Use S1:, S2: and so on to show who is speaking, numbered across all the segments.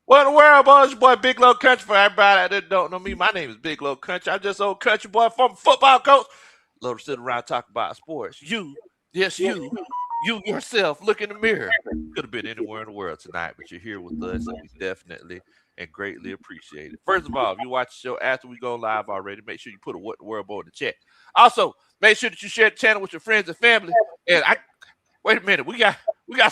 S1: What in the world, boys? Your boy Big Low Country. For everybody that don't know me, my name is Big Low Country. I'm just old country boy, former football coach. Love to sit around and talk about sports. You, yes, you yourself, look in the mirror. Could have been anywhere in the world tonight, but you're here with us, and we definitely and greatly appreciate it. First of all, if you watch the show after we go live already, make sure you put a what in the world boy in the chat. Also, make sure that you share the channel with your friends and family. And I wait a minute, we got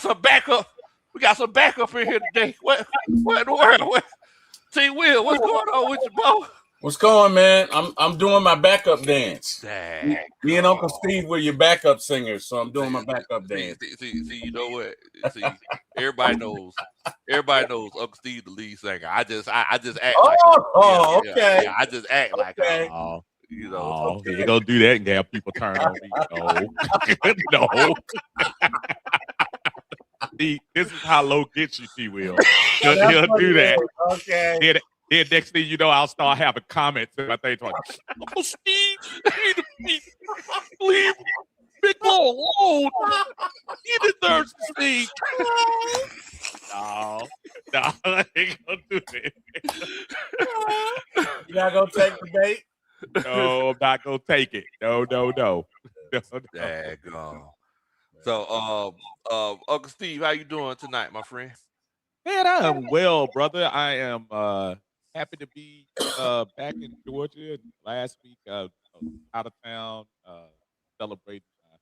S1: some backup. We got some backup in here today. What in the world? T Will, what's going on with you, boy?
S2: What's going, man? I'm doing my backup dance.
S1: Dang,
S2: Me and Uncle Steve were your backup singers, so I'm doing my backup dance.
S1: See, you know what? See, everybody knows. Everybody knows Uncle Steve, the lead singer. I just act like,
S2: Okay.
S1: yeah, I just act like,
S2: Okay.
S1: you know.
S3: Oh, you gonna do that and have people turn on me? No, no. See, this is how low gets you, T. Will. He'll do that.
S2: Okay.
S3: Then next thing you know, I'll start having comments and my things like, "Oh, Steve, you need to leave Big Low alone. He deserves to speak." No, I ain't gonna do that.
S2: You not gonna take the bait?
S3: No, I'm not gonna take it. No.
S1: Daggone. So, Uncle Steve, how you doing tonight, my friend?
S3: Man, I am well, brother. I am happy to be back in Georgia. Last week, I was out of town celebrating my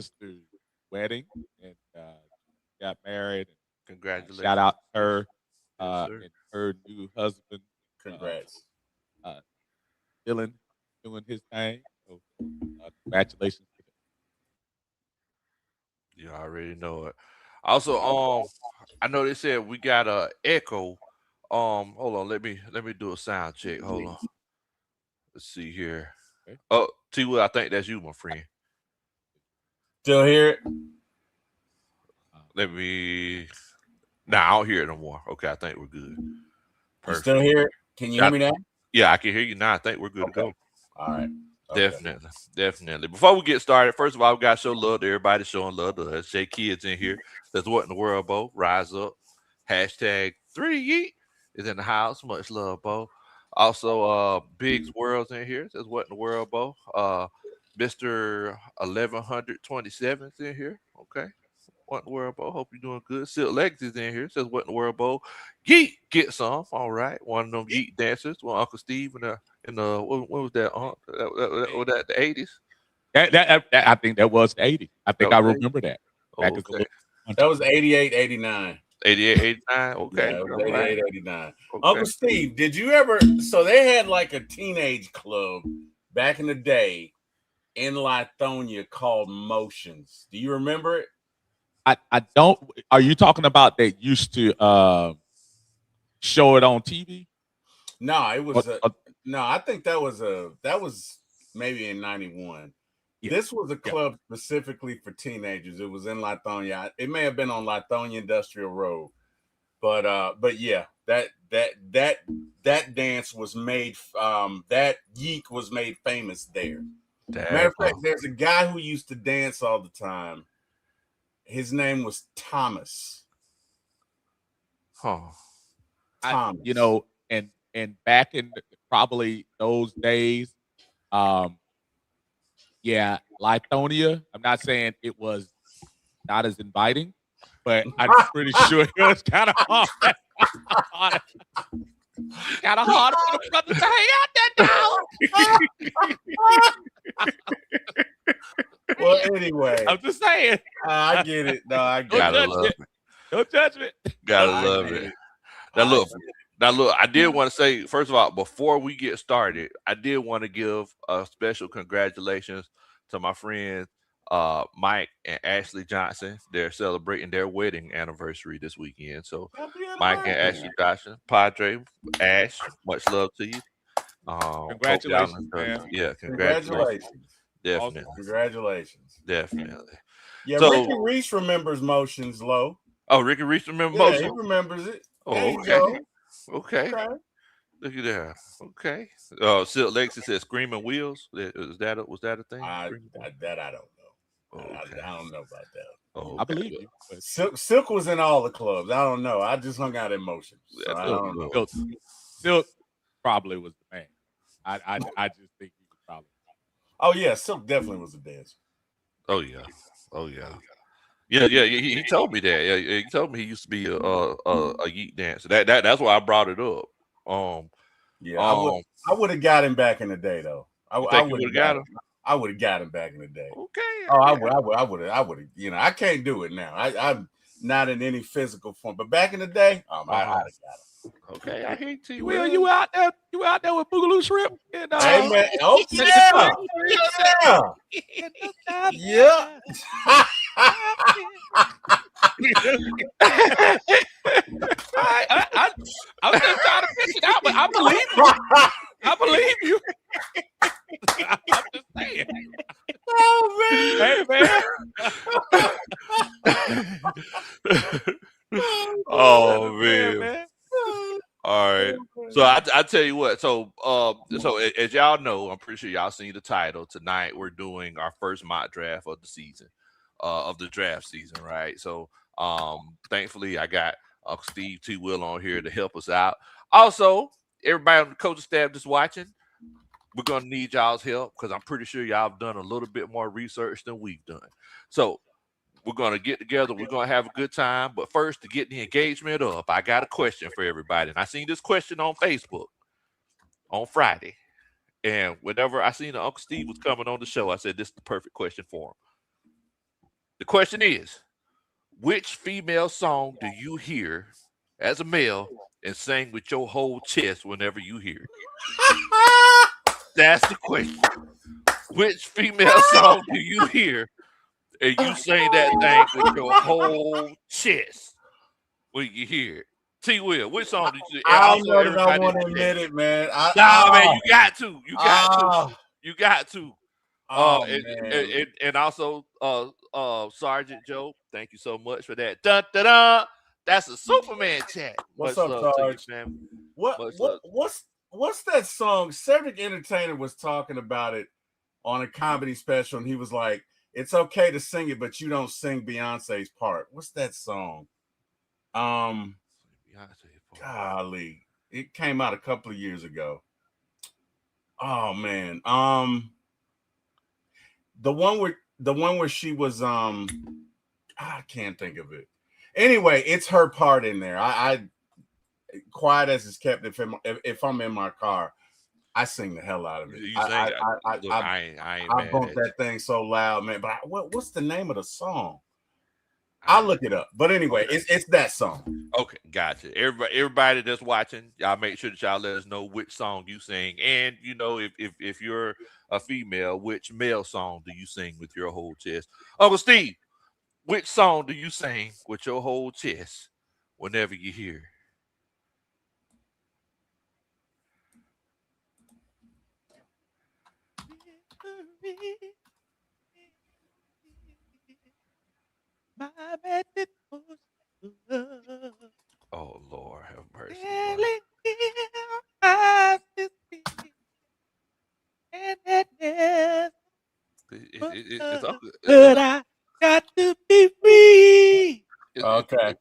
S3: sister's wedding and got married. And,
S1: Congratulations.
S3: shout out to her
S1: Yes,
S3: and her new husband.
S2: Congrats.
S3: Dylan doing his thing. So, congratulations to them.
S1: You already know it. Also, I know they said we got a echo. Hold on, let me do a sound check. Hold on. Let's see here.
S3: Okay.
S1: Oh, T Will, I think that's you, my friend.
S2: Still hear it?
S1: Let me. Nah, I don't hear it no more. Okay, I think we're good.
S2: You
S1: Perfect.
S2: still hear it? Can you hear me now?
S1: Yeah, I can hear you now. I think we're good to go.
S2: All right. Okay.
S1: Definitely. Before we get started, first of all, we got to show love to everybody showing love to us. Jay Kids in here. Says, what in the world, Bo? Rise up. Hashtag 3 Yeet is in the house. Much love, Bo. Also, Big's World's in here. Says, what in the world, Bo? Mr. 1127 is in here. Okay. What in the world, Bo? Hope you're doing good. Silk Legacy's in here. Says, what in the world, Bo? Yeet, get some. All right. One of them Yeet dancers. Well, Uncle Steve in the what was that? Was that the 80s?
S3: That I think that was the 80s. I think I remember that. Back as a
S1: Okay.
S3: little
S2: That was 88, 89.
S1: 88, 89. Okay.
S2: Yeah, it was
S1: All right.
S2: 88, 89.
S1: Okay.
S2: Uncle Steve, did you ever? So they had like a teenage club back in the day in Lithonia called Motions. Do you remember it?
S3: I don't. Are you talking about they used to show it on TV?
S2: No, it was
S3: What-
S2: no. I think that was maybe in 91.
S3: Yeah.
S2: This was a club specifically for teenagers. It was in Lithonia. It may have been on Lithonia Industrial Road, but yeah, that dance was made. That yeek was made famous there. Matter of fact, there's a guy who used to dance all the time. His name was Thomas.
S1: Huh.
S2: Thomas.
S3: And back in probably those days, yeah, Lithonia. I'm not saying it was not as inviting, but I'm pretty sure it was kind of hard. Kind of hard for the brothers to hang out there now.
S2: Well, anyway,
S3: I'm just saying.
S2: I get it. No, I get
S1: Gotta
S2: it.
S1: love it.
S3: No judgment.
S1: Gotta
S2: I
S1: love
S2: get
S1: it.
S2: it.
S1: Now look, I did want to say, first of all, before we get started, I did want to give a special congratulations to my friends Mike and Ashley Johnson. They're celebrating their wedding anniversary this weekend. So Mike and Ashley Johnson, Padre, Ash, much love to you.
S3: Congratulations, man.
S1: Yeah, congratulations.
S2: Congratulations. Congratulations.
S1: Definitely.
S2: Yeah,
S1: So-
S2: Ricky Reese remembers Motions, Low.
S1: Oh, Ricky Reese remember
S2: Yeah,
S1: most
S2: he
S1: of them?
S2: remembers it.
S1: Oh,
S2: There you
S1: okay.
S2: go.
S1: Okay.
S2: Okay.
S1: Look at that. Okay. Silk Lexi says screaming wheels. Was that a thing?
S2: I
S1: Screaming Wheels?
S2: don't know.
S1: Okay.
S2: I don't know about that.
S1: Oh,
S3: I believe you. But
S2: Silk was in all the clubs. I don't know. I just hung out in Motion, so I
S3: Silk,
S2: don't know.
S3: Silk probably was the man. I just think he was probably.
S2: Oh yeah, Silk definitely was a dancer.
S1: Oh yeah. Oh yeah. Yeah. He told me that. Yeah, he told me he used to be a yeet dancer. That's why I brought it up.
S2: Yeah,
S1: Um,
S2: I would have got him back in the day though. I
S1: you think you
S2: would
S1: would
S2: have
S1: have got
S2: got
S1: him?
S2: him. I would have got him back in the day.
S1: Okay.
S2: Oh, I would have. You know, I can't do it now. I'm not in any physical form, but back in the day, I'd have got him.
S1: Okay, I hear you.
S3: Will, you out there with Boogaloo Shrimp? And,
S2: Hey man, oh yeah, yeah.
S3: I'm just trying to fish it out, but I believe you. I believe you. I'm just saying.
S2: Oh man.
S3: Hey man.
S1: Oh man.
S3: man.
S1: All right. So I tell you what. So as y'all know, I'm pretty sure y'all seen the title. Tonight we're doing our first mock draft of the season, of the draft season, right? So thankfully I got Steve T. Will on here to help us out. Also, everybody on the coaching staff that's watching, we're gonna need y'all's help because I'm pretty sure y'all have done a little bit more research than we've done. So we're gonna get together. We're gonna have a good time. But first, to get the engagement up, I got a question for everybody. And I seen this question on Facebook on Friday. And whenever I seen that Uncle Steve was coming on the show, I said this is the perfect question for him. The question is, which female song do you hear as a male and sing with your whole chest whenever you hear it? That's the question. Which female song do you hear and you sing that thing with your whole chest when you hear it? T. Will, which song did you? And
S2: I
S1: also,
S2: don't know that I
S1: everybody
S2: want
S1: in
S2: to
S1: the chat.
S2: admit it, man.
S1: Nah, man, you got to. You got to. You got to.
S2: Oh man.
S1: And also, Sergeant Joe, thank you so much for that. Dun, dun, dun. That's a Superman chat.
S2: What's
S1: Much
S2: up,
S1: love to you,
S2: Sarge?
S1: man.
S2: What's that song? Cedric Entertainer was talking about it on a comedy special, and he was like, "It's okay to sing it, but you don't sing Beyonce's part." What's that song? Golly, it came out a couple of years ago. Oh man, the one where she was I can't think of it. Anyway, it's her part in there. I quiet as it's kept. If I'm in my car, I sing the hell out of it. I bump that thing so loud, man. But what's the name of the song? I'll look it up. But anyway, okay. It's that song.
S1: Okay, gotcha. Everybody that's watching, y'all make sure that y'all let us know which song you sing, and you know if you're a female, which male song do you sing with your whole chest? Uncle Steve, which song do you sing with your whole chest whenever you hear? Oh Lord, have mercy.
S3: But I got to be free.
S2: Okay.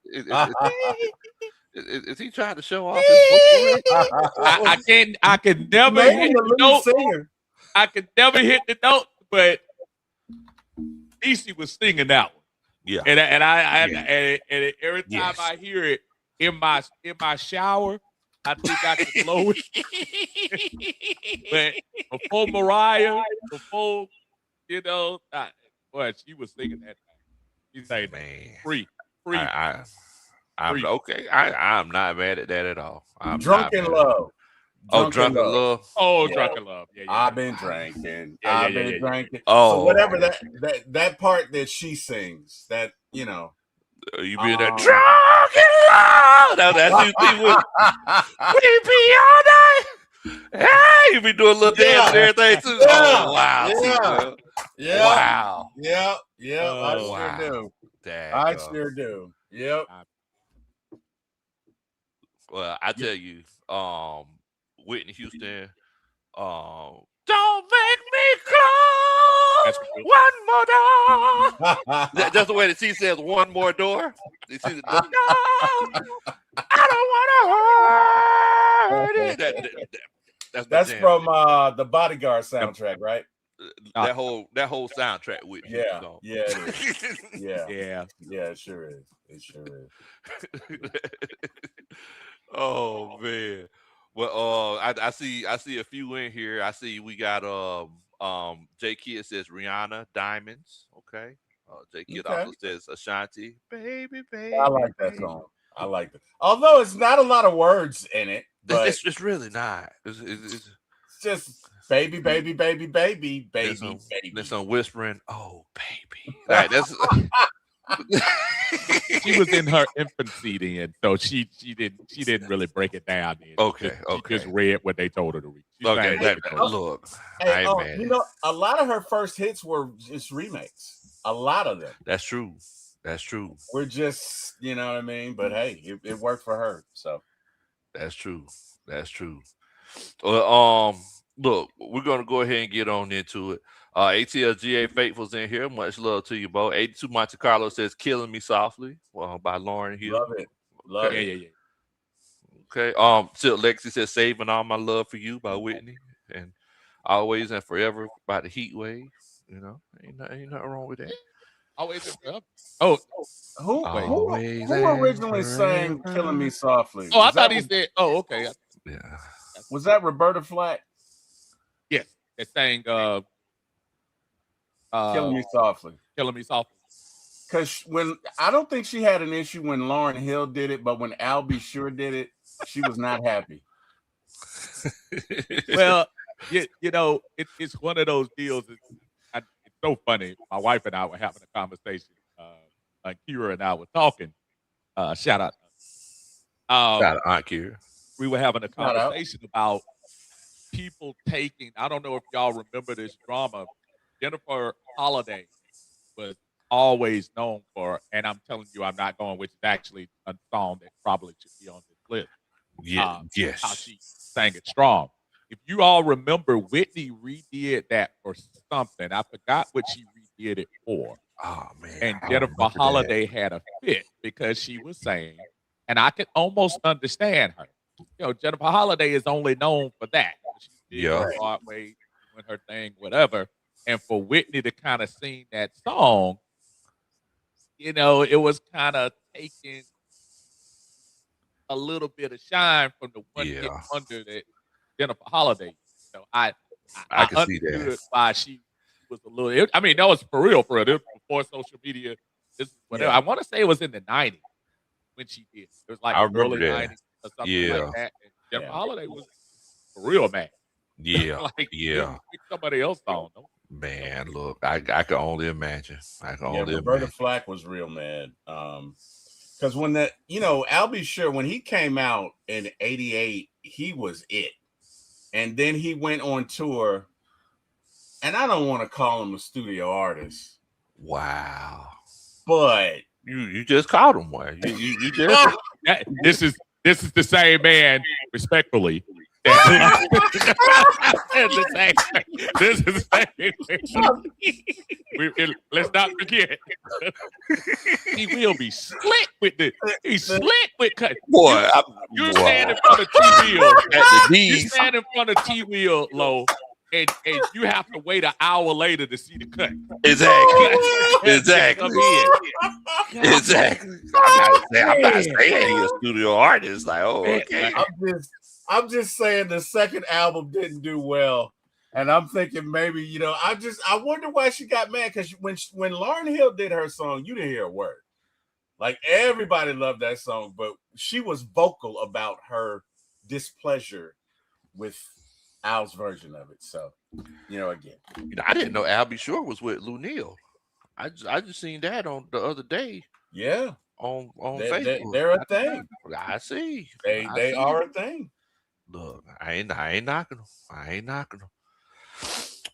S1: Is he trying to show off his vocal?
S3: I can never hit the note. Singer. I can never hit the note, but DC was singing that one.
S1: Yeah.
S3: And every time I hear it in my shower, I think I can blow it. But before Mariah, you know, boy, she was singing that. She sang, man, free.
S1: I'm okay. I'm not mad at that at all. I'm
S2: Drunken Love.
S1: Drunken Love.
S3: Oh, Drunken Love. Yeah.
S2: I've been drinking.
S3: I've
S2: been drinking.
S1: Oh,
S2: so whatever that part that she sings, that you know.
S1: You be in that drunken love. That's you think with we be all night. Hey, you be doing a little dance and everything too.
S2: Yeah.
S1: Oh wow.
S2: Yeah.
S1: Wow.
S2: Yeah. I sure do. I sure do. Yep.
S1: Well, I tell you, Whitney Houston, don't make me
S3: That's a good
S1: one more door. That's the way that she says one more door. You see the door. No, I don't want to hurt it. That's my
S2: That's
S1: jam.
S2: from the Bodyguard soundtrack, right?
S1: That whole soundtrack with
S2: Yeah,
S1: song.
S2: yeah, it is. Yeah,
S3: Yeah.
S2: yeah, it sure is. It sure is.
S1: Oh man. Well, I see a few in here. I see we got J Kid says Rihanna Diamonds. Okay. J Kid
S2: Okay.
S1: also says Ashanti, baby,
S2: I like that song. I like it. Although it's not a lot of words in it, but
S1: It's really not. It's
S2: just baby, baby, baby, baby, baby, baby.
S1: There's some whispering. Oh, baby. Like that's.
S3: She was in her infancy then, so she didn't really break it down then.
S1: Okay,
S3: She just read what they told her to read. She
S1: Okay,
S3: sang what they told her.
S1: look,
S2: Hey,
S1: man.
S2: you know, a lot of her first hits were just remakes. A lot of them.
S1: That's true. That's true.
S2: We're just, you know what I mean? But hey, it worked for her. So
S1: That's true. That's true. Well, look, we're gonna go ahead and get on into it. ATLGA Faithful's in here. Much love to you, Bo. 82 Monte Carlo says "Killing Me Softly," by Lauren Hill.
S2: love it. Love
S3: Yeah,
S2: it.
S3: yeah, yeah.
S1: Okay. Silk Lexi says "Saving All My Love for You" by Whitney, and "Always and Forever" by the Heat Wave. You know, ain't nothing wrong with that.
S3: Always and forever. Oh,
S2: Who originally sang "Killing Me Softly"?
S3: I thought he said. Oh, okay.
S1: Yeah.
S2: Was that Roberta Flack?
S3: Yes, they sang
S2: "Killing Me Softly."
S3: Killing Me Softly.
S2: Because when I don't think she had an issue when Lauryn Hill did it, but when Al B. Sure did it, she was not happy.
S3: Well, you know, it's one of those deals. It's so funny. My wife and I were having a conversation. Kira and I were talking. Shout out.
S1: Shout out Aunt Kira.
S3: We were having a conversation about people taking. I don't know if y'all remember this drama. Jennifer Holliday was always known for, and I'm telling you, I'm not going, which is actually a song that probably should be on this list.
S1: Yeah, yes.
S3: How she sang it strong. If you all remember, Whitney redid that for something. I forgot what she redid it for.
S1: Oh man!
S3: And Jennifer Holliday had a fit because she was saying, and I could almost understand her. You know, Jennifer Holliday is only known for that. She did Broadway, doing her thing, whatever. And for Whitney to kind of sing that song, you know, it was kind of taking a little bit of shine from the one hit wonder that Jennifer Holliday. So I
S1: can see that.
S3: Why she was a little. I mean, that was for real. This was before social media. This is whatever. I want to say it was in the '90s when she did. It was like early '90s or something like that. And Jennifer Holliday was for real, man.
S1: Yeah,
S3: like, somebody else on.
S1: Man, look, I can only imagine.
S2: Roberta Flack was real mad. Because when that, you know, Al B. Sure, when he came out in '88, he was it. And then he went on tour, and I don't want to call him a studio artist.
S1: Wow.
S2: But
S1: you just called him one. You just
S3: this is the same man, respectfully. This is the same. Let's not forget. He will be slick with the. He's slick with cut.
S1: Boy,
S3: you stand in front of T-Wheel at the knees. You stand in front of T-Wheel, Low, and you have to wait an hour later to see the cut.
S1: Exactly. I'm not saying he's a studio artist. Like, okay.
S2: I'm just saying the second album didn't do well. And I'm thinking maybe, you know, I wonder why she got mad, because when Lauryn Hill did her song, you didn't hear a word. Like, everybody loved that song, but she was vocal about her displeasure with Al's version of it. So, you know, again,
S1: I didn't know Al B. Sure was with Lou Neal. I just seen that on the other day.
S2: Yeah,
S1: on Facebook.
S2: They're a thing.
S1: I see.
S2: They are a thing.
S1: Look, I ain't knocking them.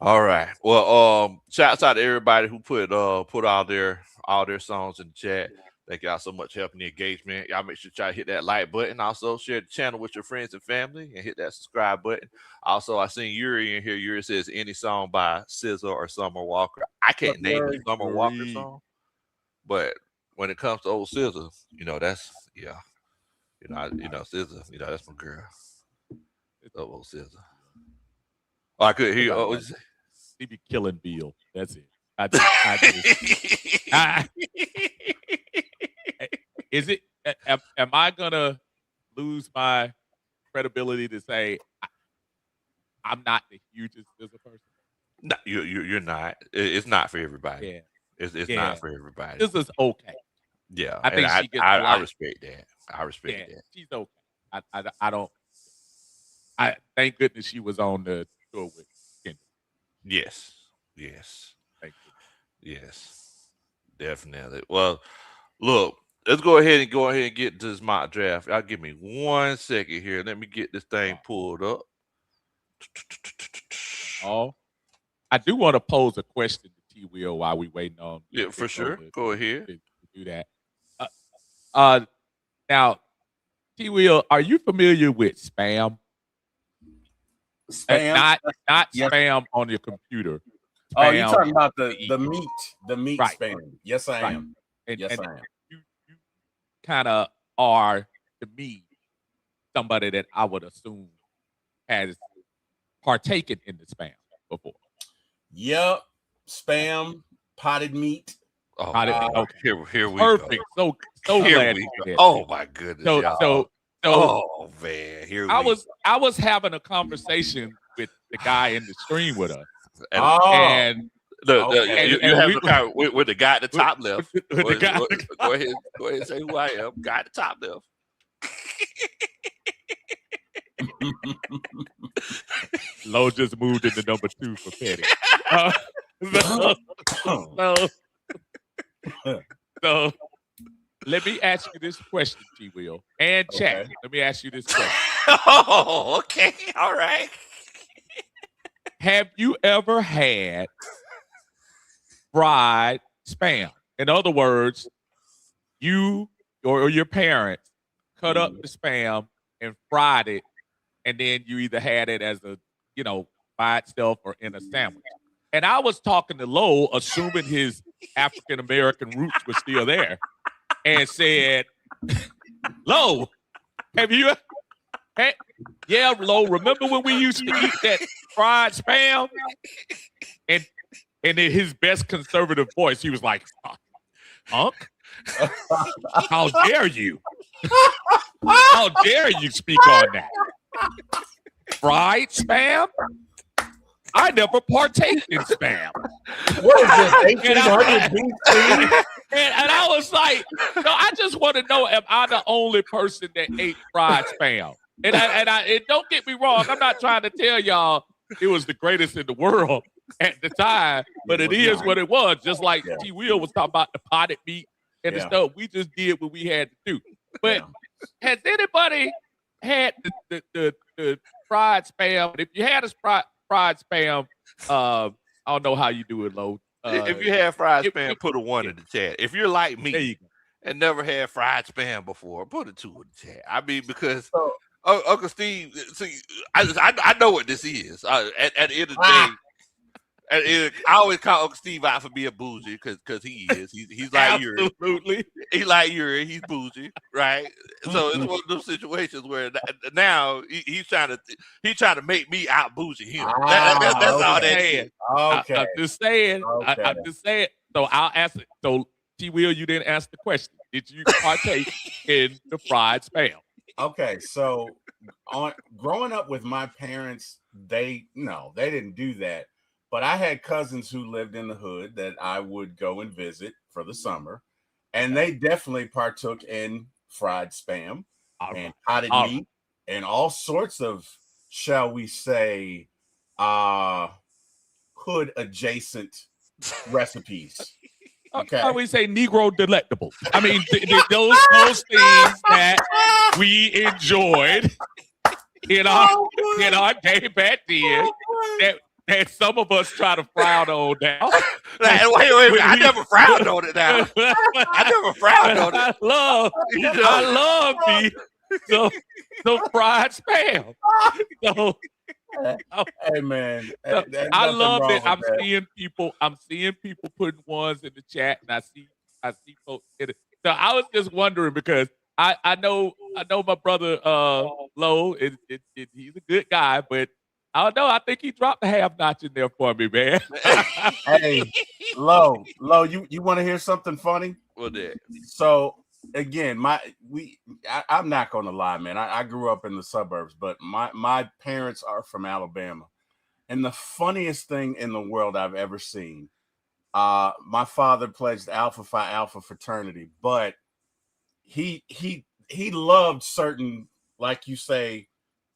S1: All right. Well, shouts out to everybody who put all their songs in the chat. Thank y'all so much for helping the engagement. Y'all make sure to try to hit that like button. Also, share the channel with your friends and family and hit that subscribe button. Also, I seen Yuri in here. Yuri says any song by SZA or Summer Walker. I can't name a Summer Walker song, but when it comes to old SZA, that's SZA, that's my girl. Old SZA. Oh, I could hear. What you say?
S3: He be killing Bill. That's it. Is it? Am I gonna lose my credibility to say I'm not the hugest SZA person?
S1: No, you're not. It's not for everybody.
S3: Yeah,
S1: it's not for everybody.
S3: This is okay.
S1: Yeah,
S3: I think she gets.
S1: I respect that. I respect that.
S3: She's okay. I don't. I thank goodness she was on the tour with Kendrick.
S1: Yes.
S3: Thank you.
S1: Yes, definitely. Well, look, let's go ahead and get to this mock draft. Y'all give me 1 second here. Let me get this thing pulled up.
S3: Oh, I do want to pose a question to T. Will while we waiting on.
S1: Yeah, for sure. Go ahead.
S3: To do that. Now, T. Will, are you familiar with spam?
S2: Spam,
S3: not spam on your computer.
S2: Oh, you're talking about the meat
S3: right.
S2: spam. Yes, I am.
S3: I am. You
S1: kind
S3: of are, to me, somebody that I would assume has partaken in the spam before.
S2: Yep, spam, potted meat.
S1: Oh,
S3: okay.
S1: Here we
S3: Perfect.
S1: go.
S3: So
S1: here
S3: glad.
S1: We go. Oh my goodness.
S3: So
S1: oh man, here
S3: I was having a conversation with the guy in the stream with us,
S1: and you have a guy with the guy at the top left.
S3: With the guy.
S1: Go ahead and say who I am. Guy at the top left.
S3: Lowe just moved into number 2 for Petty. So let me ask you this question, G. Will, and chat. Okay. Let me ask you this question.
S1: Oh, okay. All right.
S3: Have you ever had fried spam? In other words, you or your parents cut up the spam and fried it, and then you either had it as a, by itself or in a sandwich. And I was talking to Lowe, assuming his African-American roots were still there, and said, Lowe, have you... Hey, yeah, Lowe, remember when we used to eat that fried spam? And in his best conservative voice, he was like, Unc? How dare you? How dare you speak on that? Fried spam? I never partake in spam.
S2: What is it, 1800 BC?
S3: And I was like, no, I just want to know, am I the only person that ate fried spam? And don't get me wrong, I'm not trying to tell y'all it was the greatest in the world at the time, but it is what it was. Just like T. Will was talking about the potted meat and the stuff. We just did what we had to do. But has anybody had the fried spam? If you had a fried spam, I don't know how you do it, Lowe.
S1: If you had fried spam, put a 1 in the chat. If you're like me and never had fried spam before, put a 2 in the chat. I mean, because Uncle Steve, see, I know what this is. At the end of the day, I always call Uncle Steve out for being bougie because he is. He's like Yuri.
S3: Absolutely.
S1: He's like Yuri. He's bougie, right? So it's one of those situations where now he's trying to make me out bougie him. That's all that is.
S2: Okay.
S3: I'm just saying. Okay. I'm just saying. So I'll ask it. So T. Will, you didn't ask the question. Did you partake in the fried spam?
S2: Okay, so growing up with my parents, they didn't do that. But I had cousins who lived in the hood that I would go and visit for the summer, and they definitely partook in fried spam and potted meat and all sorts of, shall we say, hood adjacent recipes.
S3: Okay, we say Negro delectable. I mean, those things that we enjoyed in our day back then that some of us try to frown on now.
S1: Like, wait a minute. I never frowned on it now. I never frowned on it.
S3: I love me some fried spam. So,
S2: Hey man,
S3: so
S2: there's
S3: I
S2: nothing
S3: love
S2: wrong
S3: that
S2: with that.
S3: I'm seeing people putting ones in the chat, and I see folks in it. So I was just wondering because I know my brother Lo he's a good guy, but I don't know. I think he dropped a half notch in there for me, man.
S2: Hey, Lo, you want to hear something funny?
S1: What that?
S2: So again, I'm not gonna lie, man. I grew up in the suburbs, but my parents are from Alabama. And the funniest thing in the world I've ever seen, my father pledged Alpha Phi Alpha fraternity, but he loved certain, like you say,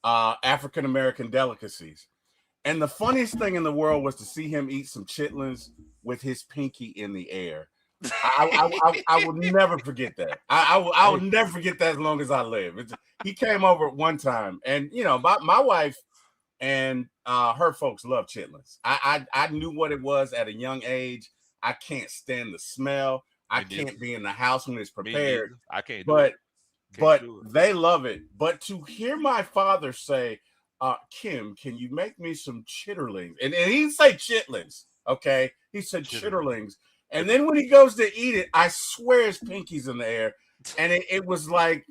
S2: African American delicacies. And the funniest thing in the world was to see him eat some chitlins with his pinky in the air. I will never forget that. I will never forget that as long as I live. He came over at one time, and my wife and her folks love chitlins. I knew what it was at a young age. I can't stand the smell. I can't be in the house when it's prepared.
S1: I can't do it.
S2: But they love it. But to hear my father say, Kim, can you make me some chitterlings? And he didn't say chitlins, okay? He said chitterlings. And then when he goes to eat it, I swear his pinky's in the air. And it was like,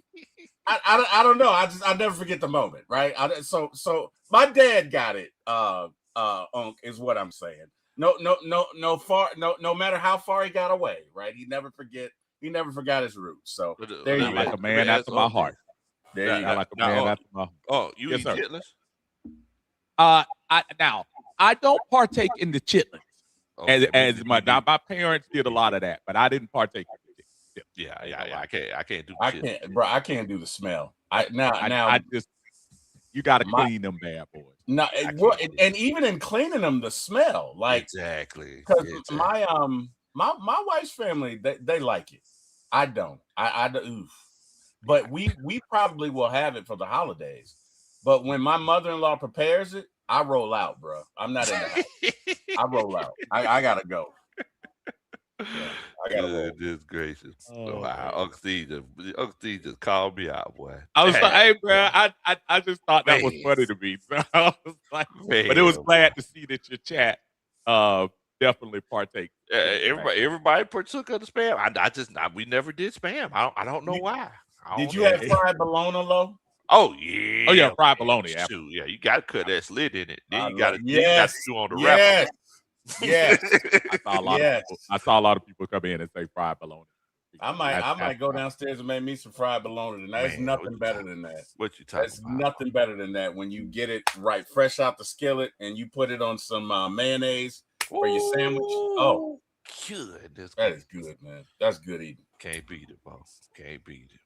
S2: I don't know. I never forget the moment, right? So my dad got it, Unc, is what I'm saying. No matter how far he got away, right? He never forgot his roots. So there you go.
S3: Like a man after my heart.
S2: There you go.
S3: Like a man after my heart.
S1: Oh, you
S3: Yes,
S1: eat
S3: sir.
S1: chitlins?
S3: I don't partake in the chitlins
S1: Okay,
S3: as much. Now, my parents did a lot of that, but I didn't partake in the chitlins.
S1: Yeah. I can't do.
S2: I can't, bro. I can't do the smell.
S3: You got to clean them bad boys.
S2: No, and even in cleaning them, the smell, like
S1: exactly.
S2: Because my wife's family, they like it. I don't. I oof. But we probably will have it for the holidays. But when my mother-in-law prepares it, I roll out, bro. I'm not in the house. I roll out. I gotta go. Yeah, I gotta roll.
S1: Goodness gracious! Wow, Uncle Steve just called me out, boy.
S3: I was like, hey, bro, I just thought that was funny to me. So I was like, but it was glad to see that your chat definitely partake.
S1: Everybody partook of the spam. We never did spam. I don't know why.
S2: Did you have fried bologna, Lo?
S1: Oh yeah.
S3: Oh yeah, fried bologna.
S1: Shoot, yeah, you got to cut that slit in it. Then you got to chew on the
S2: wrapper.
S1: Yes.
S3: I saw a lot of people come in and say fried bologna.
S2: I might go downstairs and make me some fried bologna. And there's nothing better than that.
S1: What you talking about?
S2: Nothing better than that when you get it right, fresh out the skillet, and you put it on some mayonnaise for your sandwich. Oh,
S1: good.
S2: That is good, man. That's good eating.
S1: Can't beat it, boss. Can't beat it.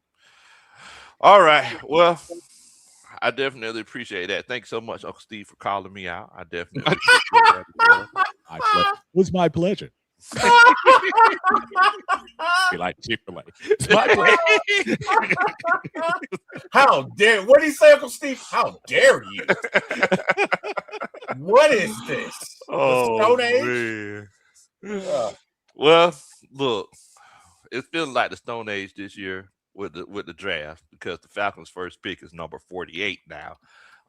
S1: All right. Well, I definitely appreciate that. Thanks so much, Uncle Steve, for calling me out. I definitely appreciate that.
S3: It was my pleasure. Be like Chick-fil-A. It's my pleasure.
S2: How dare? What did he say, Uncle Steve? How dare you? What is this?
S1: Oh,
S2: Stone Age?
S1: Man. Well, look, it's feeling like the Stone Age this year with the draft because the Falcons' first pick is number 48 now.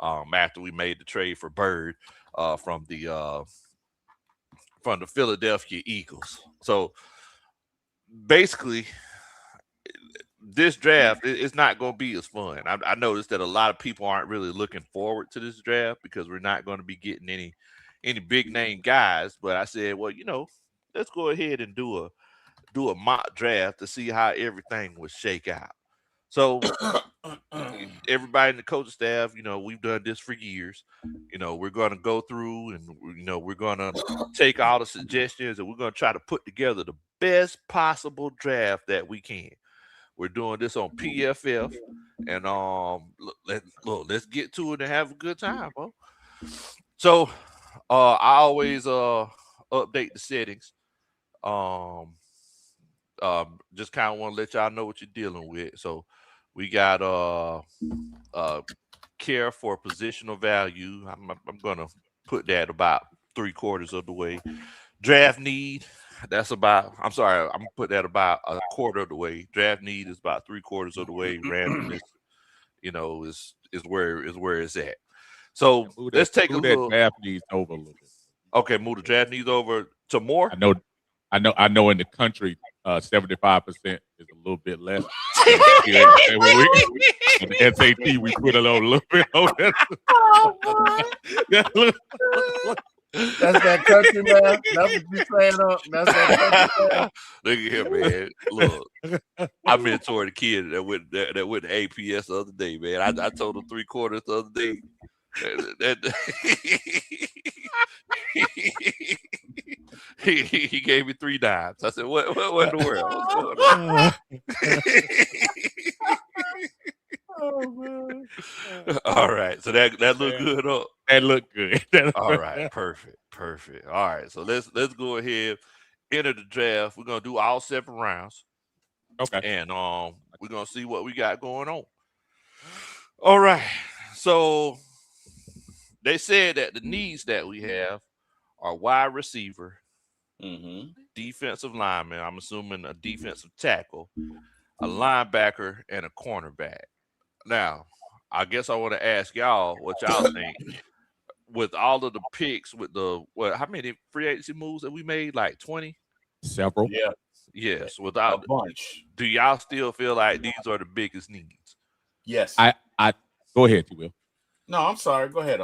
S1: After we made the trade for Bird from the Philadelphia Eagles. So basically, this draft is not going to be as fun. I noticed that a lot of people aren't really looking forward to this draft because we're not going to be getting any big name guys. But I said, well, let's go ahead and do a mock draft to see how everything would shake out. So everybody in the coaching staff, we've done this for years. We're going to go through and, we're going to take all the suggestions and we're going to try to put together the best possible draft that we can. We're doing this on PFF and let's get to it and have a good time, bro. So I always update the settings. Just kind of want to let y'all know what you're dealing with. So we got care for positional value. I'm gonna put that about 3/4 of the way. Draft need, that's about. I'm sorry, I'm gonna put that about a quarter of the way. Draft need is about 3/4 of the way. Randomness, is where it's at. So let's take a
S3: move that
S1: look.
S3: draft needs over a little bit.
S1: Okay, move the draft needs over to more.
S3: I know. In the country, 75% is a little bit less. On the SAT, we put a little bit over that.
S2: That's that country man. That's what you saying. That's that country man.
S1: Look at here, man. Look, I mentored a kid that went to APS the other day, man. I told him 3/4 the other day. He gave me 3 dimes. I said, "What in the world? What's going on?"
S2: Oh man!
S1: All right, so that looked good. Huh?
S3: That looked good.
S1: All right, perfect. All right, so let's go ahead, enter the draft. We're gonna do all 7 rounds.
S3: Okay.
S1: And we're gonna see what we got going on. All right. So they said that the needs that we have are wide receiver, defensive lineman. I'm assuming a defensive tackle, a linebacker, and a cornerback. Now, I guess I want to ask y'all what y'all think. With all of the picks, with how many free agency moves that we made? Like 20?
S3: Several.
S2: Yeah.
S1: Yes.
S2: A
S1: Without
S2: bunch.
S1: Do y'all still feel like these are the biggest needs?
S2: Yes.
S3: I go ahead, you will.
S2: No, I'm sorry. Go ahead,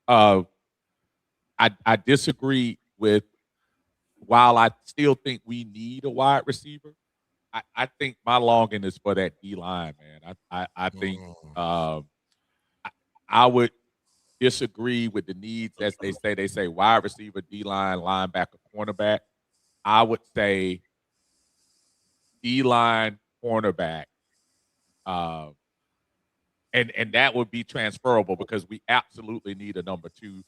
S3: I disagree with. While I still think we need a wide receiver, I think my longing is for that D line, man. I think I would disagree with the needs as they say. They say wide receiver, D line, linebacker, cornerback. I would say D line, cornerback, and that would be transferable because we absolutely need a number 2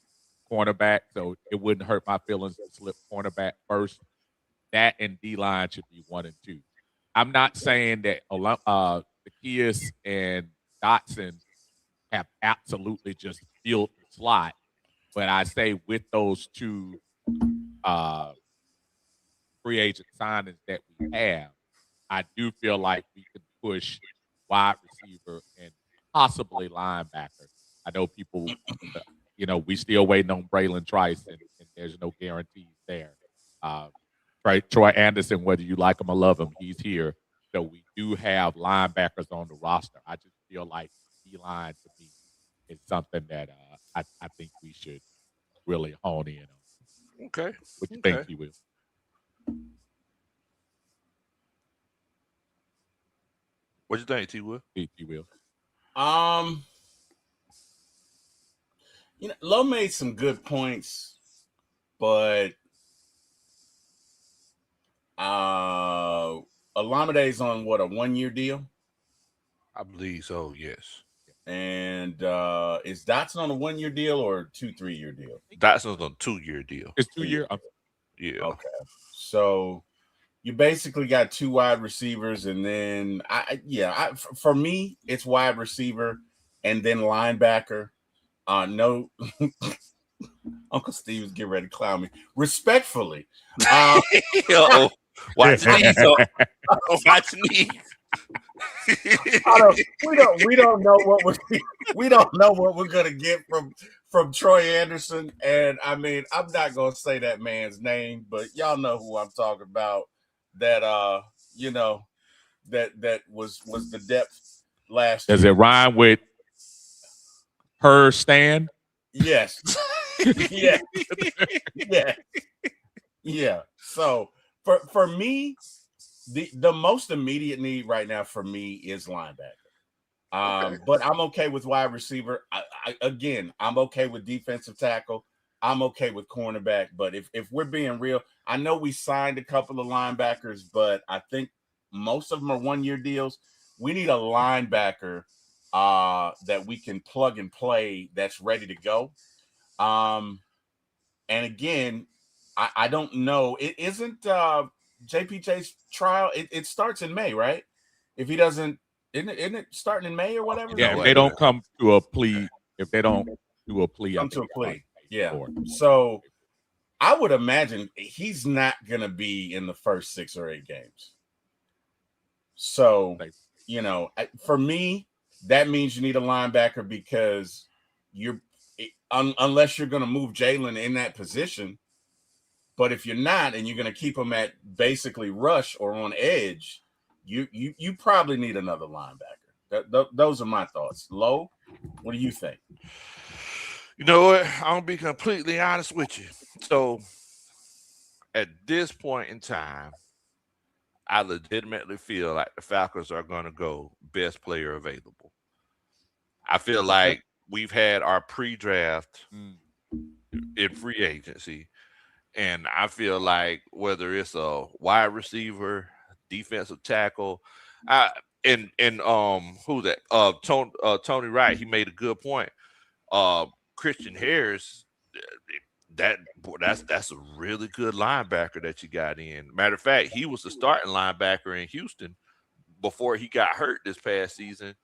S3: cornerback. So it wouldn't hurt my feelings to slip cornerback first. That and D line should be 1 and 2. I'm not saying that Zacchaeus and Dotson have absolutely just filled the slot, but I say with those 2 free agent signings that we have, I do feel like we can push wide receiver and possibly linebacker. I know people, we still waiting on Braylon Trice, and there's no guarantees there. Troy Anderson, whether you like him or love him, he's here. So we do have linebackers on the roster. I just feel like D-line to me is something that I think we should really hone in on.
S1: Okay.
S3: What you think, T. Will?
S1: What you think, T. Will?
S3: T. Will.
S2: Lowe made some good points, but Olamide's on what, a 1-year deal?
S1: I believe so, yes.
S2: And is Dotson on a 1-year deal or a 2-3-year deal?
S1: Dotson's on a 2-year deal.
S3: It's 2-year.
S1: Yeah.
S2: Okay. So you basically got 2 wide receivers, and then for me, it's wide receiver and then linebacker. No, Uncle Steve is getting ready to clown me. Respectfully,
S1: watch your knees. Watch your knees.
S2: We don't know what we're gonna get from Troy Anderson, and I mean, I'm not gonna say that man's name, but y'all know who I'm talking about. That that was the depth last year.
S3: Does it rhyme with her stand?
S2: Yes. Yeah. So for me, the most immediate need right now for me is linebacker. But I'm okay with wide receiver. I'm okay with defensive tackle. I'm okay with cornerback. But if we're being real, I know we signed a couple of linebackers, but I think most of them are 1-year deals. We need a linebacker that we can plug and play that's ready to go. And again, I don't know. It isn't JPJ's trial. It starts in May, right? If he doesn't, isn't it starting in May or whatever?
S3: Yeah, if they don't come to a plea, if they don't to a plea.
S2: Come to a plea. Yeah.
S3: For.
S2: So I would imagine he's not going to be in the first 6 or 8 games. So, you know, for me, that means you need a linebacker because unless you're going to move Jalen in that position. But if you're not, and you're going to keep him at basically rush or on edge, you probably need another linebacker. Those are my thoughts. Low, what do you think?
S1: You know what? I'm gonna be completely honest with you. So at this point in time, I legitimately feel like the Falcons are gonna go best player available. I feel like we've had our pre-draft in free agency, and I feel like whether it's a wide receiver, defensive tackle, and who's that? Tony Wright, he made a good point. Christian Harris, that's a really good linebacker that you got in. Matter of fact, he was the starting linebacker in Houston before he got hurt this past season,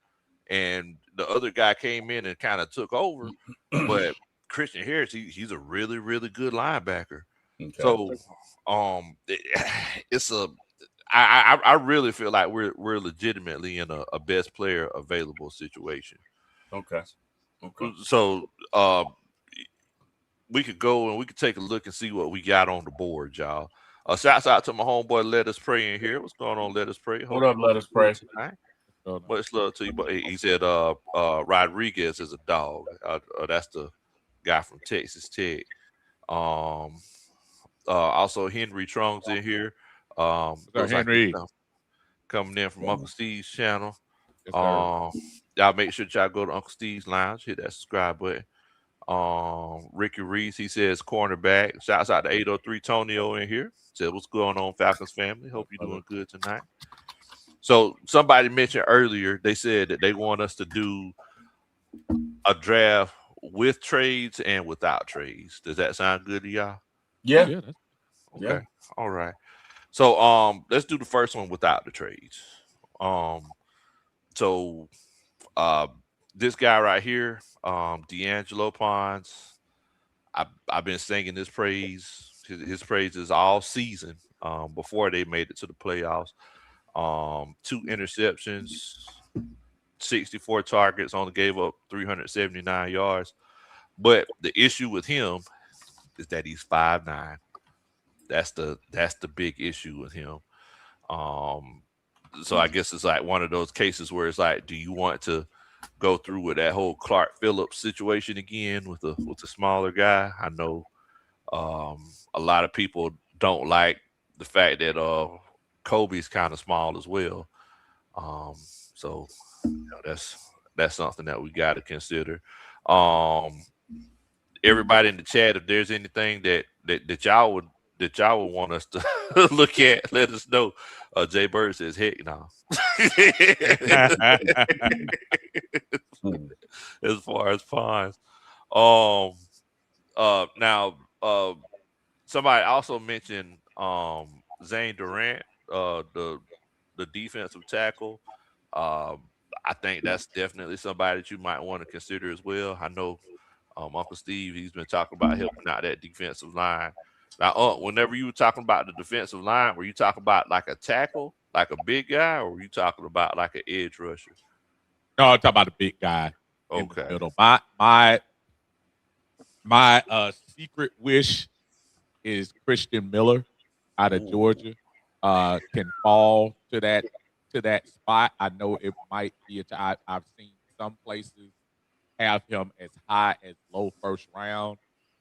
S1: and the other guy came in and kind of took over. But Christian Harris, he's a really, really good linebacker. Okay. So, it's a. I really feel like we're legitimately in a best player available situation.
S2: Okay.
S1: So, we could go and we could take a look and see what we got on the board, y'all. Shouts out to my homeboy Let Us Pray in here. What's going on, Let Us Pray?
S2: Hold up, Let Us Pray.
S1: Much love to you. But he said Rodriguez is a dog. That's the guy from Texas Tech. Also Henry Trung's in here.
S3: Henry
S1: coming in from Uncle Steve's channel. Y'all make sure y'all go to Uncle Steve's Lounge, hit that subscribe button. Ricky Reese, he says cornerback. Shouts out to 803 Tonio in here. Said what's going on, Falcons family. Hope you're doing good tonight. So somebody mentioned earlier, they said that they want us to do a draft with trades and without trades. Does that sound good to y'all?
S2: Yeah.
S1: Okay. Yeah. All right. So let's do the first one without the trades. So this guy right here, D'Angelo Pons, I've been singing his praises all season before they made it to the playoffs. 2 interceptions, 64 targets, only gave up 379 yards. But the issue with him is that he's 5'9". That's the big issue with him. So I guess it's like one of those cases where it's like, do you want to go through with that whole Clark Phillips situation again with the smaller guy? I know a lot of people don't like the fact that Kobe's kind of small as well. So you know, that's something that we got to consider. Everybody in the chat, if there's anything that y'all would want us to look at, let us know. Jay Bird says, heck no. As far as Pons. Now somebody also mentioned Zane Durant, the defensive tackle. I think that's definitely somebody that you might want to consider as well. I know Uncle Steve, he's been talking about helping out that defensive line. Now, whenever you were talking about the defensive line, were you talking about like a tackle, like a big guy, or were you talking about like an edge rusher?
S3: No, I'm talking about a big guy.
S1: Okay.
S3: In the middle. My secret wish is Christian Miller out of Georgia can fall to that spot. I know it might be I've seen some places have him as high as low first round,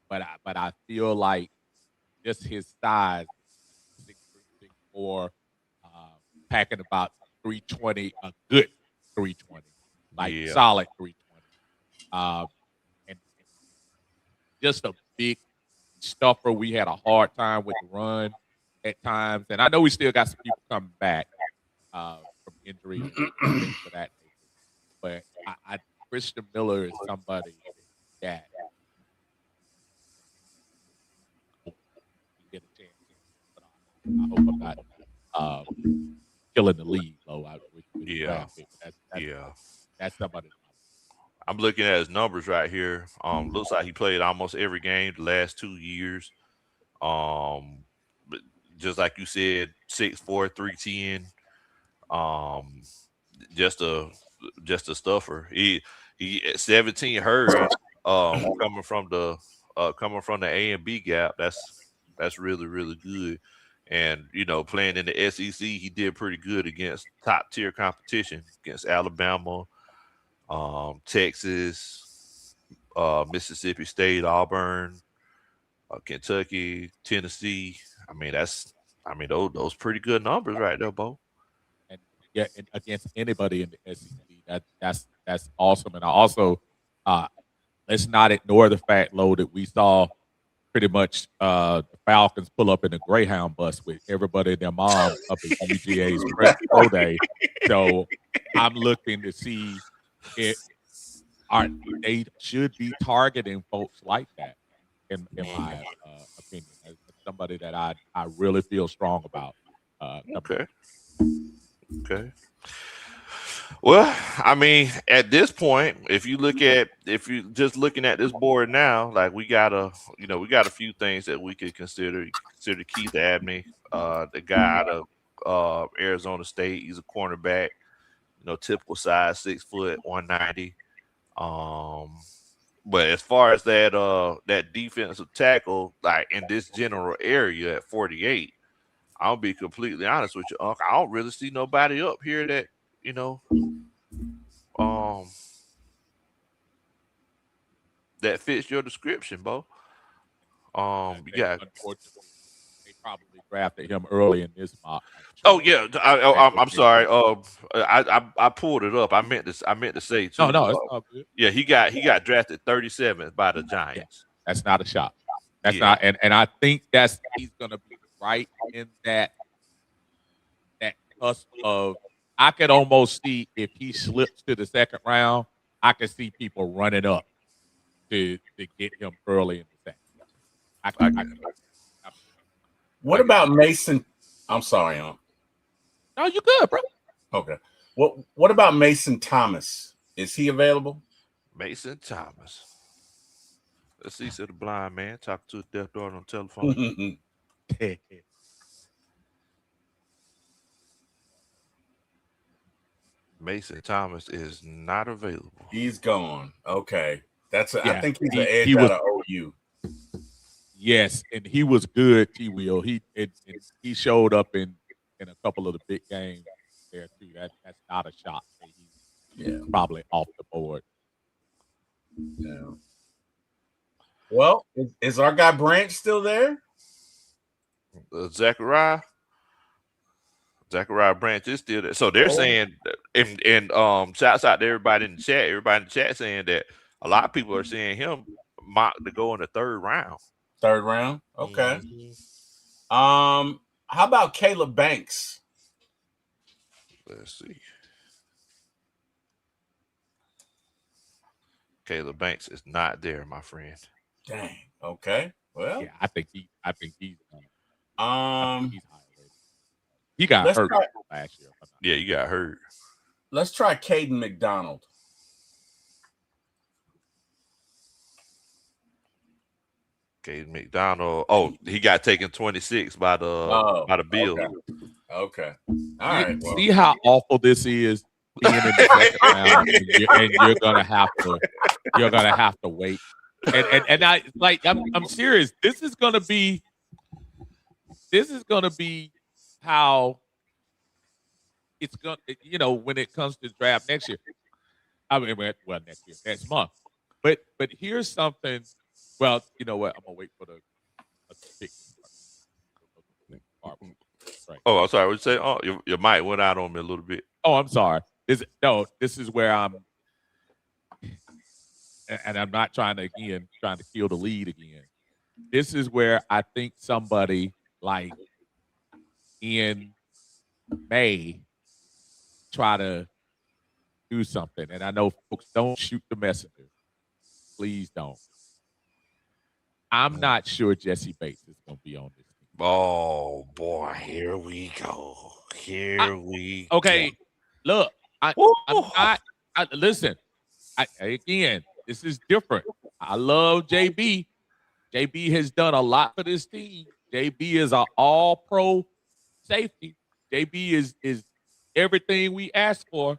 S3: but I feel like just his size, 6'3", 6'4", packing about 320, a good 320, like solid 320, and just a big stuffer. We had a hard time with the run at times, and I know we still got some people coming back from injury and things of that nature. But Christian Miller is somebody that get a chance. But I hope I'm not killing the league, though.
S1: That's somebody. I'm looking at his numbers right here. Looks like he played almost every game the last 2 years. Um, but just like you said, 6'4", 310. Um, just a just a stuffer. He at 17 hurries. Coming from the A and B gap. That's really really good. And playing in the SEC, he did pretty good against top tier competition against Alabama, Texas, Mississippi State, Auburn, Kentucky, Tennessee. Those pretty good numbers right there, Bo.
S3: And yeah, and against anybody in the SEC, that's awesome. And I also uh, let's not ignore the fact, Lo, that we saw pretty much the Falcons pull up in a Greyhound bus with everybody and their mom up at UGA's pro day. So I'm looking to see it. They should be targeting folks like that, in my opinion. As somebody that I really feel strong about.
S1: Okay. Okay. Well, at this point, if you just looking at this board now, like we got a few things that we could consider. You could consider Keith Abney, the guy out of Arizona State. He's a cornerback, typical size, 6 foot, 190. But as far as that defensive tackle, like in this general area at 48, I'll be completely honest with you, Unc. I don't really see nobody up here that um that fits your description, Bo.
S3: Unfortunately, they probably drafted him early in this mock.
S1: Oh yeah, I'm sorry. I pulled it up. I meant to say too.
S3: No, it's all good.
S1: Yeah, he got drafted 37th by the Giants.
S3: Yeah, that's not a shot. That's
S1: Yeah.
S3: not, and I think he's gonna be right in that cusp of. I could almost see if he slips to the second round, I could see people running up to get him early in the second.
S2: What about Mason? I'm sorry,
S3: No, you good, bro.
S2: Okay. What about Mason Thomas? Is he available?
S1: Mason Thomas. Let's see. So the blind man talking to a deaf dog on the telephone. Mason Thomas is not available.
S2: He's gone. Okay. I think he's
S3: an
S2: edge out of OU.
S3: Yes, and he was good, T. Will. He showed up in a couple of the big games there too. That's not a shot. He's probably off the board.
S2: Yeah. Well, is our guy Branch still there?
S1: Zachariah Branch is still there. So they're saying, and shouts out to everybody in the chat. Everybody in the chat saying that a lot of people are seeing him mocked to go in the third round.
S2: Third round? Okay.
S1: Mm-hmm.
S2: How about Caleb Banks?
S1: Let's see. Caleb Banks is not there, my friend.
S2: Dang. Okay. Well,
S3: yeah, I think he's
S2: he's
S3: high rated. He got hurt last year.
S1: Yeah, you got hurt.
S2: Let's try Caden McDonald.
S1: Caden McDonald. Oh, he got taken 26 by the Bills.
S2: Okay. All right. Well.
S3: See how awful this is being in the second round, and you're gonna have to wait. And I'm serious. This is gonna be how it's gonna, when it comes to draft next year. Next month. But here's something. Well, you know what? I'm gonna wait for the pick. Right.
S1: Oh, I'm sorry. What you say? Oh, your mic went out on me a little bit.
S3: Oh, I'm sorry. This is where I'm, and I'm not trying to kill the lead again. This is where I think somebody like in May try to do something, and I know folks don't shoot the messenger. Please don't. I'm not sure Jesse Bates is going to be on this team.
S1: Oh boy, here we go.
S3: Okay, look, I'm not. Listen, Again, this is different. I love JB. JB has done a lot for this team. JB is an all-pro safety. JB is everything we asked for.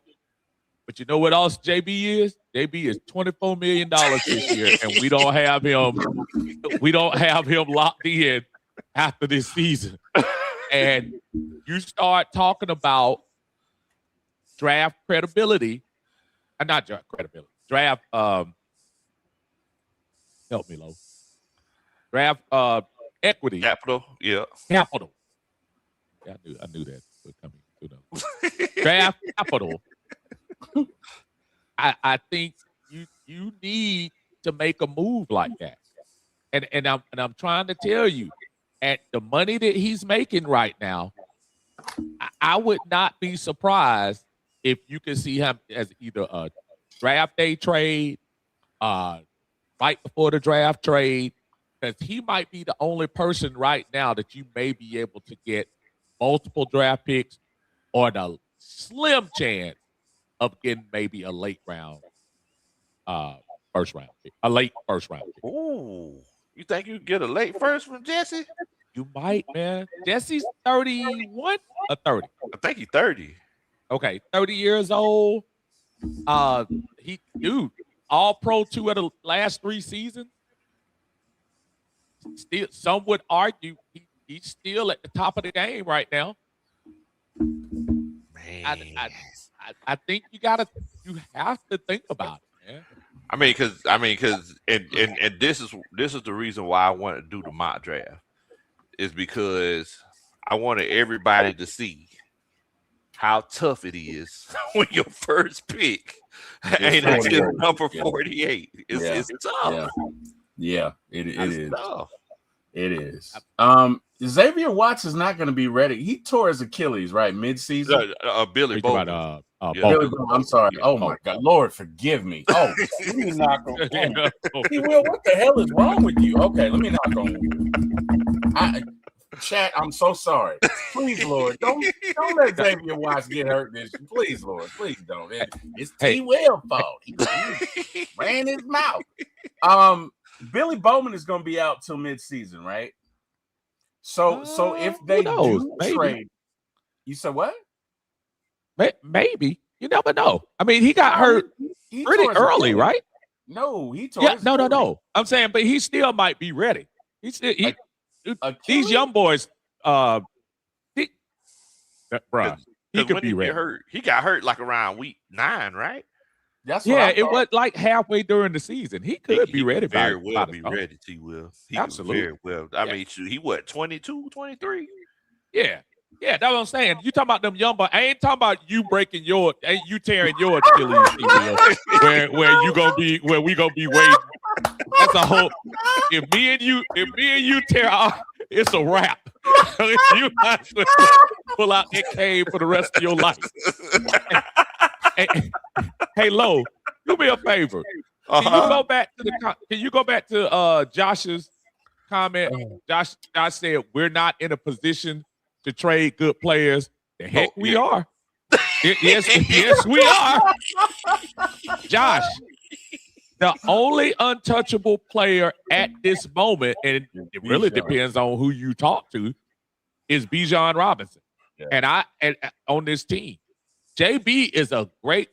S3: But you know what else JB is? JB is $24 million this year, and we don't have him. We don't have him locked in after this season. And you start talking about draft credibility, not draft credibility. Draft. Help me, Lo. Draft equity.
S1: Capital. Yeah.
S3: Capital. Yeah, I knew that would come in. Draft capital. I think you need to make a move like that. And I'm trying to tell you, at the money that he's making right now, I would not be surprised if you can see him as either a draft day trade, right before the draft trade, because he might be the only person right now that you may be able to get multiple draft picks or the slim chance of getting maybe a late round, first round pick, a late first round pick.
S1: Ooh, you think you get a late first from Jesse?
S3: You might, man. Jesse's 31 or 30.
S1: I think he's 30.
S3: Okay, 30 years old. Dude, all pro 2 of the last 3 seasons. Still, some would argue he's still at the top of the game right now.
S1: Man.
S3: I think you have to think about it, man.
S1: I mean, because this is the reason why I wanted to do the mock draft, is because I wanted everybody to see how tough it is when your first pick ain't until number 48. It's tough.
S2: Yeah, it is.
S1: Tough.
S2: It is. Xavier Watts is not going to be ready. He tore his Achilles right mid-season.
S1: Billy Bowman.
S2: Billy Bowman. I'm sorry. Oh my God, Lord, forgive me. Oh, let me knock on. He will. What the hell is wrong with you? Okay, let me knock on. Chat, I'm so sorry. Please, Lord, don't let Xavier Watts get hurt. Please, Lord, please don't. It's T. Will's fault. He ran his mouth. Billy Bowman is going to be out till mid-season, right? So if they do trade, you said what?
S3: Maybe. You never know. I mean, he got hurt pretty early, right?
S2: No, he tore his
S3: no. I'm saying, but he still might be ready. These young boys, bruh, he could be ready.
S1: He got hurt like around week 9, right?
S2: That's what
S3: it was like halfway during the season. He could be ready.
S1: Very well be ready. He will.
S3: Absolutely.
S1: Very well. I mean, he what? 22, 23.
S3: Yeah, that's what I'm saying. You talking about them young boys? I ain't talking about you breaking you tearing your Achilles, where we gonna be waiting. That's a whole. If me and you tear off, it's a wrap. You have to pull out that cane for the rest of your life. Hey, Lo, do me a favor. Can you go back to Josh's comment? Josh said we're not in a position to trade good players. The heck we are. Yes, we are. Josh, the only untouchable player at this moment, and it really depends on who you talk to, is Bijan Robinson. Yeah. And on this team. JB is a great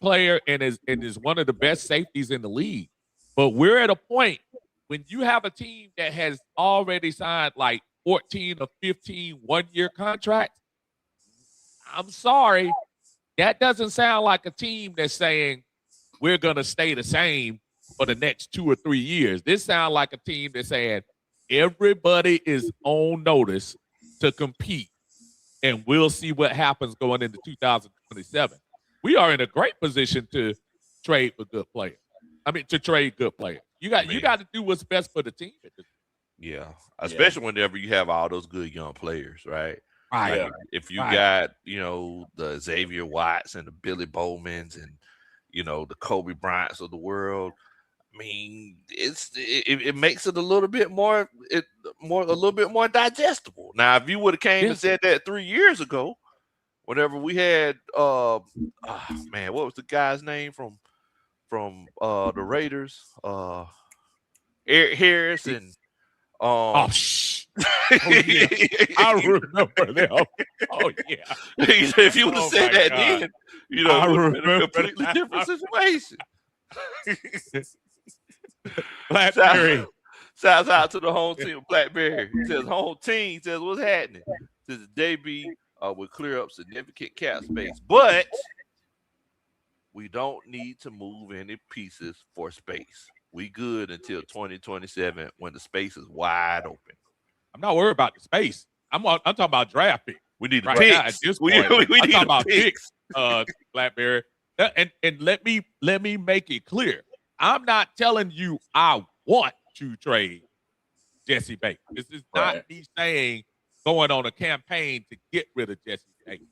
S3: player and is one of the best safeties in the league. But we're at a point when you have a team that has already signed like 14 or 15 one-year contracts. I'm sorry, that doesn't sound like a team that's saying we're gonna stay the same for the next 2 or 3 years. This sounds like a team that's saying everybody is on notice to compete. And we'll see what happens going into 2027. We are in a great position to trade for good players. I mean, to trade good players. You got to do what's best for the team.
S1: Yeah, especially whenever you have all those good young players, right?
S3: Right.
S1: Like if you got the Xavier Watts and the Billy Bowmans and the Kobe Bryants of the world. I mean, it makes it a little bit more digestible. Now, if you would have came and said that 3 years ago, whenever we had what was the guy's name from from the Raiders, Eric Harris, and
S3: Oh,
S1: um.
S3: shh. Oh, yeah. I remember them. Oh, yeah.
S1: If you would have
S3: Oh,
S1: said
S3: my
S1: that
S3: God.
S1: then,
S3: I
S1: it would have been a
S3: remember
S1: completely different
S3: that.
S1: situation. shout,
S3: Blackberry.
S1: Shouts out to the home team of Blackberry. He says home team says what's happening. Says the JB will clear up significant cap space, but we don't need to move any pieces for space. We good until 2027 when the space is wide open.
S3: I'm not worried about the space. I'm talking about draft pick.
S1: We need the
S3: Right now, at
S1: picks.
S3: this
S1: We
S3: point,
S1: need
S3: I'm talking
S1: the
S3: about
S1: picks.
S3: picks, Blackberry. And let me make it clear. I'm not telling you I want to trade Jesse Bates. This is not
S2: Right.
S3: me saying going on a campaign to get rid of Jesse Bates.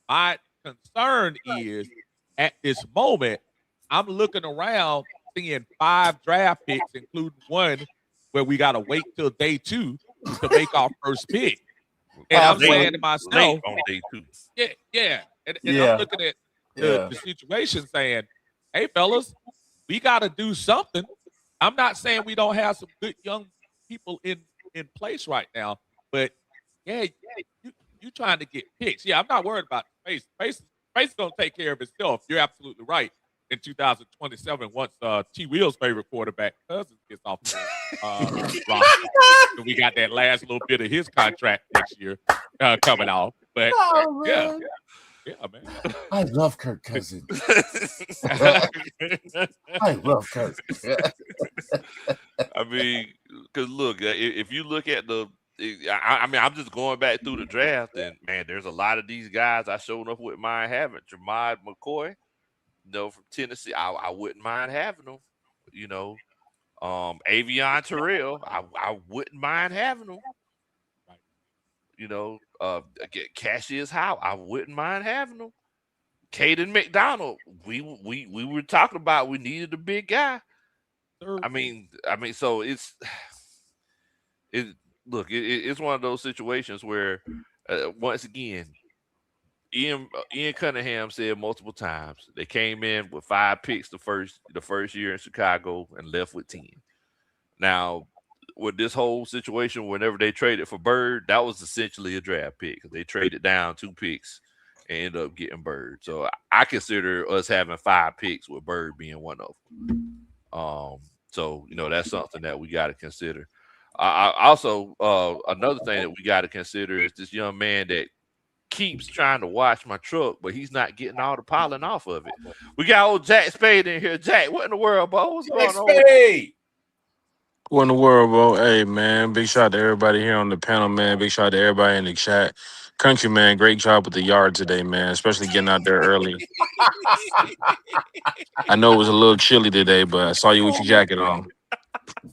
S3: My concern is at this moment, I'm looking around seeing 5 draft picks, including one where we got to wait till day 2 to make our first pick. And I'm saying to
S1: Late
S3: myself,
S1: on day 2.
S3: yeah. And I'm
S2: Yeah.
S3: looking at
S2: Yeah.
S3: the situation saying, hey, fellas, we got to do something. I'm not saying we don't have some good young people in place right now, but yeah, you trying to get picks. Yeah, I'm not worried about space. Space is going to take care of itself. You're absolutely right. In 2027, once T. Will's favorite quarterback, Cousins, gets off the roster. So we got that last little bit of his contract next year coming off. But
S2: Oh,
S3: yeah, man.
S2: I love Kirk Cousins. I love Kirk.
S1: I mean, because look, if you look at I mean, I'm just going back through the draft, and man, there's a lot of these guys I showed up with mine having. Jermod McCoy, from Tennessee, I wouldn't mind having him. Avion Terrell, I wouldn't mind having him. Cassius Howe, I wouldn't mind having him. Caden McDonald, we were talking about we needed a big guy. I mean, so it's it's one of those situations where once again, Ian Cunningham said multiple times they came in with 5 picks the first year in Chicago and left with 10. Now, with this whole situation, whenever they traded for Bird, that was essentially a draft pick because they traded down 2 picks and ended up getting Bird. So I consider us having 5 picks with Bird being one of them. So that's something that we got to consider. I also another thing that we got to consider is this young man that keeps trying to wash my truck, but he's not getting all the pollen off of it. We got old Jack Spade in here. Jack, what in the world, bro? What's going on?
S2: Spade.
S4: What in the world, bro? Hey, man, big shout out to everybody here on the panel, man. Big shout out to everybody in the chat. Country, man, great job with the yard today, man, especially getting out there early. I know it was a little chilly today, but I saw you with your jacket on.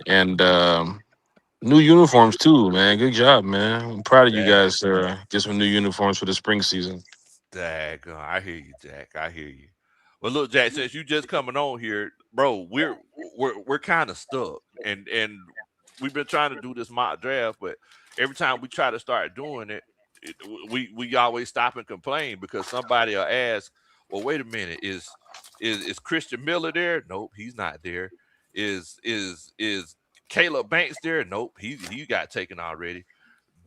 S4: And new uniforms, too, man. Good job, man. I'm proud of you guys, get some new uniforms for the spring season.
S1: Daggone, I hear you, Jack. I hear you. Well, look, Jack, since you just coming on here, bro, we're kind of stuck, and we've been trying to do this mock draft, but every time we try to start doing it, we always stop and complain because somebody will ask, "Well, wait a minute, is Christian Miller there? Nope, he's not there. Is Caleb Banks there? Nope, he got taken already."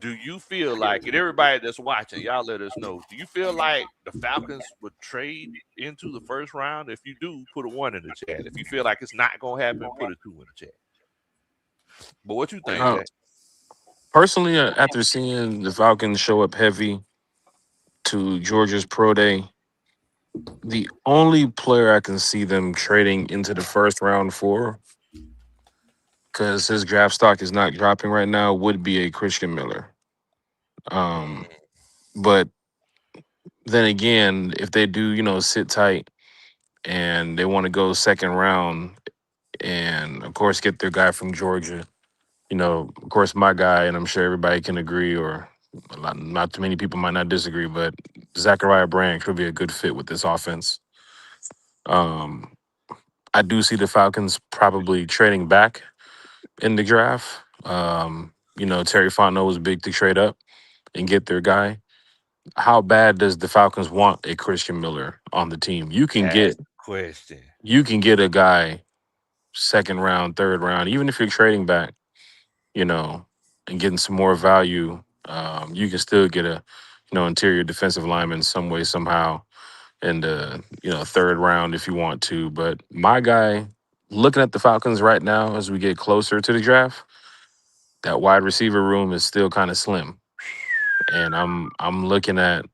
S1: Do you feel like, and everybody that's watching, y'all let us know, do you feel like the Falcons would trade into the first round? If you do, put a 1 in the chat. If you feel like it's not going to happen, put a 2 in the chat. But what you think, Jack?
S4: Personally, after seeing the Falcons show up heavy to Georgia's pro day, the only player I can see them trading into the first round for, because his draft stock is not dropping right now, would be a Christian Miller. But then again, if they do, sit tight and they want to go second round and, of course, get their guy from Georgia, of course, my guy, and I'm sure everybody can agree, or not too many people might not disagree, but Zachariah Branch would be a good fit with this offense. I do see the Falcons probably trading back in the draft. Terry Fontenot was big to trade up and get their guy. How bad does the Falcons want a Christian Miller on the team? You can get
S1: question.
S4: you can get a guy second round, third round, even if you're trading back, you know, and getting some more value. You can still get a, interior defensive lineman some way, somehow in the, third round if you want to. But my guy, looking at the Falcons right now as we get closer to the draft, that wide receiver room is still kind of slim. And I'm looking at,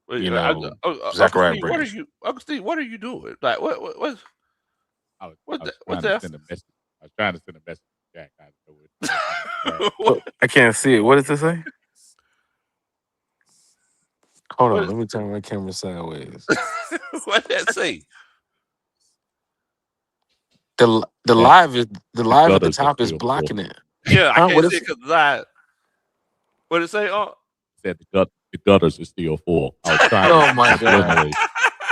S1: Uncle
S4: Zachariah
S1: Steve, what are
S4: Branch.
S1: you, Uncle Steve? What are you doing? Like,
S3: I was
S1: what's
S3: trying to
S1: that?
S3: send a message. I was trying to send a message to Jack. I know it.
S1: what,
S4: I can't see it. What does it say? Hold on,
S1: what,
S4: let me turn my camera sideways.
S1: what that say?
S4: The
S3: Jack,
S4: live is the
S3: the
S4: live at the
S3: gutters are
S4: top is
S3: still full.
S4: blocking it.
S1: Yeah, I
S4: Huh? What
S1: can't see
S4: is
S1: it because I. What it say? Oh,
S3: Said the gutters are still full. I was trying to
S4: Oh my god.
S3: subliminally.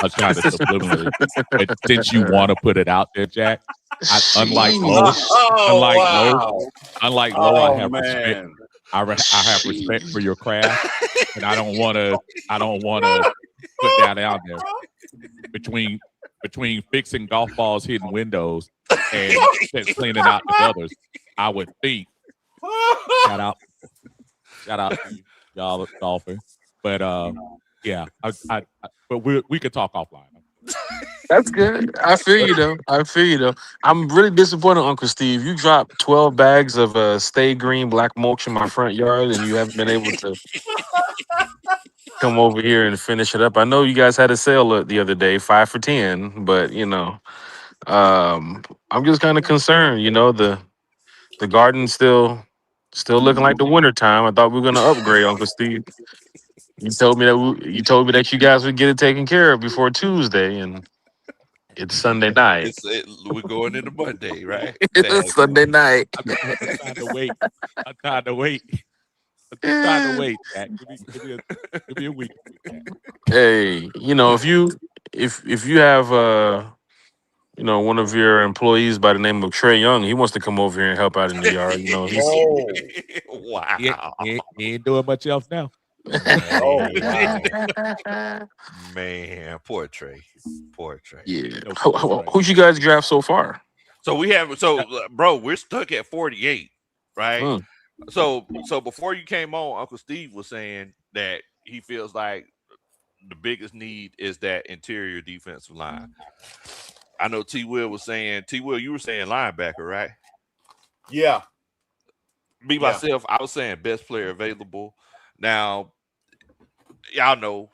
S3: I was trying to subliminally, but since you want to put it out there, Jack, I, unlike Lowe,
S4: Sheesh.
S2: Oh
S3: unlike Lowe,
S2: wow!
S3: unlike Lowe, I
S2: Oh
S3: have respect.
S2: man!
S3: I have respect for your craft, and I don't want to. I don't want to
S1: no,
S3: put that out there between fixing golf balls hitting windows and cleaning out the gutters. I would think shout out shout out to y'all golfer, but yeah, but we could talk offline.
S4: That's good. I feel you though. I feel you though. I'm really disappointed, Uncle Steve. You dropped 12 bags of Stay Green black mulch in my front yard, and you haven't been able to come over here and finish it up. I know you guys had a sale the other day, 5 for 10, but I'm just kind of concerned. The garden's still looking like the winter time. I thought we were gonna upgrade, Uncle Steve. You told me that you guys would get it taken care of before Tuesday, and it's Sunday night.
S1: we're going into Monday, right?
S4: It's Sunday night.
S3: I'm trying to wait. I'm trying to wait. I'm just trying to wait, Jack. Give me a week, Jack.
S4: Hey, if you have one of your employees by the name of Trey Young, he wants to come over here and help out in the yard. He's
S2: Oh,
S1: wow,
S3: He ain't doing much else now.
S2: oh wow!
S1: man, poor Trey, poor Trey.
S4: yeah.
S3: No,
S4: Who'd you guys draft so far?
S1: Bro, we're stuck at 48, right?
S4: Mm.
S1: So before you came on, Uncle Steve was saying that he feels like the biggest need is that interior defensive line. I know T. Will was saying, T. Will, you were saying linebacker, right?
S2: Yeah,
S1: Me myself, I was saying best player available. Now, y'all know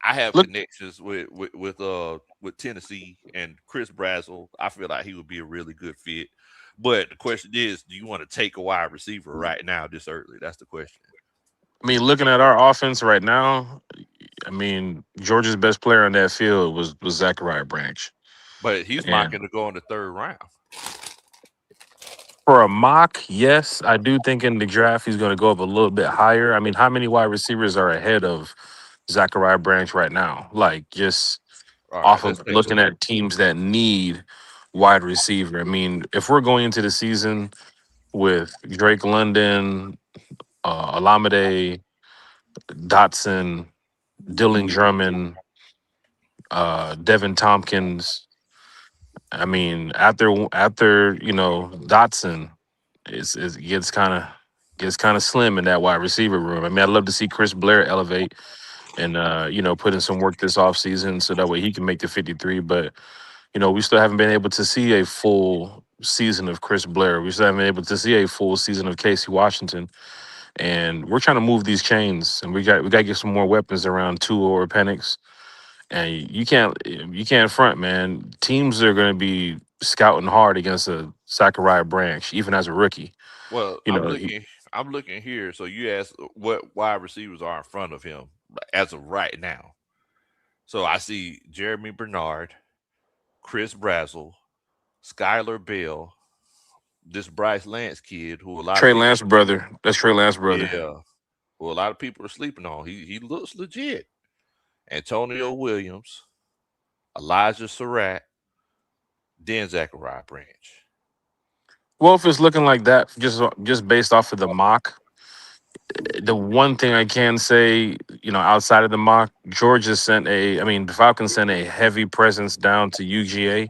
S1: I have
S4: Look,
S1: connections with Tennessee and Chris Brazzell. I feel like he would be a really good fit. But the question is, do you want to take a wide receiver right now this early? That's the question.
S4: I mean, looking at our offense right now, Georgia's best player on that field was Zachariah Branch.
S1: But he's
S4: And
S1: mocking to go in the third round.
S4: for a mock, yes, I do think in the draft he's going to go up a little bit higher. I mean, how many wide receivers are ahead of Zachariah Branch right now? Like, just
S1: All right,
S4: off
S1: let's
S4: of
S1: take a
S4: looking
S1: look.
S4: at teams that need wide receiver. I mean, if we're going into the season with Drake London, Olamide, Dotson, Dylan Drummond, Devin Tompkins. I mean, after Dotson, it gets kind of slim in that wide receiver room. I mean, I'd love to see Chris Blair elevate and put in some work this offseason so that way he can make the 53. But we still haven't been able to see a full season of Chris Blair. We still haven't been able to see a full season of Casey Washington. And we're trying to move these chains, and we got to get some more weapons around Tua or Penix. And you can't front, man. Teams are going to be scouting hard against a Zachariah Branch, even as a rookie.
S1: Well,
S4: You know, he,
S1: I'm looking here. So you asked what wide receivers are in front of him as of right now. So I see Jeremy Bernard, Chris Brazzell, Skylar Bell, this Bryce Lance kid who a lot of
S4: Trey
S1: people,
S4: Lance brother. That's Trey Lance brother.
S1: yeah, who a lot of people are sleeping on. He looks legit. Antonio Williams, Elijah Surratt, then Zachariah Branch.
S4: Well, if it's looking like that, just based off of the mock, the one thing I can say, outside of the mock, Georgia the Falcons sent a heavy presence down to UGA.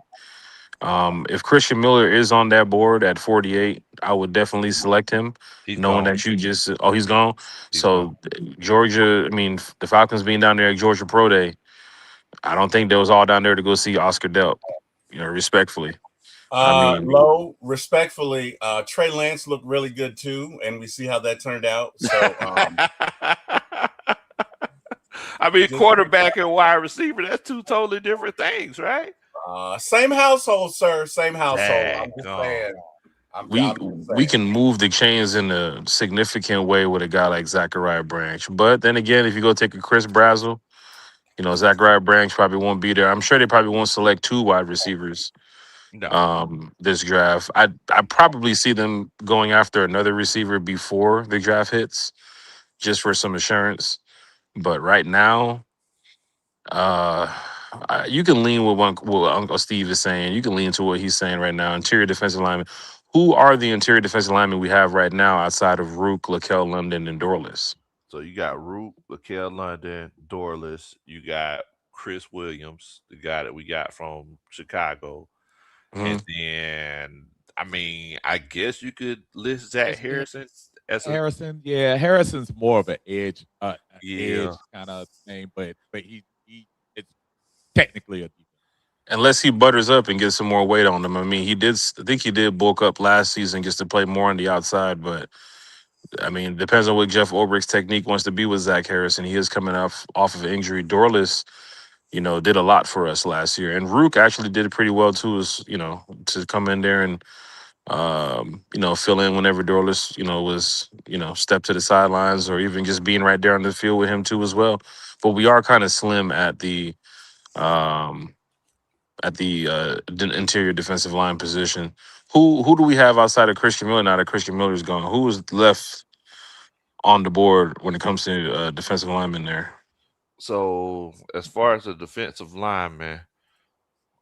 S4: If Christian Miller is on that board at 48, I would definitely select him,
S1: He's
S4: knowing
S1: gone.
S4: that he's gone.
S1: He's gone.
S4: So Georgia, the Falcons being down there at Georgia Pro Day, I don't think they was all down there to go see Oscar Delp, respectfully. I mean,
S2: Low, respectfully, Trey Lance looked really good too, and we see how that turned out. So,
S1: I mean,
S2: just
S1: quarterback and wide receiver, that's two totally different things, right?
S2: same household, sir. Same household. I'm just
S1: Daggone.
S2: saying.
S4: we
S2: I'm just
S4: we
S2: saying.
S4: can move the chains in a significant way with a guy like Zachariah Branch. But then again, if you go take a Chris Brazzle, Zachariah Branch probably won't be there. I'm sure they probably won't select two wide receivers
S1: No.
S4: this draft. I probably see them going after another receiver before the draft hits, just for some assurance. But right now, uh, you can lean with what Uncle Steve is saying. You can lean to what he's saying right now. Interior defensive linemen. Who are the interior defensive linemen we have right now outside of Rook, Lakel London, and Dorless?
S1: So you got Root, Lakel London, Dorless. You got Chris Williams, the guy that we got from Chicago.
S4: Hmm.
S1: And then, I mean, I guess you could list Zach
S3: Yeah,
S1: Harrison as a,
S3: Harrison, yeah, Harrison's more of an
S1: yeah.
S3: edge kind of thing, but he it's technically a defense.
S4: Unless he butters up and gets some more weight on him. I mean, I think he did bulk up last season just to play more on the outside. But I mean, depends on what Jeff Ulbricht's technique wants to be with Zach Harrison. He is coming off of injury. Dorless, did a lot for us last year, and Rook actually did it pretty well too. To come in there and fill in whenever Dorless, was step to the sidelines or even just being right there on the field with him too as well. But we are kind of slim um, at the interior defensive line position. Who do we have outside of Christian Miller now that Christian Miller's gone? Who is left on the board when it comes to defensive linemen there?
S1: So as far as the defensive lineman,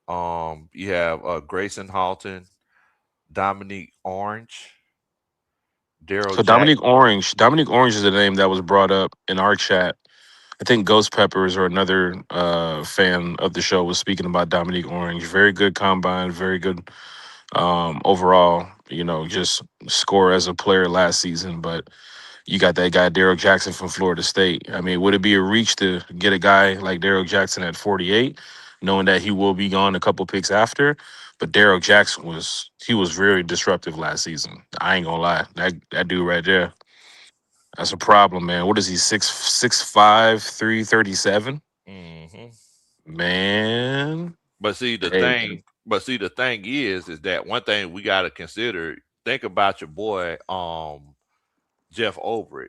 S1: you have Grayson Halton, Dominique Orange, Daryl
S4: So
S1: Jack.
S4: Dominic Orange is the name that was brought up in our chat. I think Ghost Peppers or another fan of the show was speaking about Dominique Orange. Very good combine, very good overall. Just score as a player last season, but you got that guy Daryl Jackson from Florida State. I mean, would it be a reach to get a guy like Daryl Jackson at 48, knowing that he will be gone a couple picks after? But Daryl Jackson was very disruptive last season. I ain't gonna lie, that dude right there, that's a problem, man. What is he 6'5", 337?
S1: Hmm.
S4: Man, hey,
S1: But see, the thing is that one thing we got to consider. Think about your boy, Jeff Ulbrich.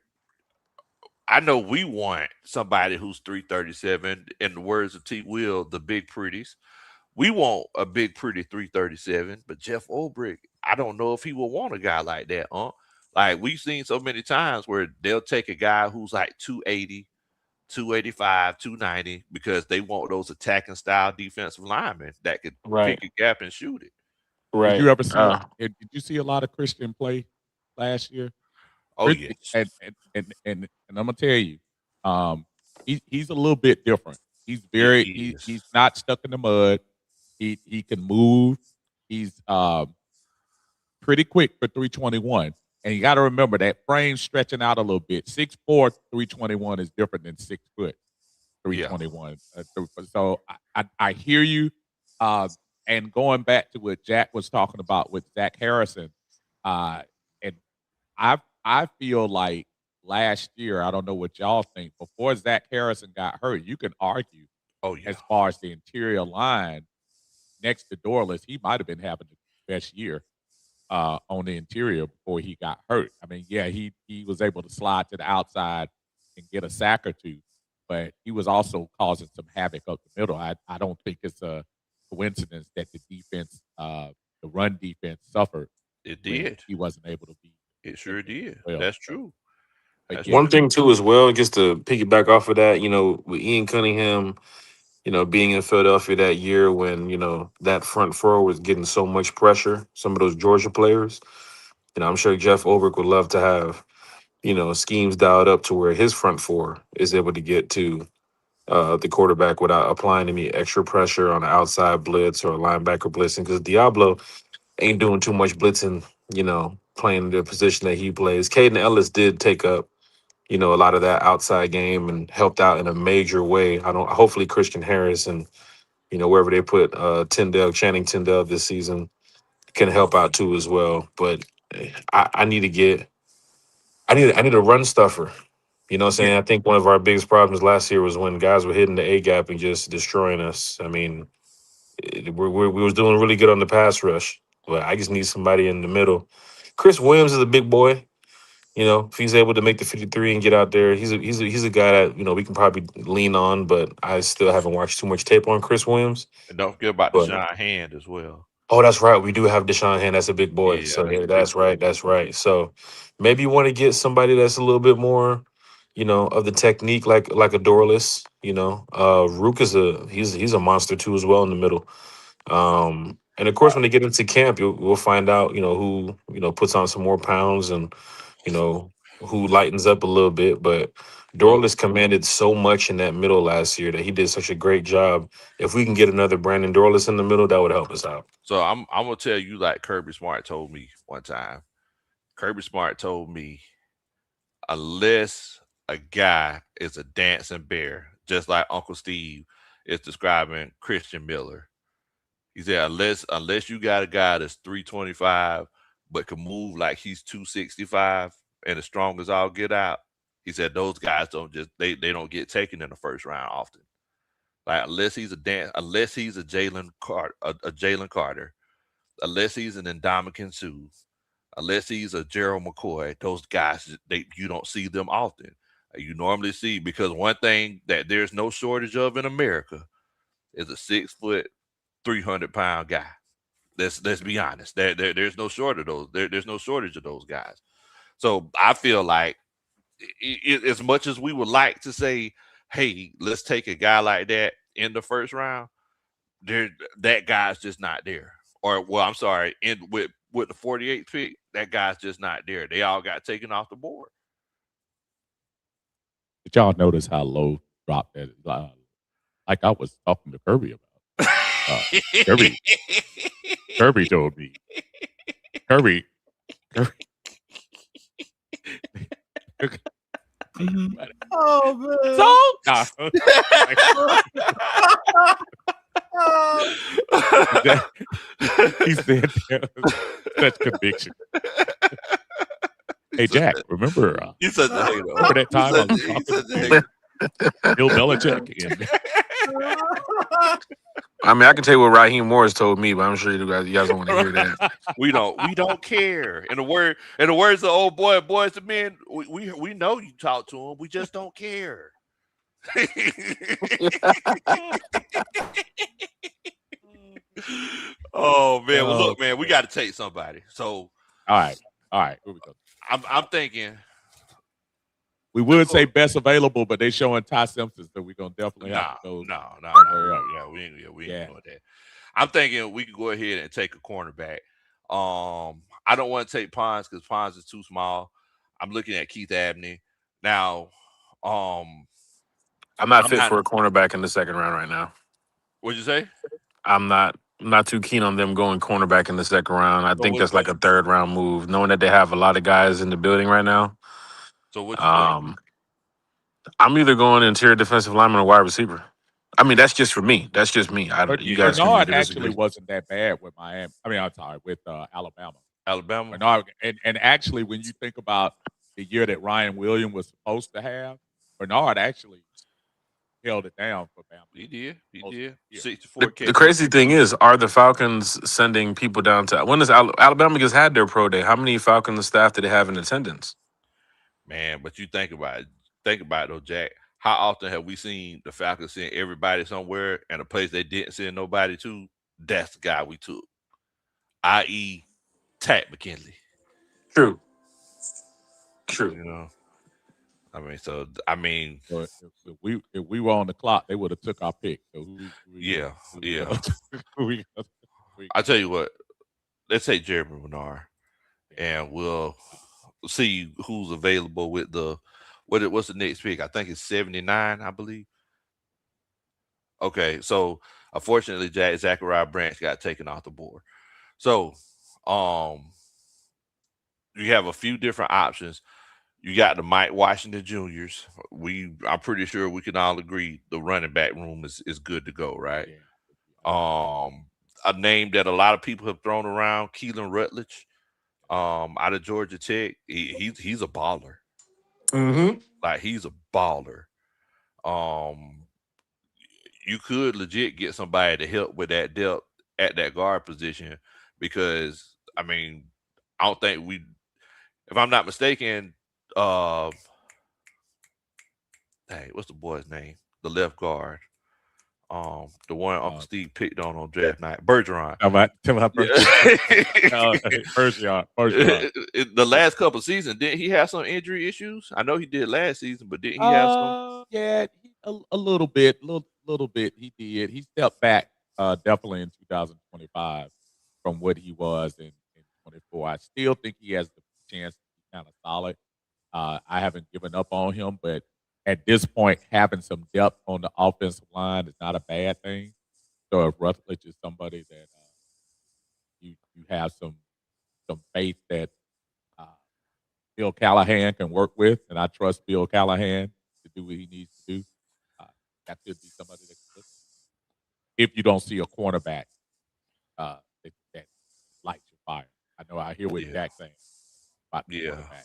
S1: I know we want somebody who's 337. In the words of T. Will, the big pretties. We want a big pretty 337, but Jeff Ulbrich, I don't know if he will want a guy like that, huh? Like we've seen so many times where they'll take a guy who's like 280, 285, 290 because they want those attacking style defensive linemen that could
S4: right,
S1: pick a gap and shoot it.
S3: Did
S4: right.
S3: you ever see? Did you see a lot of Christian play last year?
S1: Oh yes,
S3: And I'm gonna tell you, um, he's a little bit different. He's very
S1: he is.
S3: he's not stuck in the mud. He can move. He's pretty quick for 321. And you got to remember that frame stretching out a little bit. 6'4", 321 is different than 6 foot
S1: Yeah.
S3: 321. So I hear you. And going back to what Jack was talking about with Zach Harrison, and I feel like last year, I don't know what y'all think, before Zach Harrison got hurt, you can argue
S1: Oh yeah.
S3: as far as the interior line next to Dorless, he might have been having the best year on the interior before he got hurt. I mean, yeah, he was able to slide to the outside and get a sack or two, but he was also causing some havoc up the middle. I don't think it's a coincidence that the run defense suffered
S1: It
S3: when
S1: did.
S3: he wasn't able to be
S1: It sure
S3: efficient
S1: did.
S3: as well.
S1: That's true.
S3: But
S1: That's
S3: yeah,
S4: One
S1: true.
S4: thing too as well, just to piggyback off of that, with Ian Cunningham, being in Philadelphia that year when, that front four was getting so much pressure, some of those Georgia players, I'm sure Jeff Ulbrich would love to have, schemes dialed up to where his front four is able to get to the quarterback without applying any extra pressure on the outside blitz or linebacker blitzing. Because Diablo ain't doing too much blitzing, playing the position that he plays. Caden Ellis did take up, a lot of that outside game and helped out in a major way. Hopefully Christian Harris and, wherever they put Channing Tyndale this season can help out too as well. But I need to get I need a run stuffer. You know what I'm saying? I think one of our biggest problems last year was when guys were hitting the A gap and just destroying us. I mean, we was doing really good on the pass rush, but I just need somebody in the middle. Chris Williams is a big boy. If he's able to make the 53 and get out there, he's a guy that we can probably lean on. But I still haven't watched too much tape on Chris Williams.
S1: And don't forget about
S4: But
S1: Deshaun Hand as well.
S4: oh, that's right. We do have Deshaun Hand. That's a big boy.
S1: Yeah,
S4: So
S1: that's
S4: yeah,
S1: a
S4: that's
S1: big
S4: right. That's right. So maybe you want to get somebody that's a little bit more, of the technique, like a Dorless. Rook is he's a monster too as well in the middle. And of course, when they get into camp, we'll find out, who puts on some more pounds and you know who lightens up a little bit. But
S1: well.
S4: Dorless commanded so much in that middle last year that he did such a great job. If we can get another Brandon Dorless in the middle, that would help us out.
S1: So I'm gonna tell you like Kirby Smart told me one time. Kirby Smart told me unless a guy is a dancing bear, just like Uncle Steve is describing Christian Miller. He said unless you got a guy that's 325 but can move like he's 265 and as strong as all get out, he said those guys don't just they don't get taken in the first round often. Like unless he's a Jalen Carter, unless he's an Ndamukong Suh, unless he's a Gerald McCoy, those guys you don't see them often. You normally see because one thing that there's no shortage of in America is a 6 foot, 300-pound guy. Let's be honest. There's no shortage of those. There's no shortage of those guys. So I feel like as much as we would like to say, hey, let's take a guy like that in the first round, that guy's just not there. Or well, I'm sorry, with the 48th pick, that guy's just not there. They all got taken off the board.
S3: Did y'all notice how low dropped that? Like I was talking to Kirby about. Kirby told me. Kirby.
S2: Oh man!
S3: So he said such conviction. Hey Jack, remember?
S1: He's such a hater.
S3: Remember that time I was talking to Bill Belichick?
S4: I mean, I can tell you what Raheem Morris told me, but I'm sure you guys don't want to hear that.
S1: We don't care. In the words of old boys to men, we know you talk to him. We just don't care. Oh man, well look, man, we got to take somebody. So
S3: all right, here we go.
S1: I'm thinking
S3: we would say best available, but they showing Ty Simpson, so we're gonna definitely have to go.
S1: No. Yeah, we ain't doing that. I'm thinking we could go ahead and take a cornerback. I don't want to take Pons because Pons is too small. I'm looking at Keith Abney now.
S4: I'm not fit for a cornerback in the second round right now.
S1: What'd you say?
S4: I'm not too keen on them going cornerback in the second round. I think that's like a third round move, knowing that they have a lot of guys in the building right now.
S1: So what you think?
S4: I'm either going interior defensive lineman or wide receiver. I mean, that's just for me. That's just me. You guys
S3: Bernard actually wasn't that bad with Miami. I mean, I'm sorry, with Alabama. Bernard, and actually, when you think about the year that Ryan Williams was supposed to have, Bernard actually held it down for Bama.
S1: He did. 64
S4: the crazy thing is, are the Falcons sending people down to when does Alabama just had their pro day? How many Falcons staff did they have in attendance?
S1: Man, but you think about it though, Jack. How often have we seen the Falcons send everybody somewhere and a place they didn't send nobody to? That's the guy we took, i.e., Tat McKinley.
S4: True.
S1: You know,
S3: if we were on the clock, they would have took our pick. So
S1: yeah. I tell you what, let's take Jeremy Bernard, and we'll see who's available with what's the next pick? I think it's 79, I believe. Okay, so unfortunately, Zachariah Branch got taken off the board. So, um, you have a few different options. You got the Mike Washington Juniors. I'm pretty sure we can all agree the running back room is good to go, right?
S3: Yeah.
S1: A name that a lot of people have thrown around, Keelan Rutledge, out of Georgia Tech. He's a baller.
S4: Mm-hmm.
S1: Like he's a baller. Um, you could legit get somebody to help with that depth at that guard position because I mean, I don't think we, if I'm not mistaken, uh, hey, what's the boy's name? The left guard. The one Uncle Steve picked on draft night, Bergeron.
S3: Tell my
S1: Yeah.
S3: Bergeron.
S1: The last couple of seasons, didn't he have some injury issues? I know he did last season, but didn't he have some?
S3: Yeah, a little bit, little bit. He did. He stepped back, definitely in 2025 from what he was in 24. I still think he has the chance to be kind of solid. I haven't given up on him, but at this point, having some depth on the offensive line is not a bad thing. So if Rutledge is somebody that you have some faith that uh, Bill Callahan can work with, and I trust Bill Callahan to do what he needs to do. Uh, that could be somebody that can look if you don't see a cornerback that lights your fire. I know I hear what
S1: Yeah,
S3: Jack's saying about the
S1: yeah.
S3: cornerback.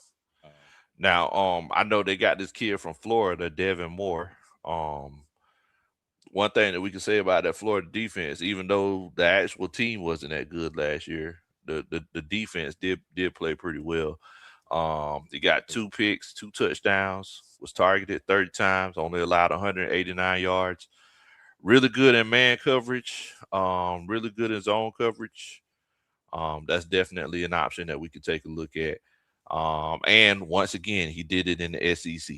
S1: Now, I know they got this kid from Florida, Devin Moore. One thing that we can say about that Florida defense, even though the actual team wasn't that good last year, the defense did play pretty well. He got 2 picks, 2 touchdowns, was targeted 30 times, only allowed 189 yards. Really good in man coverage, really good in zone coverage. That's definitely an option that we could take a look at. And once again, he did it in the SEC.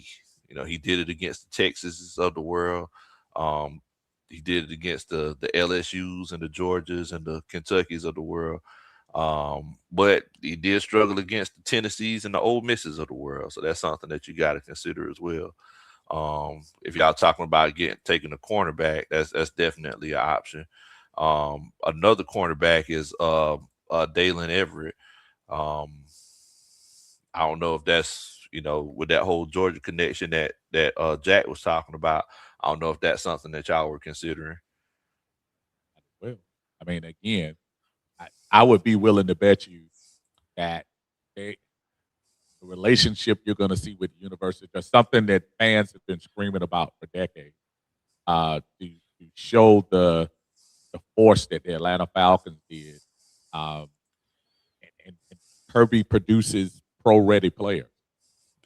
S1: You know, he did it against the Texases of the world. Um, he did it against the LSU's and the Georgias and the Kentuckys of the world. But he did struggle against the Tennessees and the Ole Misses of the world. So that's something that you got to consider as well. If y'all talking about taking a cornerback, that's definitely an option. Another cornerback is Dalen Everett. Um, I don't know if that's with that whole Georgia connection that Jack was talking about. I don't know if that's something that y'all were considering.
S3: Well, I mean, again, I would be willing to bet you that the relationship you're going to see with the university, there's something that fans have been screaming about for decades. To show the force that the Atlanta Falcons did, um, and Kirby produces pro-ready players.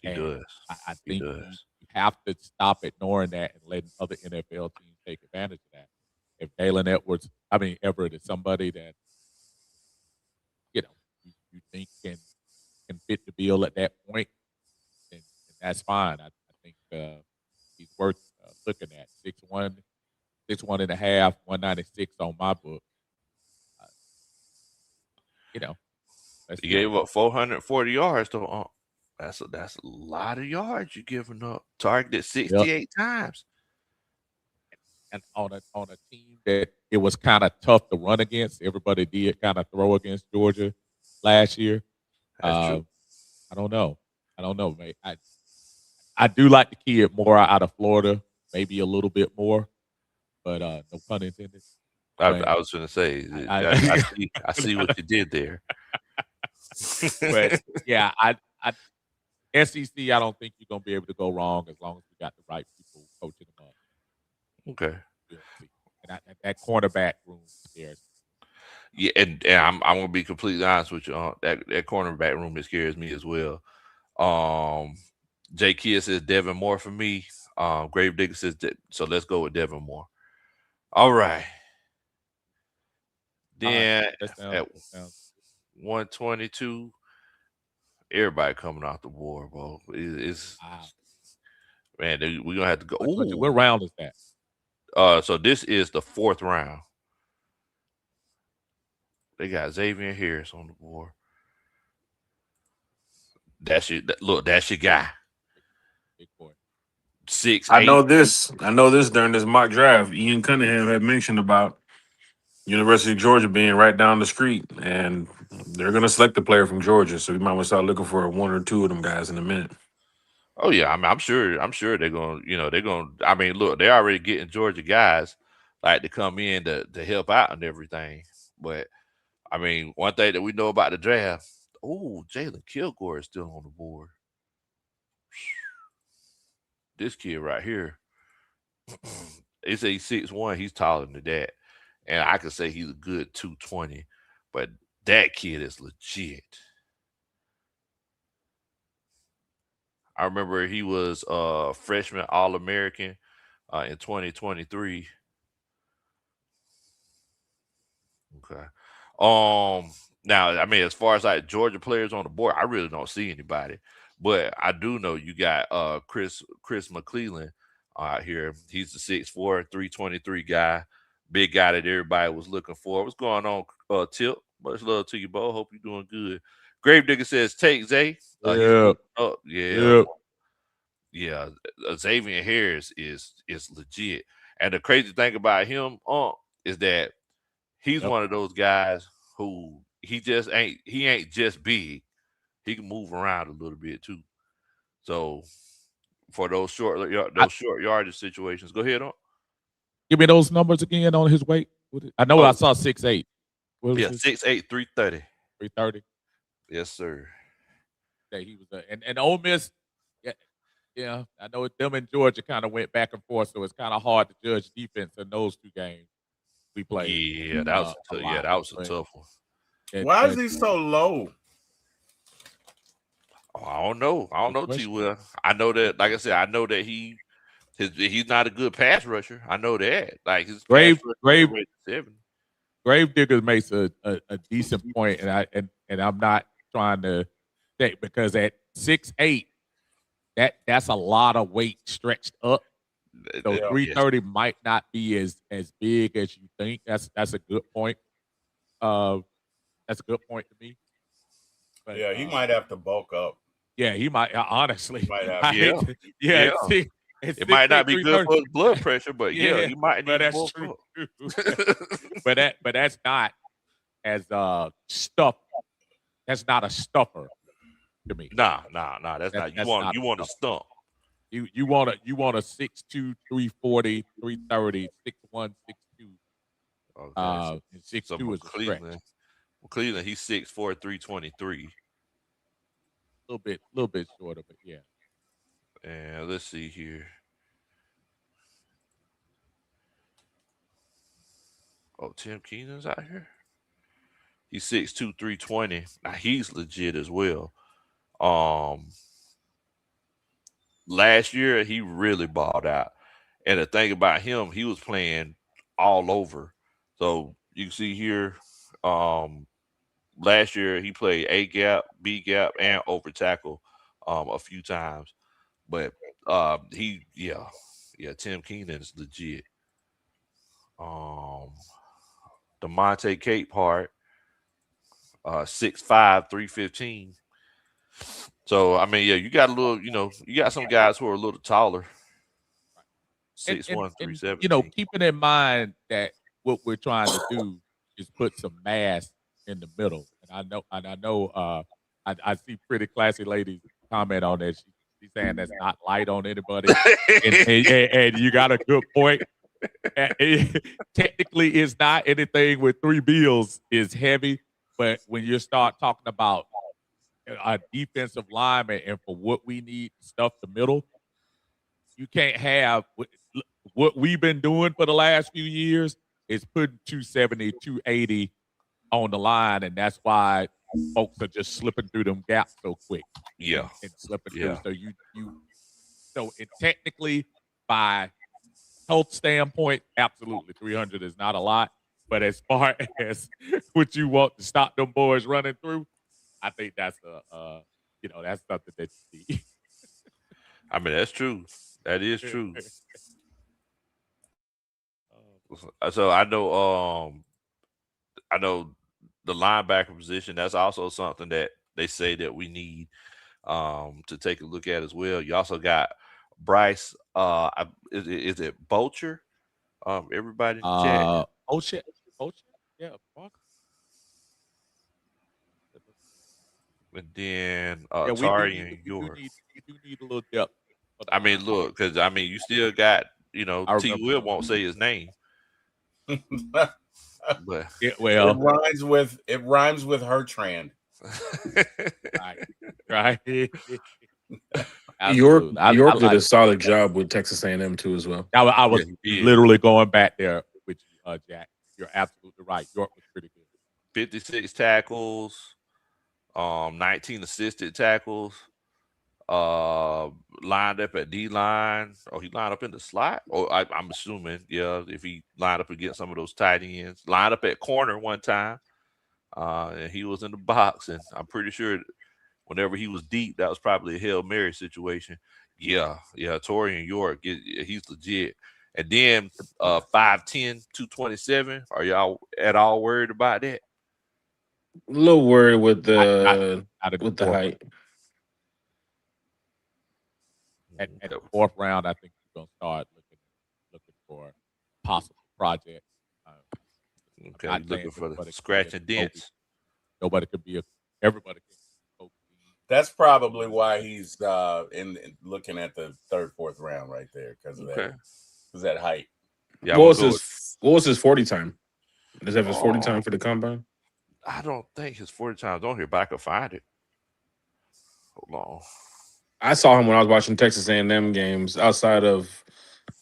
S1: He
S3: And
S1: does.
S3: I
S1: He
S3: think you
S1: does.
S3: have to stop ignoring that and letting other NFL teams take advantage of that. If Dalen Everett is somebody that you think can fit the bill at that point, then that's fine. I think he's worth looking at. 6'1", 6'1.5", 196 on my book. Uh, you know, let's
S1: He
S3: see.
S1: gave up 440 yards though. That's a lot of yards you giving up. Targeted
S3: Yep.
S1: 68 times.
S3: And on a team that it was kind of tough to run against, everybody did kind of throw against Georgia last year.
S1: That's true.
S3: I don't know. I don't know, mate. I do like the kid more out of Florida, maybe a little bit more, but no pun intended. But
S1: I was going to say, I see what you did there.
S3: but yeah, I SEC. I don't think you're gonna be able to go wrong as long as we got the right people coaching them up.
S1: Okay.
S3: We'll see. And that cornerback room scares me.
S1: Yeah, and I'm gonna be completely honest with you. That cornerback room that scares me as well. Um, Jay Kidd says Devin Moore for me. Grave Digger says so. Let's go with Devin Moore. All right.
S3: All right,
S1: Then
S3: that
S1: at
S3: sounds
S1: 122, everybody coming off the board, bro. It's
S3: wow.
S1: man, we're gonna have to go.
S3: What round is that?
S1: So this is the 4th round. They got Xavier Harris on the board. Look, that's your guy.
S3: Big boy.
S1: 6'8".
S4: I know this. I know this during this mock draft. Ian Cunningham had mentioned about University of Georgia being right down the street, and they're going to select a player from Georgia. So we might want to start looking for one or two of them guys in a minute.
S1: Oh yeah, I mean, I'm sure they're going. They're going. I mean, look, they're already getting Georgia guys like to come in to help out and everything. But I mean, one thing that we know about the draft. Oh, Jalen Kilgore is still on the board. This kid right here. They say he's 6'1". He's taller than that, and I could say he's a good 220. But that kid is legit. I remember he was freshman All American in 2023. Okay. Now I mean, as far as like Georgia players on the board, I really don't see anybody. But I do know you got Chris McClellan out here. He's the 6'4", 323 guy, big guy that everybody was looking for. What's going on, Tip? Much love to you, Bo. Hope you're doing good. Gravedigger says take Zay. He's
S3: Yeah.
S1: up. Yeah.
S3: Yeah.
S1: Yeah, Xavier Harris is legit. And the crazy thing about him, is that he's
S3: Yep.
S1: one of those guys who he ain't just big. He can move around a little bit too. So for those short yardage situations, go ahead on.
S3: Give me those numbers again on his weight. I know I saw 6'8". What was
S1: Yeah,
S3: his
S1: 6'8", 330.
S3: 330?
S1: Yes, sir.
S3: That he was and Ole Miss. Yeah, I know them and Georgia kind of went back and forth, so it's kind of hard to judge defense in those two games we played.
S1: Yeah, that was that was a tough one.
S2: Why is he so low?
S1: Oh, I don't know. I don't know
S3: question.
S1: T. Will. I know that, like I said, I know that he's not a good pass rusher. I know that. Like his pass rusher rate is 7.
S3: Gravedigger makes a decent point, and I'm not trying to say because at 6'8", that's a lot of weight stretched up. So 330 might not be as big as you think. That's a good point. That's a good point to me.
S2: But, yeah, he might have to bulk up.
S3: Yeah, he might. Honestly,
S2: he might have
S3: to, yeah.
S1: It might not be good for his blood pressure, but yeah, you might need to bulk up.
S3: but that's not as stuff. That's not a stuffer to me.
S1: Nah. That's not. You want a stump.
S3: You want a 6'2", 340, 330, 6'1", 6'2". And 6'2" is a stretch.
S1: Cleveland, he's 6'4", 323.
S3: A little bit shorter, but yeah.
S1: And let's see here. Oh, Tim Keenan's out here. He's 6'2", 320. Now he's legit as well. Last year he really balled out. And the thing about him, he was playing all over. So you can see here, last year he played A gap, B gap, and over tackle a few times. But Tim Keenan is legit. DeMonte Capehart, 6'5", 315. So I mean, yeah, you got a little, you got some guys who are a little taller. 6'1", 317.
S3: Keeping in mind that what we're trying to do is put some mass in the middle. And I know I see pretty classy ladies comment on that. She's saying that's not light on anybody. and you got a good point. Technically, it's not. Anything with 3 bills is heavy. But when you start talking about a defensive lineman and for what we need to stuff the middle, you can't have what we've been doing for the last few years is putting 270, 280 on the line, and that's why folks are just slipping through them gaps so quick.
S1: Yeah,
S3: and slipping through. So technically, by health standpoint, absolutely 300 is not a lot. But as far as what you want to stop them boys running through, I think that's that's something that you see.
S1: I mean, that's true. That is true. So I know the linebacker position, that's also something that they say that we need. to take a look at as well. You also got Bryce. Is it Bolcher? Everybody in the chat.
S3: Ocean, yeah, Falcons.
S1: And then
S3: Yeah,
S1: Tari and York.
S3: we do need a little depth for the
S1: I mean,
S3: line.
S1: look, because I mean, you still got,
S3: I
S1: T.
S3: remember.
S1: Will won't say his name,
S2: it
S1: but
S3: Yeah, well,
S2: rhymes with Hertrand.
S3: right.
S4: York
S3: Absolutely.
S4: York
S3: I
S4: did a
S3: like.
S4: solid job with Texas A&M too as well.
S3: I
S1: yeah,
S3: was
S1: he did.
S3: literally going back there with you, Jack. You're absolutely right. York was pretty good.
S1: 56 tackles, 19 assisted tackles. Lined up at D line. Oh, he lined up in the slot. Oh, I'm assuming, yeah, if he lined up against some of those tight ends, lined up at corner one time. And he was in the box, and I'm pretty sure whenever he was deep, that was probably a Hail Mary situation. Yeah, Torian York, he's legit. And then 5'10", 227. Are y'all at all worried about that?
S4: A little worried with
S3: Not
S4: the
S3: in
S4: with the
S3: fourth.
S4: height.
S3: At the fourth round, I think we're gonna start looking for possible project.
S1: Okay,
S3: not
S1: looking
S3: saying
S1: for the
S3: everybody
S1: scratch
S3: can
S1: and
S3: be a
S1: dents.
S3: Nobody could be everybody can be a
S2: That's probably why he's in looking at the third, fourth round right there because of that height.
S1: Yeah,
S4: What was his 40 time? Does he have his 40 time for the combine?
S1: I don't think his 40 times on here, but I could find it. Hold on.
S4: I saw him when I was watching Texas A&M games. Outside of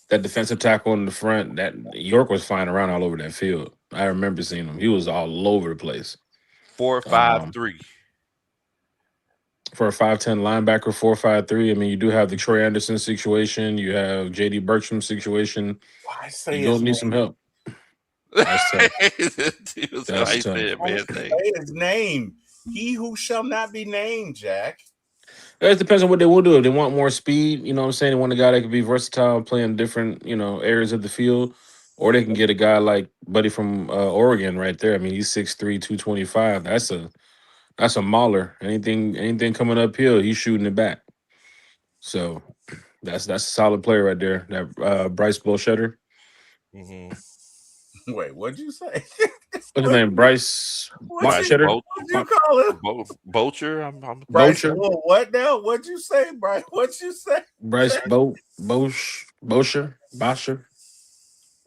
S4: that defensive tackle in the front, that York was flying around all over that field. I remember seeing him. He was all over the place.
S1: 4.53.
S4: For a 5'10" linebacker, 4'5'3". I mean, you do have the Troy Anderson situation. You have J.D. Bertram situation.
S2: Why say
S4: You're gonna need some help. That's tough. That's tough.
S2: Say his name. He who shall not be named, Jack.
S4: It depends on what they will do. If they want more speed, you know what I'm saying? They want a guy that can be versatile, playing different, areas of the field. Or they can get a guy like Buddy from Oregon right there. I mean, he's 6'3", 225. That's a mauler. Anything coming uphill, he's shooting it back. So that's a solid player right there. That Bryce Bullshutter.
S1: Mm-hmm.
S2: Wait, what'd you say?
S4: What's his name? Bryce Bullshutter?
S2: What'd you call him?
S1: Bolcher. I'm
S2: Bryce.
S4: Bocher?
S2: What now? What'd you say, Bryce? What'd you say?
S4: Bryce Bosher?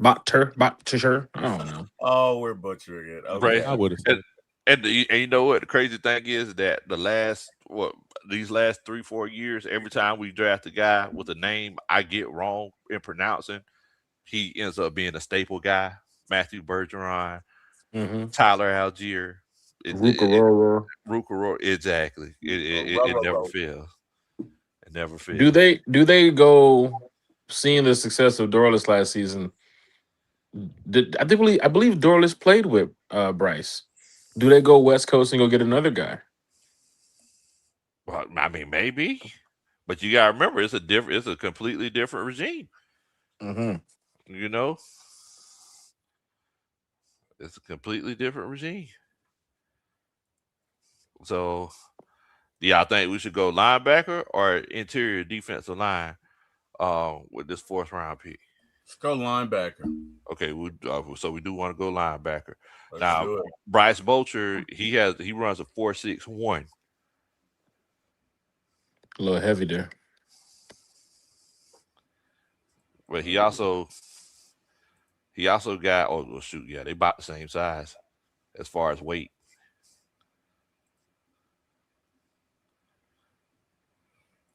S4: Botter? I don't know.
S2: Oh, we're butchering it. Okay.
S1: Bryce.
S3: I would have said.
S1: And you know what? The crazy thing is that these last 3-4 years, every time we draft a guy with a name I get wrong in pronouncing, he ends up being a staple guy. Matthew Bergeron, Tyler Algier,
S4: Rukaroro.
S1: Exactly. It never fails. It never fails.
S4: Do they go seeing the success of Dorless last season? I believe Dorless played with Bryce. Do they go West Coast and go get another guy?
S1: Well, I mean, maybe, but you gotta remember, it's a completely different regime. You know, it's a completely different regime. So, I think we should go linebacker or interior defensive line with this fourth round pick.
S2: Let's go linebacker.
S1: Okay, so we do want to go linebacker.
S2: Let's do it.
S1: Bryce Bolcher, he runs a 4.61.
S4: A little heavy there.
S1: But he also got they about the same size as far as weight.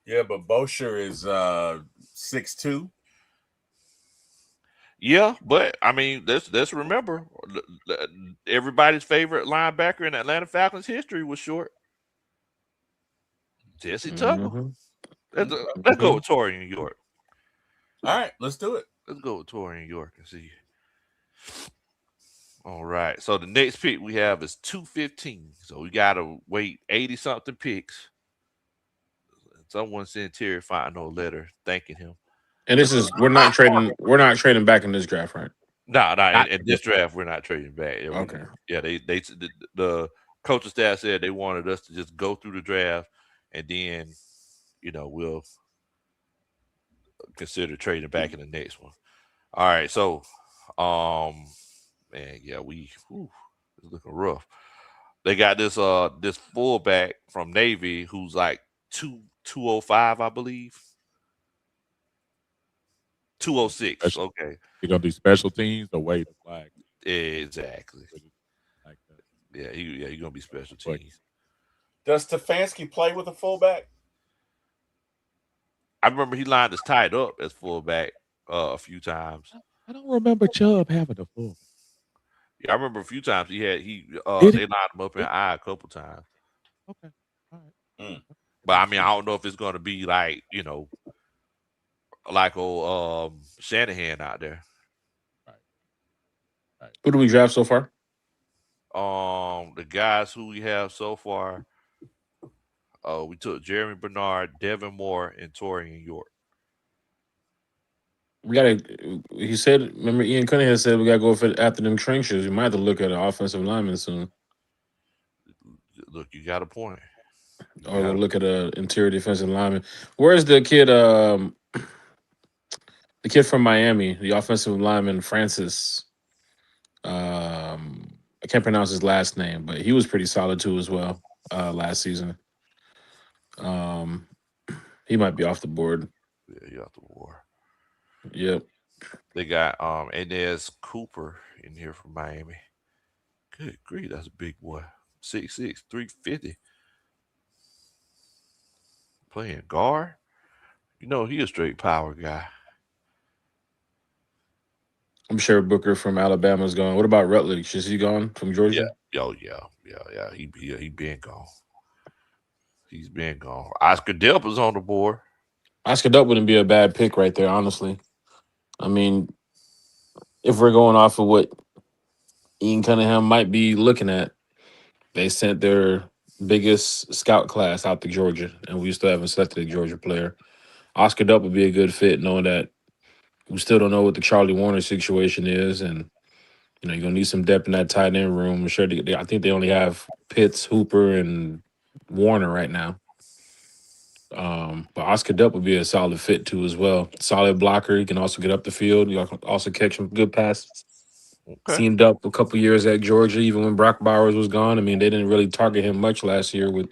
S2: Yeah, but Bosher is 6'2".
S1: Yeah, but I mean, let's remember, everybody's favorite linebacker in Atlanta Falcons history was short. Jesse Tuggle. Let's go with Torian York.
S2: All right, let's do it.
S1: Let's go with Torian York and see. All right. So the next pick we have is 215. So we gotta wait 80-something picks. Someone sent Terry Fontenot a letter thanking him.
S4: And this is we're not trading back in this draft, right?
S1: No, in this draft we're not trading back.
S4: Okay.
S1: Yeah, the coaching staff said they wanted us to just go through the draft and then we'll consider trading back in the next one. All right, so man, yeah, it's looking rough. They got this fullback from Navy who's like 205, I believe. 206.
S3: Special,
S1: Okay.
S3: you gonna do special teams or wave the flag?
S1: Exactly.
S3: With it like that.
S1: Yeah, you're gonna be special
S3: But
S1: teams.
S2: Does Stefanski play with a fullback?
S1: I remember he lined us tied up as fullback a few times.
S3: I don't remember Chubb having a full.
S1: Yeah, I remember a few times
S3: Did
S1: they
S3: he?
S1: lined him up in
S3: Did
S1: I a couple times.
S3: Okay. All right.
S2: Mm.
S1: But I mean, I don't know if it's gonna be like, like old Shanahan out there.
S3: Right. Right.
S4: Who do we draft so far?
S1: The guys who we have so far, we took Jeremy Bernard, Devin Moore, and Torian York.
S4: We gotta. He said. Remember, Ian Cunningham said we gotta go for after them trenches. We might have to look at an offensive lineman soon,
S1: Look, you got a point. You
S4: or go
S1: got a
S4: look at a interior defensive lineman. Where's the kid? The kid from Miami, the offensive lineman Francis. I can't pronounce his last name, but he was pretty solid too as well last season. Um, he might be off the board.
S1: yeah, you got the war.
S4: Yep.
S1: They got and there's Cooper in here from Miami. Good grief, that's a big boy. 6'6", 350. Playing guard. He a straight power guy.
S4: I'm sure Booker from Alabama's gone. What about Rutledge? Is he gone from
S1: Yeah.
S4: Georgia?
S1: Yeah. He been gone. He's been gone. Oscar Delpa's on the board.
S4: Oscar Duck wouldn't be a bad pick right there, honestly. I mean, if we're going off of what Ian Cunningham might be looking at, they sent their biggest scout class out to Georgia, and we still haven't selected a Georgia player. Oscar Duck would be a good fit, knowing that we still don't know what the Charlie Warner situation is, and you're gonna need some depth in that tight end room. I'm sure I think they only have Pitts, Hooper, and Warner right now. But Oscar Duck would be a solid fit too as well. Solid blocker. He can also get up the field. You can also catch some good passes.
S1: Okay.
S4: Seen Duck a couple years at Georgia, even when Brock Bowers was gone. I mean, they didn't really target him much last year with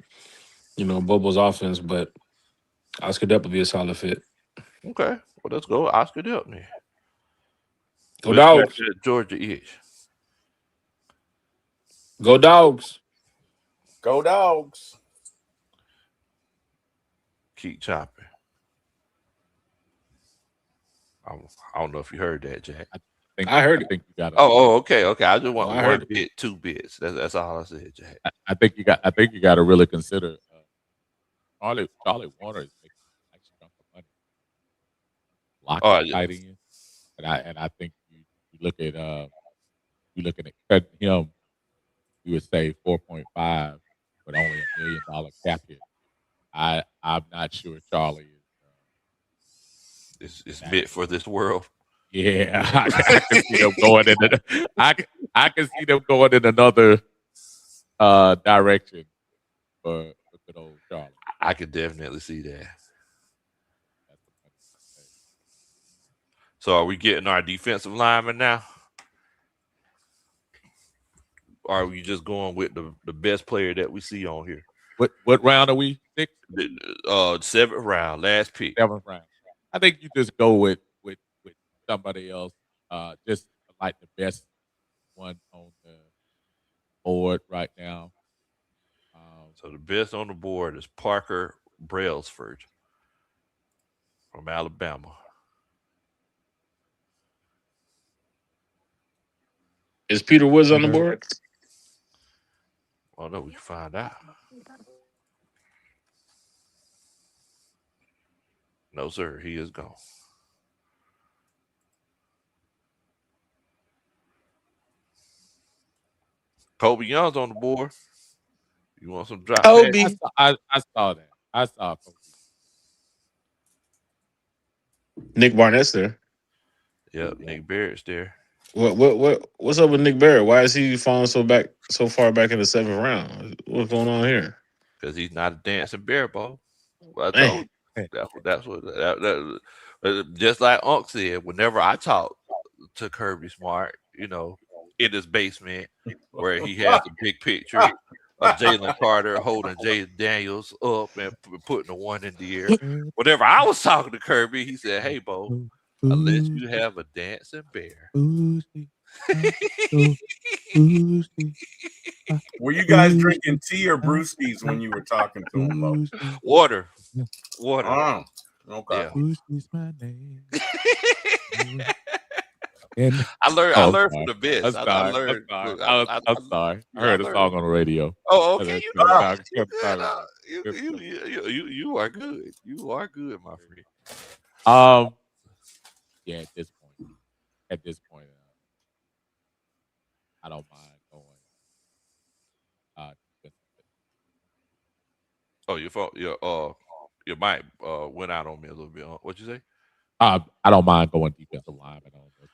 S4: Bobo's offense, but Oscar Duck would be a solid fit.
S1: Okay. Well, let's go Oscar Delp then.
S4: Go
S1: We'll scratch
S4: Dogs.
S1: that Georgia itch.
S4: Go Dogs.
S2: Go Dogs.
S1: Keep chopping. I don't know if you heard that, Jack.
S4: I heard
S3: I
S4: it.
S3: think you got to.
S1: Okay. I just want
S4: I
S1: one
S4: heard it.
S1: bit, 2 bits. That's all I said, Jack.
S3: I think you got. I think you got to really consider. Charlie Warner is making a nice chunk of money.
S1: Oh,
S3: Locking tight end, and I think you look at you looking at cutting him, you would say 4.5, but only $1 million cap hit. I'm not sure Charlie is.
S1: it's meant for this world.
S3: Yeah, I can see them going in. I can see them going in another direction for good old Charlie.
S1: I could definitely see that.
S3: That's a funny thing.
S1: So are we getting our defensive lineman now? Or are we just going with the best player that we see on here?
S3: What round are we? Sixth,
S1: Seventh round, last pick.
S3: seventh round. I think you just go with somebody else. Just like the best one on the board right now.
S1: So the best on the board is Parker Brailsford from Alabama.
S4: Is Peter Woods on the board?
S1: Oh no, we can find out. No, sir, he is gone. Kobe Young's on the board. You want some drop pass?
S4: Kobe.
S3: I saw that. I saw Kobe.
S4: Nick Barnett's there.
S1: Yep, Nick Barrett's there.
S4: What's up with Nick Barrett? Why is he falling so far back in the seventh round? What's going on here?
S1: because he's not a dancing bear, Bo. Well, I
S4: Man.
S1: told you. That's what just like Unc said. Whenever I talk to Kirby Smart, in his basement where he has a big picture of Jalen Carter holding Jay Daniels up and putting the one in the air. Whenever I was talking to Kirby, he said, "Hey, Bo, unless you have a dancing bear."
S2: Were you guys drinking tea or brewskis when you were talking to him, Bo?
S1: Water.
S2: Oh, okay.
S1: Yeah.
S3: Who's my name? And
S1: I learned from the best.
S3: I'm
S1: I
S3: sorry.
S1: learned.
S3: I'm sorry.
S1: Look,
S3: I'm sorry. I
S1: yeah, I
S3: heard a
S1: learned.
S3: song on the radio.
S1: Oh,
S3: And
S1: okay.
S3: it's
S1: You
S3: good
S1: good.
S3: song.
S1: You
S3: Good
S1: good.
S3: song.
S1: You are good. You are good, my friend.
S3: Yeah. At this point, I don't mind going. Defensively.
S1: Oh, your phone, your mic went out on me a little bit. What'd you say?
S3: I don't mind going defensive lineman on this.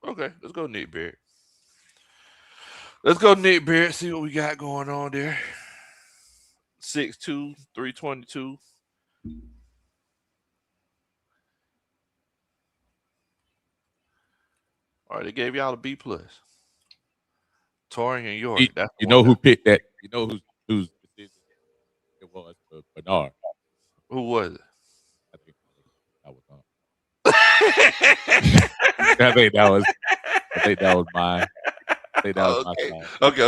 S1: Okay, let's go, Nick Barrett. Let's go, Nick Barrett. See what we got going on there. 6'2", 322. All right, they gave y'all a B plus. Touring and York. That's the
S3: You know
S1: one.
S3: who picked that? You know whose decision it was for Bernard.
S1: Who was it?
S3: I think that was I think that was. I think that was mine. I think that was my
S1: Okay.
S3: side.
S1: Okay.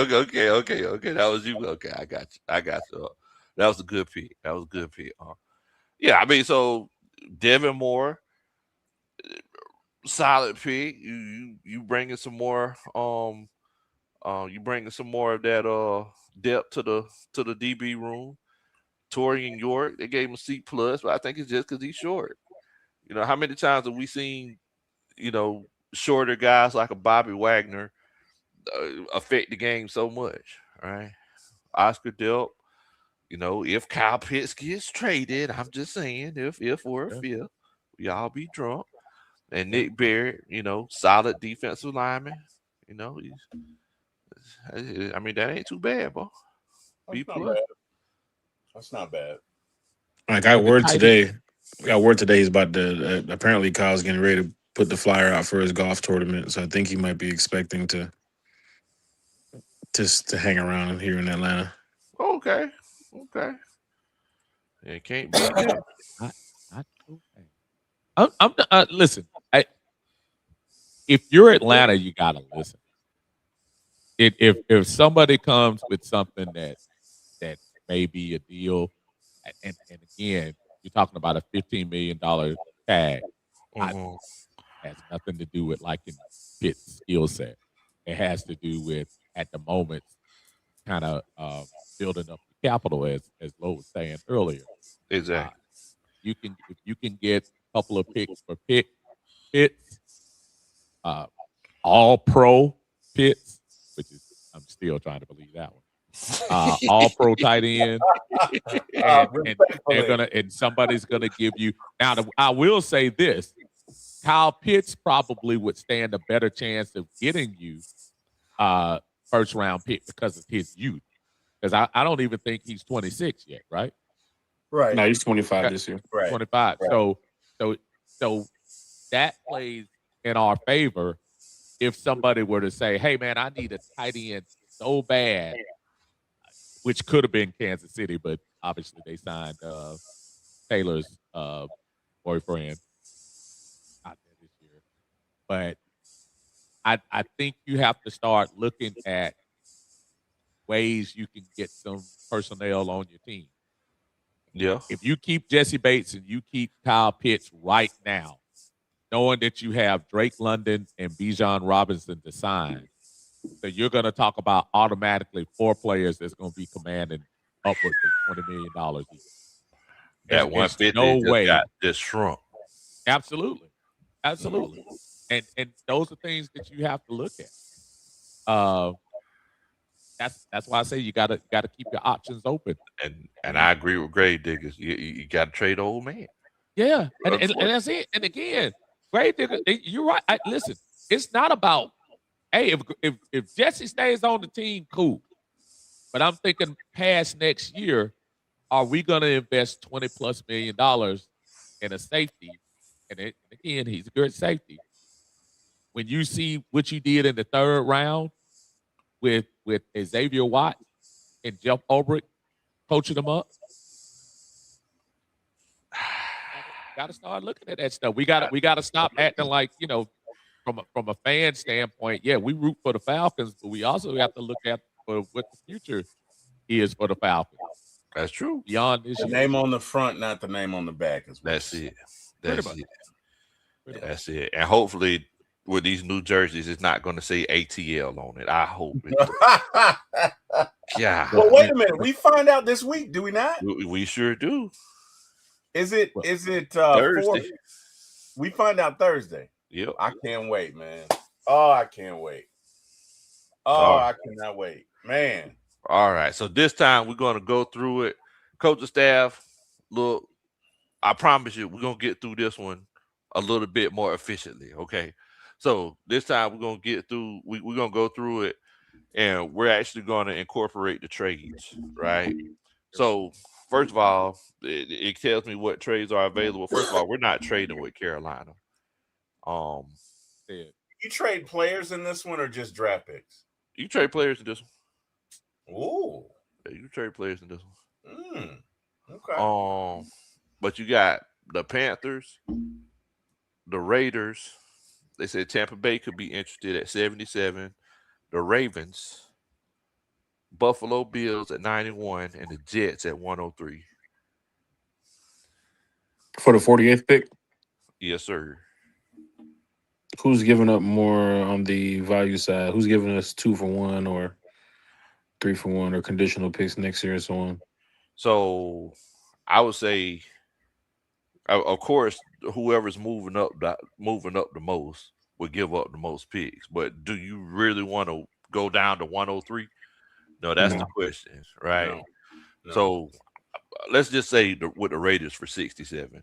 S1: That was you. Okay, I got you. That was a good pick. Yeah, I mean, so Devin Moore, solid pick. You bringing some more. You bringing some more of that depth to the DB room. Torian York, they gave him a C plus, but I think it's just because he's short. How many times have we seen shorter guys like a Bobby Wagner affect the game so much, right? Oscar Delp, if Kyle Pitts gets traded, I'm just saying, if or
S3: Yeah.
S1: if, we all be drunk. And
S3: Yeah.
S1: Nick Barrett, solid defensive lineman. He's, I mean, that ain't too bad, bro. B
S2: That's not
S1: plus.
S2: bad. That's not bad.
S4: I got
S3: And the
S4: word
S3: tight
S4: today. I got word today. He's about to. Apparently, Kyle's getting ready to put the flyer out for his golf tournament. So I think he might be expecting to just to hang around here in Atlanta.
S1: Okay. It can't beat that.
S3: not too bad. Listen. If you're Atlanta, you gotta listen. If somebody comes with something that may be a deal, and again, you're talking about a $15 million tag.
S1: Mhm.
S3: Has nothing to do with liking Pitt's skill set. It has to do with at the moment kind of building up the capital, as Lo was saying earlier. Uh,
S1: Exactly.
S3: if you can get a couple of picks for Pitts, all pro Pitts, which is I'm still trying to believe that one. All pro tight end, and they're gonna and somebody's gonna give you now. I will say this: Kyle Pitts probably would stand a better chance of getting you first round pick because of his youth. Because I don't even think he's 26 yet, right?
S2: Right.
S4: No, he's 25
S3: Okay,
S4: this year.
S2: Right.
S3: 25.
S2: Right.
S3: So that plays in our favor if somebody were to say, "Hey, man, I need a tight end so bad," which could have been Kansas City, but obviously they signed Taylor's boyfriend out there this year. But I think you have to start looking at ways you can get some personnel on your team.
S1: Yeah.
S3: If you keep Jesse Bates and you keep Kyle Pitts right now, knowing that you have Drake London and Bijan Robinson to sign, so you're going to talk about automatically 4 players that's going to be commanding upwards of $20 million each.
S1: That
S3: There's
S1: 150
S3: no
S1: just
S3: way.
S1: got just shrunk.
S3: Absolutely. And those are things that you have to look at. That's why I say you gotta keep your options open.
S1: And I agree with Grave Diggers. You got to trade the old man.
S3: Yeah, and that's it. And again, Grave Digger, you're right. Listen, it's not about hey if Jesse stays on the team, cool. But I'm thinking past next year, are we going to invest $20+ million in a safety? And again, he's a good safety. When you see what you did in the third round with Xavier Watts and Jeff Ulbrich coaching them up, got to start looking at that stuff. We got to stop acting like, from a fan standpoint. Yeah, we root for the Falcons, but we also have to look at what the future is for the Falcons
S1: That's true.
S3: beyond this
S2: The
S3: year.
S2: name on the front, not the name on the back.
S1: That's it.
S3: Pretty
S1: That's
S3: much.
S1: it.
S3: Pretty much.
S1: That's it. And hopefully, with these new jerseys, it's not going to say ATL on it. I hope it. Yeah.
S2: Well, wait a minute. We find out this week, do we not?
S1: We sure do.
S2: Is it
S1: Thursday?
S2: We find out Thursday.
S1: Yep.
S2: I can't wait, man. Oh, I can't wait. Oh, I cannot wait, man.
S1: All right. So this time we're going to go through it. Coaching staff, look, I promise you, we're going to get through this one a little bit more efficiently. Okay. So this time we're going to get through, we're going to go through it, and we're actually going to incorporate the trades, right? So first of all, it tells me what trades are available. First of all, we're not trading with Carolina.
S2: You trade players in this one or just draft picks?
S1: You trade players in this one.
S2: Ooh.
S1: Yeah, you trade players in this one.
S2: Okay.
S1: But you got the Panthers, the Raiders. They said Tampa Bay could be interested at 77. The Ravens, Buffalo Bills at 91, and the Jets at 103.
S4: For the 48th pick,
S1: Yes, sir.
S4: who's giving up more on the value side? Who's giving us 2 for 1 or 3 for 1 or conditional picks next year and so on?
S1: So I would say, of course, whoever's moving up the most would give up the most picks. But do you really want to go down to 103? No, that's the question, right?
S2: No.
S1: So let's just say with the Raiders for 67,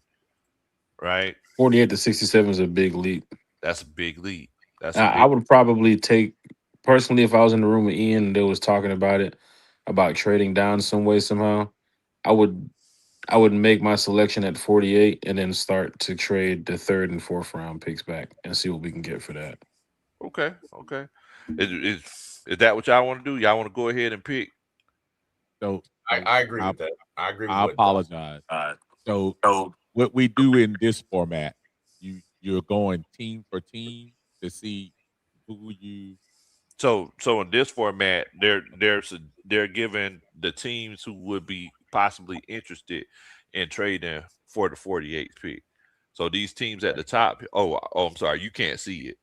S1: right?
S4: 48 to 67 is a big leap.
S1: That's a big lead.
S4: I would probably take, personally, if I was in the room with Ian and they was talking about it, about trading down some way somehow, I would make my selection at 48 and then start to trade the 3rd and 4th round picks back and see what we can get for that.
S1: Okay. Is that what y'all want to do? Y'all want to go ahead and pick?
S3: So
S2: I agree with that. I agree with
S3: I apologize. So what we do in this format, you're going team for team to see who you.
S1: So in this format, they're giving the teams who would be possibly interested in trading for the 48th pick. So these teams at the top. Oh, I'm sorry, you can't see it.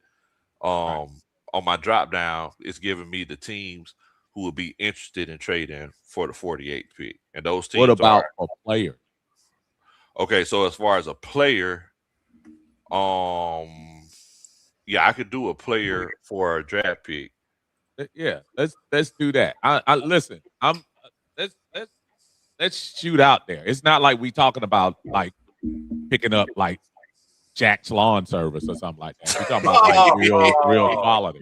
S1: On my drop down, it's giving me the teams who would be interested in trading for the 48th pick, and those teams.
S3: What about a player?
S1: Okay, so as far as a player, yeah, I could do a player for a draft pick.
S3: Yeah, let's do that. I listen. Let's shoot out there. It's not like we talking about like picking up like Jack's Lawn Service or something like that. We're talking about like real quality.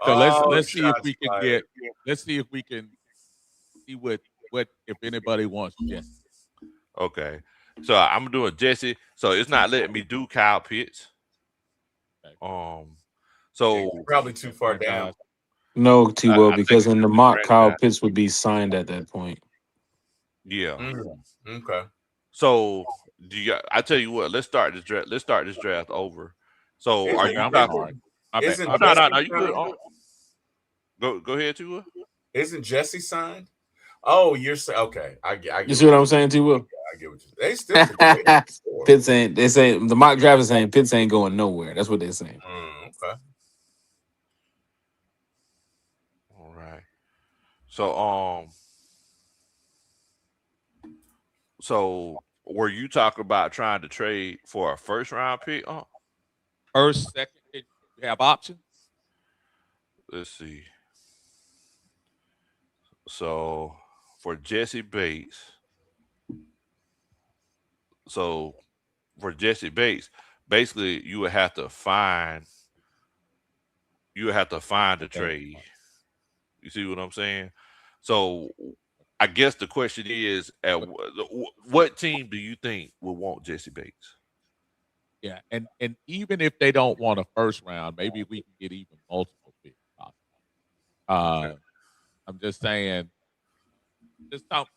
S3: So let's see if we can get. Let's see if we can see what if anybody wants Jesse.
S1: Okay, so I'm doing Jesse. So it's not letting me do Kyle Pitts.
S3: Okay.
S1: So
S2: probably too far down.
S4: No, T-Will,
S1: I
S4: because
S1: think
S4: in the
S1: it's
S4: mock, Kyle
S1: franchise.
S4: Pitts would be signed at that point.
S1: Yeah.
S2: Okay.
S1: So I tell you what, let's start this draft. Let's start this draft over. So are you talking? No, you good. Go ahead, Tua.
S2: Isn't Jesse signed? Oh, you're okay. I get.
S4: You see what I'm saying, T-Will?
S2: I get what you. They still.
S4: Pitts ain't. They say the mock draft is saying Pitts ain't going nowhere. That's what they're saying.
S2: Okay.
S1: All right. So were you talking about trying to trade for a first round pick?
S3: First, second, you have options.
S1: Let's see. So for Jesse Bates, basically you would have to find the trade. You see what I'm saying? So I guess the question is, what team do you think will want Jesse Bates?
S3: Yeah, and even if they don't want a first round, maybe we can get even multiple picks.
S1: Okay.
S3: I'm just saying, just talk,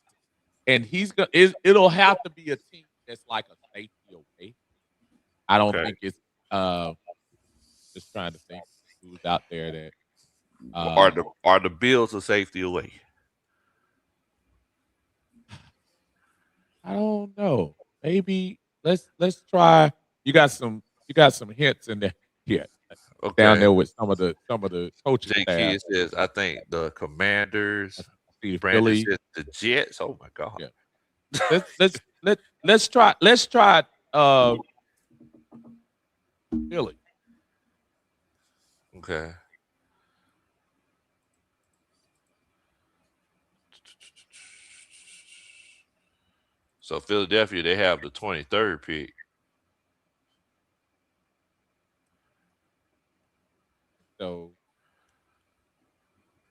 S3: and he's gonna. It'll have to be a team that's like a safety away. I don't
S1: Okay.
S3: think it's. Uh, just trying to think who's out there that.
S1: Are
S3: Uh,
S1: the Bills a safety away?
S3: I don't know. Maybe let's try. You got some hints in there. Yeah, down
S1: Okay.
S3: there with some of the coaching
S1: Jake
S3: staff.
S1: Kidd says, I think the
S3: I
S1: Commanders.
S3: see
S1: Brandon
S3: Philly.
S1: says the Jets. Oh my God.
S3: Yeah, let's try Philly.
S1: Okay. So Philadelphia, they have the 23rd pick.
S3: So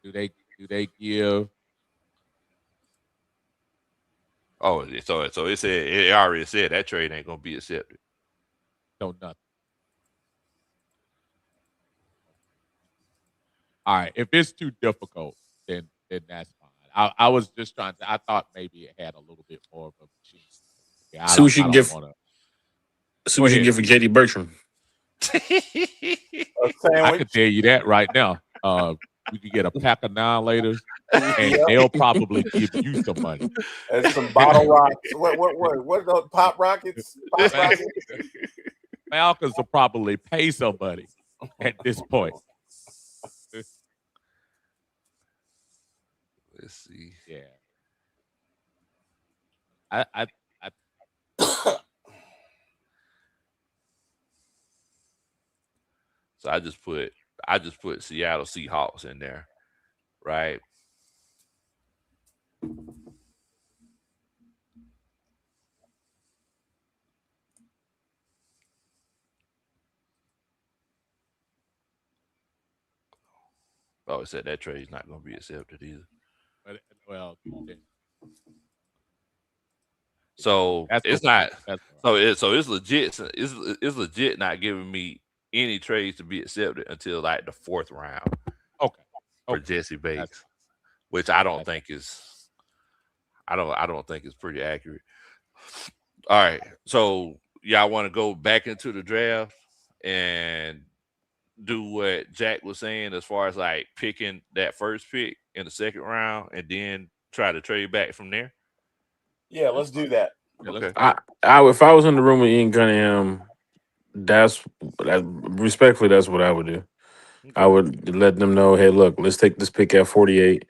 S3: do they give
S1: Oh, so it said it already said that trade ain't gonna be accepted.
S3: no nothing? All right, if it's too difficult, then that's fine. I was just trying to. I thought maybe it had a little bit more of a machine. Yeah, I
S4: See
S3: don't
S4: what you
S3: I
S4: can
S3: don't
S4: get.
S3: want to.
S4: See
S3: Go
S4: what you can
S3: ahead.
S4: get for JD Bertram.
S2: A
S3: I can
S2: sandwich.
S3: tell you that right now. We could get a pack of annihilators, and
S2: Yep.
S3: they'll probably give you some money.
S2: And some bottle rocks. What are those pop rockets? Pop rockets.
S3: Falcons will probably pay somebody at this point.
S1: Let's see.
S3: Yeah, I
S1: So I just put Seattle Seahawks in there, right? Oh, it said that trade's not gonna be accepted either.
S3: but well, then
S1: So
S3: that's
S1: it's
S3: okay.
S1: not.
S3: That's all
S1: So it's legit. It's legit not giving me any trades to be accepted until like the fourth round
S3: right. Okay,
S1: for
S3: okay,
S1: Jesse
S3: that's
S1: Bates, which I don't
S3: that's
S1: think is. I don't think it's pretty accurate. All right. So y'all want to go back into the draft and do what Jack was saying as far as like picking that first pick in the second round and then try to trade back from there.
S2: Yeah,
S3: that's
S2: let's
S3: fine.
S2: do that.
S3: Yeah, let's
S1: Okay.
S3: do that.
S4: If I was in the room with Ian Cunningham, respectfully, that's what I would do. I
S1: Okay.
S4: would let them know, hey, look, let's take this pick at 48.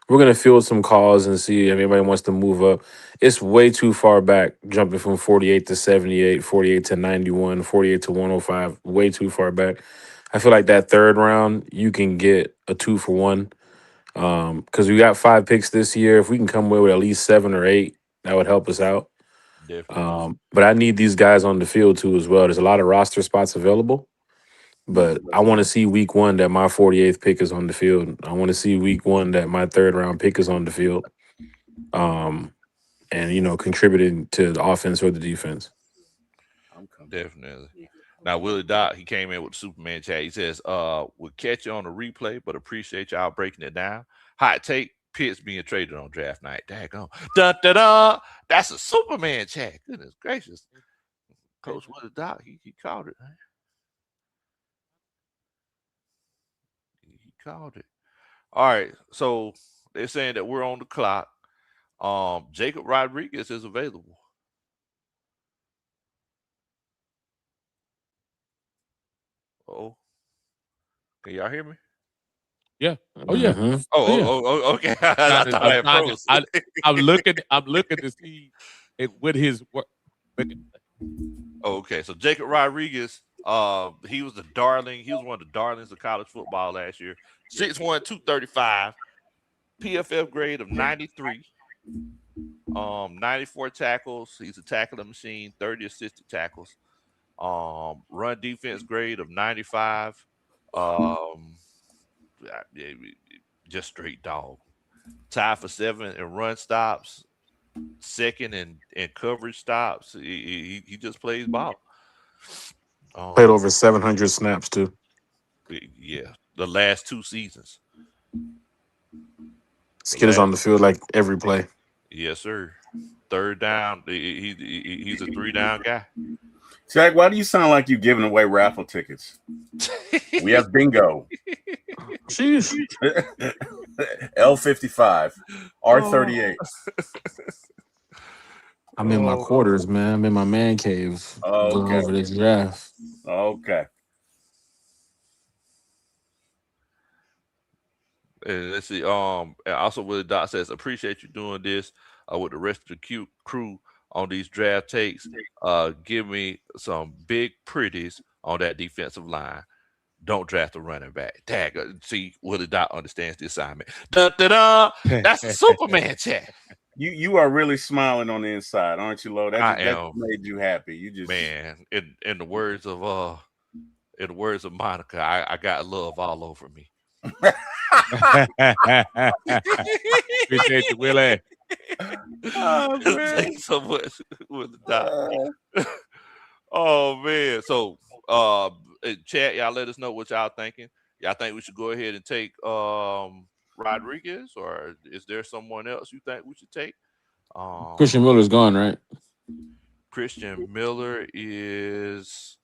S4: We're gonna field some calls and see if anybody wants to move up. It's way too far back, jumping from 48 to 78, 48 to 91, 48 to 105. Way too far back. I feel like that third round, you can get a 2-for-1. Because we got 5 picks this year. If we can come away with at least 7 or 8, that would help us out.
S1: Definitely.
S4: But I need these guys on the field too as well. There's a lot of roster spots available. But I want to see week one that my 48th pick is on the field. I want to see week one that my third round pick is on the field. Um, and contributing to the offense or the defense.
S2: I'm coming.
S1: Definitely. Now Willie Doc, he came in with the Superman chat. He says, we'll catch you on the replay, but appreciate y'all breaking it down. Hot take, Pitts being traded on draft night. Daggone. Dun, dun, dun. That's a Superman chat. Goodness gracious. Coach Willie Doc, he called it. He called it. All right. So they're saying that we're on the clock. Jacob Rodriguez is available. Oh, can y'all hear me?
S3: Yeah. Oh yeah.
S4: Hmm.
S3: Oh yeah.
S1: Okay. I thought I
S3: I'm
S1: had
S3: trying to.
S1: froze.
S3: I'm looking to see it with his work.
S1: Okay, so Jacob Rodriguez, he was the darling. He was one of the darlings of college football last year. 6'1", 235, PFF grade of 93, 94 tackles. He's a tackling machine, 30 assisted tackles. Run defense grade of 95. Um, just straight dog. tied for 7 in run stops, second in coverage stops. He just plays ball.
S4: Played over 700 snaps too.
S1: Yeah, the last 2 seasons.
S4: This kid is on the field like every play.
S1: Yes, sir. Third down. He's a 3-down guy.
S2: Jack, why do you sound like you giving away raffle tickets? We have bingo.
S4: Jeez.
S2: L55, R38.
S4: I'm in my quarters, man. I'm in my man cave going over this draft.
S2: Okay.
S1: And let's see. Also, Willie Doc says, appreciate you doing this with the rest of the crew on these draft takes. Give me some big pretties on that defensive line. Don't draft a running back. Tag. See, Willie Doc understands the assignment. Dun, dun, dun. That's a Superman chat.
S2: You are really smiling on the inside, aren't you, Lo? That
S1: am.
S2: Made you happy. You just
S1: Man. In the words of Monica, I got love all over me.
S3: Appreciate you, Willie.
S2: Oh,
S1: Thanks so much with the Doc. Oh man. So chat, y'all let us know what y'all thinking. Y'all think we should go ahead and take Rodriguez, or is there someone else you think we should take?
S4: Christian Miller's gone, right?
S1: Christian Miller is,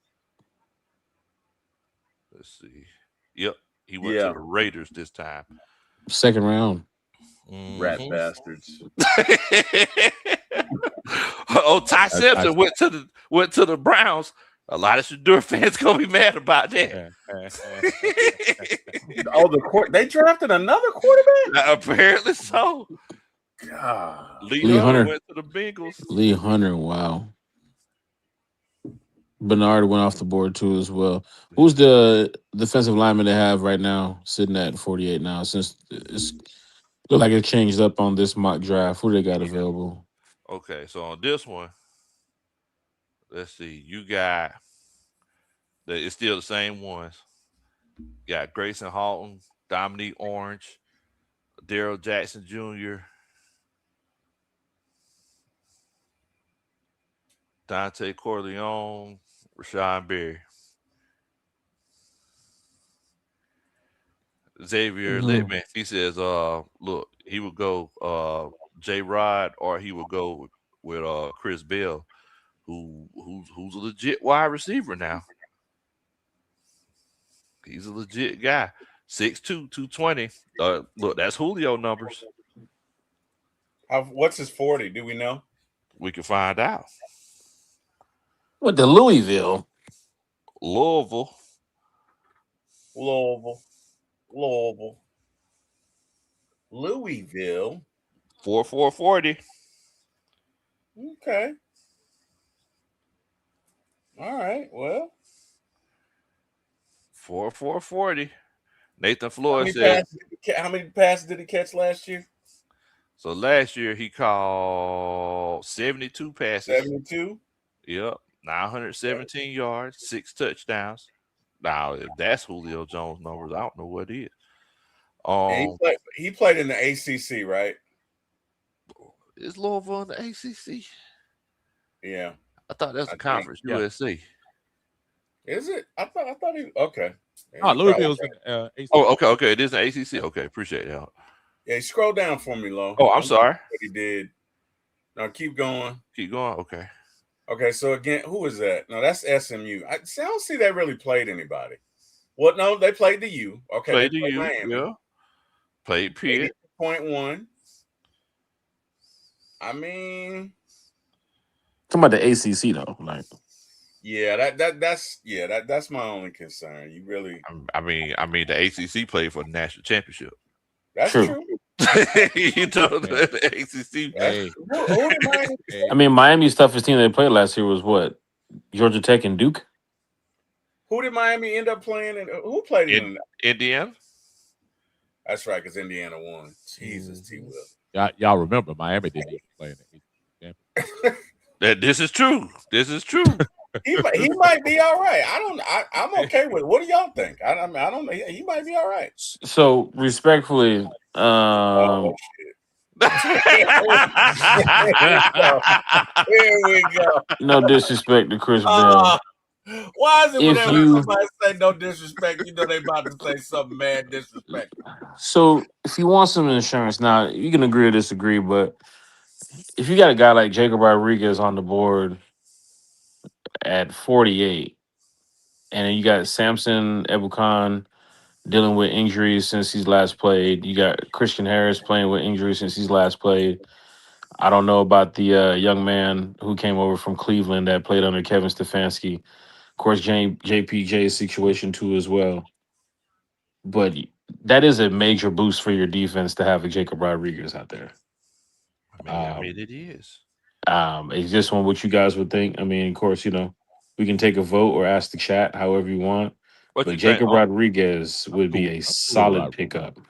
S1: let's see. Yep. He went to the Raiders this time.
S4: Second round.
S2: Rat bastards.
S1: Ty Simpson went to the Browns. A lot of Shador fans gonna be mad about that.
S2: They drafted another quarterback?
S1: Apparently so.
S2: God.
S1: Lee Hunter went to the Bengals.
S4: Lee Hunter, wow. Bernard went off the board too as well. Who's the defensive lineman they have right now, sitting at 48 now? Since it's look like it changed up on this mock draft. Who they got available?
S1: Okay, so on this one, let's see. You got it's still the same ones. You got Grayson Halton, Dominique Orange, Daryl Jackson Jr., Dante Corleone, Rashawn Berry. Xavier Littman, he says, look, he would go J Rod, or he would go with Chris Bell, who's a legit wide receiver now. He's a legit guy. 6'2", 220. Look, that's Julio numbers.
S2: What's his 40? Do we know?
S1: We can find out.
S4: What, the Louisville?
S1: Louisville. 4.40.
S2: Okay. All right. Well,
S1: 4.40. Nathan Floyd said.
S2: How many passes did he catch last year?
S1: So last year he called 72 passes.
S2: 72?
S1: Yep. 917 yards, 6 touchdowns. Now, if that's Julio Jones numbers, I don't know what it is.
S2: He played in the ACC, right?
S1: Is Louisville in the ACC?
S2: Yeah.
S1: I thought that's the Conference USA.
S2: Is it? I thought he. Okay.
S3: Oh, Louisville's in the ACC.
S1: Oh, okay. It is an ACC. Okay, appreciate that.
S2: Yeah, scroll down for me, Lo.
S1: Oh, I'm sorry.
S2: What he did. Now keep going.
S1: Keep going. Okay.
S2: Okay, so again, who is that? No, that's SMU. I don't see they really played anybody. Well, no, they played the U. Okay,
S1: played the U.
S2: Miami.
S1: Yeah. Played Pitt.
S2: 80.1. I mean,
S4: talking about the ACC though, like.
S2: Yeah, that's my only concern. You really.
S1: I mean, the ACC played for the national championship.
S2: That's true.
S1: You know, the ACC.
S2: Hey.
S4: I mean, Miami's toughest team they played last year was what? Georgia Tech and Duke.
S2: Who did Miami end up playing? And who played in
S1: Indiana?
S2: That's right, because Indiana won. Jesus, T-Will.
S3: Y'all remember Miami didn't even play in the ACC championship.
S1: This is true.
S2: He might be all right. I'm okay with it. What do y'all think? I don't know. He might be all right.
S4: So respectfully,
S2: Oh shit! Here we go.
S4: No disrespect to Chris Bell.
S2: Why is it
S4: If
S2: whenever
S4: you
S2: somebody say no disrespect, you know they about to say something mad disrespectful?
S4: so if you want some insurance, now you can agree or disagree, but if you got a guy like Jacob Rodriguez on the board at 48, and then you got Samson Ebukam dealing with injuries since he's last played. You got Christian Harris playing with injuries since he's last played. I don't know about the young man who came over from Cleveland that played under Kevin Stefanski. Of course, JPJ's situation too as well. But that is a major boost for your defense to have a Jacob Rodriguez out there.
S1: I mean, it is.
S4: It's just on what you guys would think. I mean, of course, we can take a vote or ask the chat however you want.
S1: What
S4: But
S1: you think?
S4: Jacob Rodriguez
S3: I'm
S4: would be
S3: cool.
S4: a
S3: I'm cool with
S4: solid
S3: Rodriguez.
S4: pickup.
S3: I'm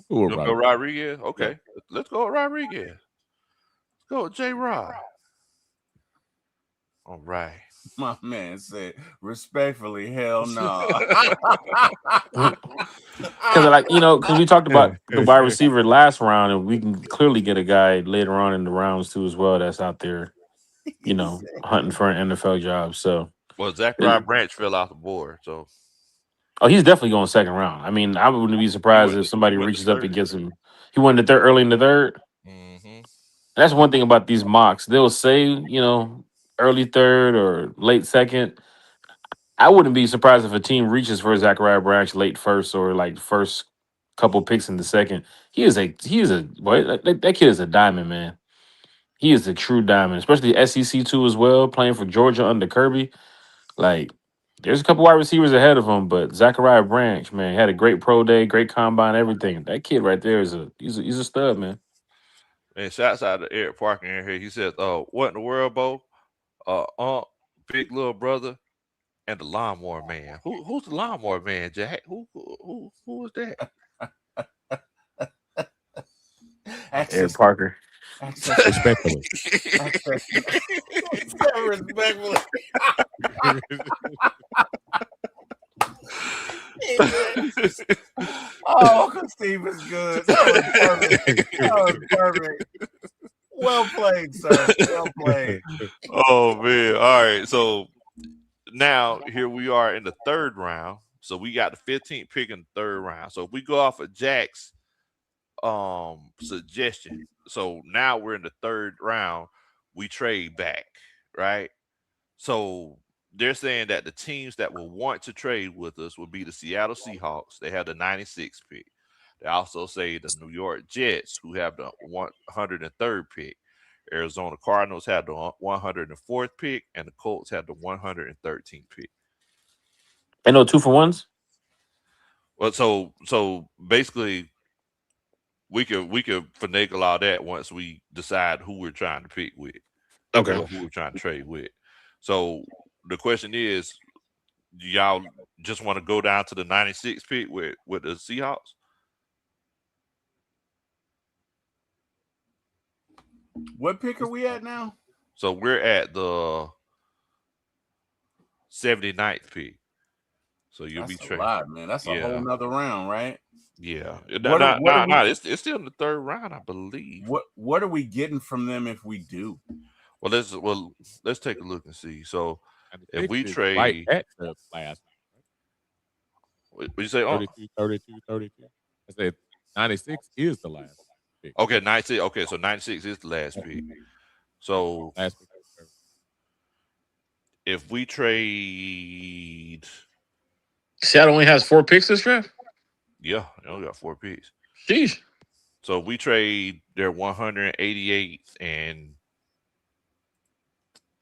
S3: cool with
S1: You'll go
S3: Rodriguez.
S1: Rodriguez? Okay. Let's go Rodriguez. Let's go J Rod. All right.
S2: My man said, respectfully, hell no.
S4: Because we talked about the wide receiver last round, and we can clearly get a guy later on in the rounds too as well that's out there, hunting for an NFL job. So,
S1: Well, Zachariah Branch fell off the board, so
S4: he's definitely going second round. I mean, I wouldn't be surprised if somebody
S1: he went to
S4: reaches up and
S1: third.
S4: gets him. He went to third, early in the third.
S1: Mm-hmm.
S4: That's one thing about these mocks. They'll say, early third or late second. I wouldn't be surprised if a team reaches for Zachariah Branch late first or like first couple picks in the second. Boy, that kid is a diamond, man. He is a true diamond, especially SEC too as well, playing for Georgia under Kirby. Like, there's a couple wide receivers ahead of him, but Zachariah Branch, man, had a great pro day, great combine, everything. That kid right there he's a stud, man.
S1: And shouts out to Eric Parker in here. He says, what in the world, Bo? Big little brother, and the lawnmower man. Who's the lawnmower man, Jack? Who is that?
S4: Eric Parker.
S3: Respectfully.
S2: Respectfully. Oh, Uncle Steve is good. That was perfect. Well played, sir. Well played.
S1: Oh man. All right. So now here we are in the third round. So we got the 15th pick in the third round. So if we go off of Jack's suggestion. So now we're in the third round. We trade back, right? So they're saying that the teams that will want to trade with us will be the Seattle Seahawks. They have the 96th pick. They also say the New York Jets, who have the 103rd pick. Arizona Cardinals have the 104th pick, and the Colts have the 113th pick.
S4: And no 2-for-1s?
S1: Well, so basically, we could finagle all that once we decide who we're trying to pick with.
S4: Okay.
S1: Or who we're trying to trade with. So the question is, do y'all just want to go down to the 96 pick with the Seahawks?
S2: What pick are we at now?
S1: So we're at the 79th pick. So you'll be trading.
S2: That's a lot, man. That's a whole nother round, right?
S1: Yeah. It's still in the third round, I believe.
S2: What are we getting from them if we do?
S1: Well, let's take a look and see. So if we trade
S3: right at the last,
S1: what you say?
S3: 32. I said 96 is the last pick.
S1: Okay, 96. Okay, so 96 is the last pick. So
S3: Last pick.
S1: if we trade,
S4: Seattle only has 4 picks this draft?
S1: yeah, they only got 4 picks.
S4: Sheesh.
S1: So if we trade their 188th, and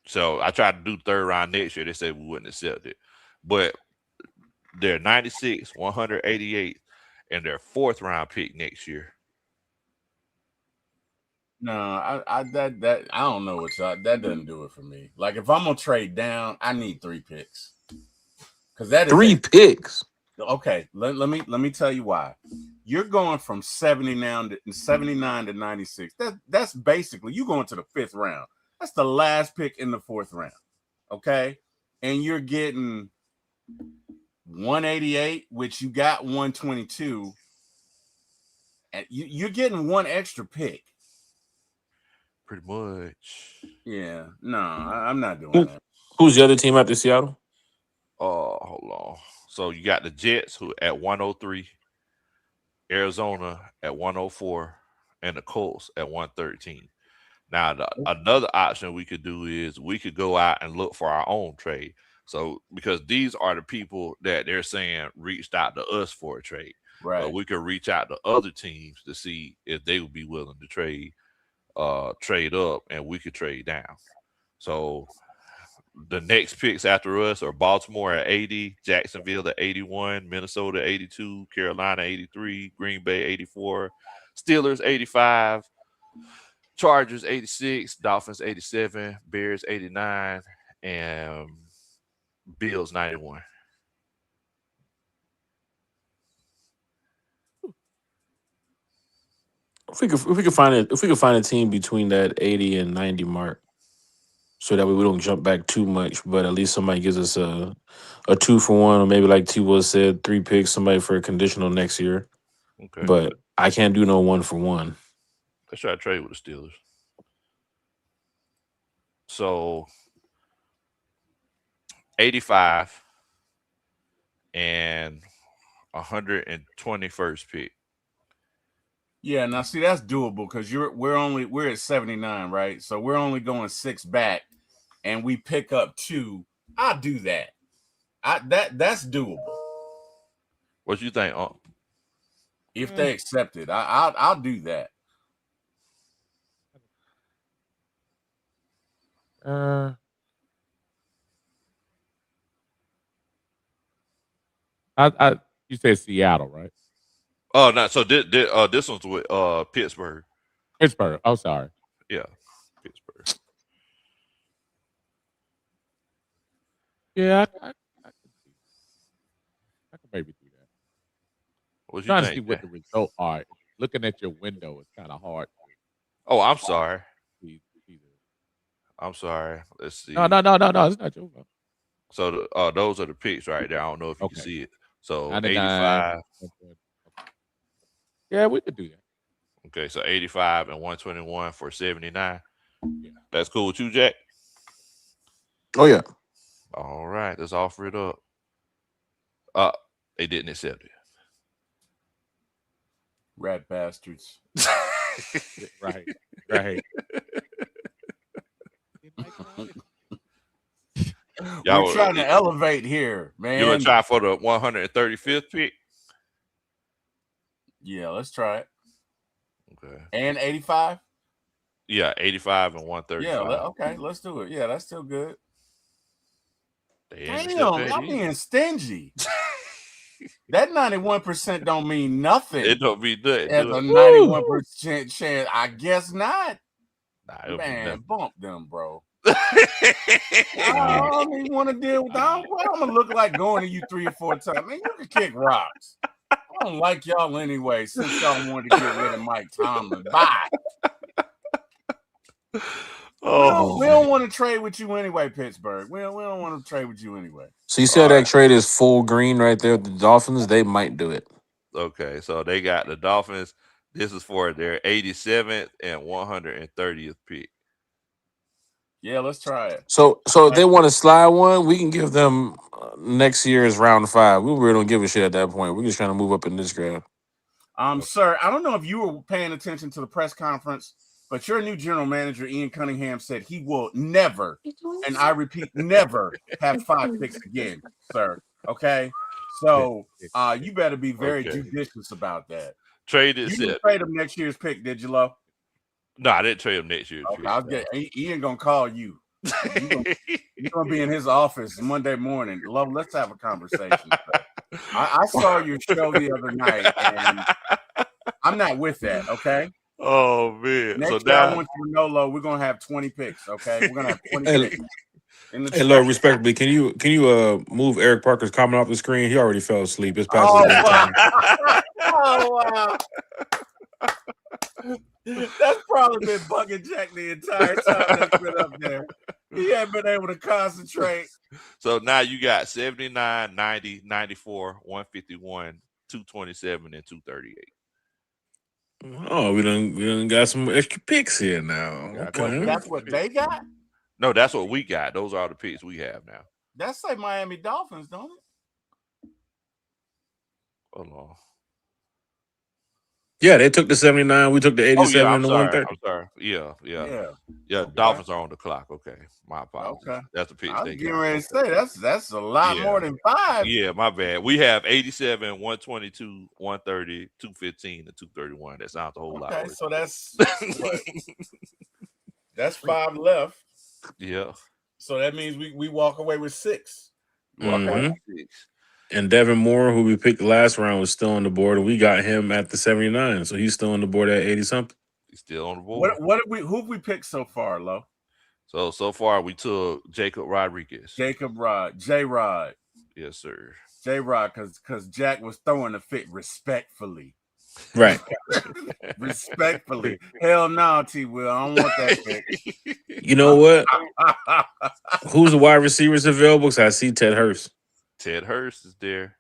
S1: so I tried to do third round next year. They said we wouldn't accept it, but their 96, 188th, and their 4th round pick next year.
S2: No, I don't know what y'all. That doesn't do it for me. Like if I'm gonna trade down, I need 3 picks. Because that is
S4: 3 picks.
S2: Okay, let me tell you why. You're going from 79 to 96. That's basically you going to the 5th round. That's the last pick in the 4th round. Okay, and you're getting 188, which you got 122. You're getting one extra pick.
S1: Pretty much.
S2: Yeah, no, I'm not doing that.
S4: Who's the other team after Seattle?
S1: Hold on. So you got the Jets who at 103, Arizona at 104, and the Colts at 113. Now, another option we could do is we could go out and look for our own trade. So, because these are the people that they're saying reached out to us for a trade.
S2: Right.
S1: But we could reach out to other teams to see if they would be willing to trade up, and we could trade down. So the next picks after us are Baltimore at 80, Jacksonville at 81, Minnesota 82, Carolina 83, Green Bay 84, Steelers 85, Chargers 86, Dolphins 87, Bears 89, and Bills 91.
S4: If we could find a team between that 80 and 90 mark, so that way we don't jump back too much, but at least somebody gives us a 2-for-1, or maybe like T-Will said, 3 picks, somebody for a conditional next year.
S1: Okay.
S4: But I can't do no 1-for-1.
S1: Let's try to trade with the Steelers. So 85 and 121st pick.
S2: Yeah, now see that's doable because we're at 79, right? So we're only going 6 back, and we pick up 2. I'll do that. That's doable.
S1: What you think?
S2: If they accept it, I'll do that.
S3: You said Seattle, right?
S1: Oh, no. So this one's with Pittsburgh.
S3: Pittsburgh. Oh, sorry.
S1: Yeah, Pittsburgh.
S3: Yeah, I could maybe do that.
S1: What you
S3: Trying to
S1: think?
S3: see what the result are. Looking at your window is kind of hard.
S1: Oh, I'm sorry.
S3: See
S1: I'm sorry. Let's see.
S3: No. It's not your fault.
S1: So those are the picks right there. I don't know if you can see it. So
S3: 99.
S1: 85.
S3: Yeah, we could do that.
S1: Okay, so 85 and 121 for 79.
S3: Yeah.
S1: That's cool with you, Jack?
S4: Oh, yeah.
S1: All right, let's offer it up. They didn't accept it.
S2: Rat bastards.
S3: Right.
S2: We're trying to elevate here, man.
S1: You want to try for the 135th pick?
S2: Yeah, let's try it.
S1: Okay.
S2: And 85?
S1: Yeah, 85 and 135.
S2: Yeah, okay, let's do it. Yeah, that's still good.
S1: Damn,
S2: I'm being stingy. That 91% don't mean nothing.
S1: It don't mean nothing.
S2: As a 91% chance, I guess not.
S1: Nah,
S2: man, bump them, bro. I don't even want to deal with that. I'm gonna look like going to you 3 or 4 times. Man, you can kick rocks. I don't like y'all anyway. Since y'all wanted to get rid of Mike Tomlin, bye. We don't want to trade with you anyway, Pittsburgh. We don't want to trade with you anyway.
S4: So you said that trade is full green right there with the Dolphins. They might do it.
S1: Okay, so they got the Dolphins. This is for their 87th and 130th pick.
S2: Yeah, let's try it.
S4: So if they want to slide one, we can give them next year's round 5. We really don't give a shit at that point. We're just trying to move up in this draft.
S2: Sir, I don't know if you were paying attention to the press conference, but your new general manager, Ian Cunningham, said he will never, and I repeat, never have 5 picks again, sir. Okay? So you better be very judicious about that.
S1: Trade it.
S2: You didn't trade him next year's pick, did you, Lo?
S1: No, I didn't trade him next year.
S2: Okay, Ian gonna call you. You're gonna be in his office Monday morning. Love, let's have a conversation. I saw your show the other night, and I'm not with that. Okay.
S1: Oh man.
S2: Next year, I want you to know, Lo, we're gonna have 20 picks. Okay, we're gonna have 20 picks.
S4: Hey, Lo, respectfully, can you move Eric Parker's comment off the screen? He already fell asleep. It's past his bedtime.
S2: Oh wow. That's probably been bugging Jack the entire time that's been up there. He hasn't been able to concentrate.
S1: So now you got 79, 90, 94, 151, 227, and 238.
S4: Oh, we done got some extra picks here now.
S1: Got a
S2: What?
S1: couple
S4: Okay.
S2: That's
S1: extra
S2: what
S1: picks.
S2: they got.
S1: No, that's what we got. Those are the picks we have now.
S2: That's like Miami Dolphins, don't it?
S1: Hold on.
S4: Yeah, they took the 79. We took the
S1: Oh yeah,
S4: 87
S1: I'm
S4: and the
S1: sorry.
S4: 130.
S1: I'm sorry. Yeah.
S2: Okay.
S1: Dolphins are on the clock. Okay, my apologies.
S2: Okay.
S1: That's the picks
S2: I was
S1: they
S2: getting
S1: got.
S2: ready to say that's a lot
S1: Yeah.
S2: more than 5.
S1: Yeah, my bad. We have 87, 122, 130, 215, and 231. That sounds a whole lot.
S2: Okay,
S1: Worse.
S2: so that's 5 left.
S1: Yeah.
S2: So that means we walk away with 6.
S4: Mhm.
S1: Six.
S4: And Devin Moore, who we picked last round, was still on the board, and we got him at the 79. So he's still on the board at 80 something.
S1: He's still on the board.
S2: Who have we picked so far, Lo?
S1: So far we took Jacob Rodriguez.
S2: J-Rod.
S1: Yes, sir.
S2: J-Rod, because Jack was throwing a fit respectfully.
S4: Right.
S2: Respectfully. Hell no, T-Will. I don't want that pick.
S4: You know what? Who's the wide receivers available? Because I see Ted Hurst.
S1: Ted Hurst is there.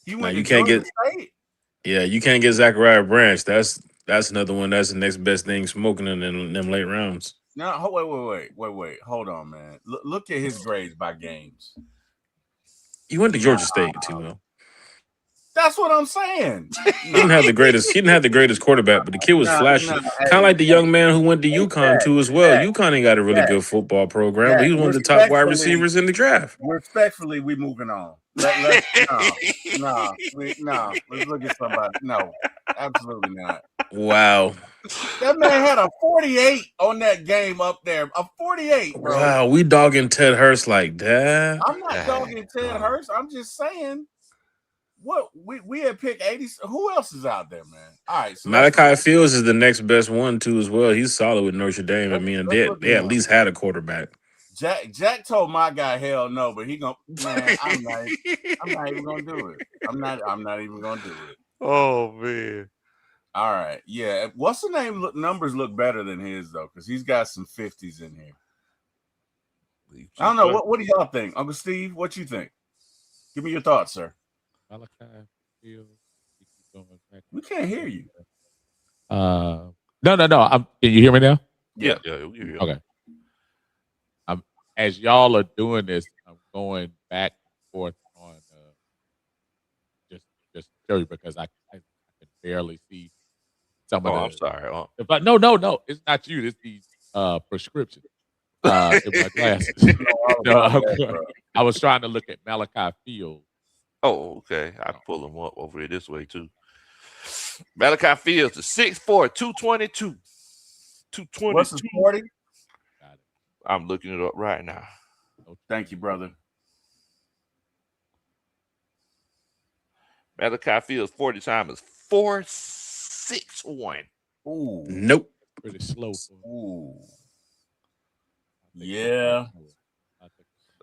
S2: You
S4: Now,
S2: went
S4: you
S2: to
S4: can't
S2: Georgia
S4: get-
S2: State?
S4: Yeah, you can't get Zachariah Branch. That's another one. That's the next best thing smoking in them late rounds.
S2: No, wait. Hold on, man. Look at his grades by games.
S4: You went to Georgia State too, though.
S2: That's what I'm saying.
S4: He didn't have the greatest quarterback, but the kid was flashy. Kind of like the young man who went to UConn too as well. UConn ain't got a really good football program, but he was one of the top wide receivers in the draft.
S2: Respectfully, we moving on. Let's look at somebody. No, absolutely not.
S4: Wow.
S2: That man had a 48 on that game up there. A 48, bro.
S4: Wow, we dogging Ted Hurst like that.
S2: I'm not dogging Ted Hurst. I'm just saying. What we had picked 80. Who else is out there, man? All right, so
S4: Malachi Fields is the next best one too as well. He's solid with Notre Dame. I mean, they at least had a quarterback.
S2: Jack told my guy hell no, but he gonna man. I'm not even gonna do it. I'm not even gonna do it.
S1: Oh man.
S2: All right, yeah. What's the name? Numbers look better than his though, because he's got some 50s in here. I don't know. What do y'all think, Uncle Steve? What you think? Give me your thoughts, sir.
S3: Malachi Fields.
S2: We can't hear you.
S3: No. Can you hear me now?
S1: Yeah.
S3: Okay. As y'all are doing this, I'm going back and forth on just show you because I can barely see some of the.
S1: I'm sorry.
S3: But no, it's not you. It's the prescription in my glasses. I was trying to look at Malachi Fields.
S1: Oh, okay. I can pull him up over here this way too. Malachi Fields is 6'4", 222. 222.
S2: What's his 40?
S1: I'm looking it up right now.
S2: Thank you, brother.
S1: Malachi Fields 40 time is 4.61.
S2: Ooh.
S4: Nope.
S3: Pretty slow.
S2: Ooh. Yeah.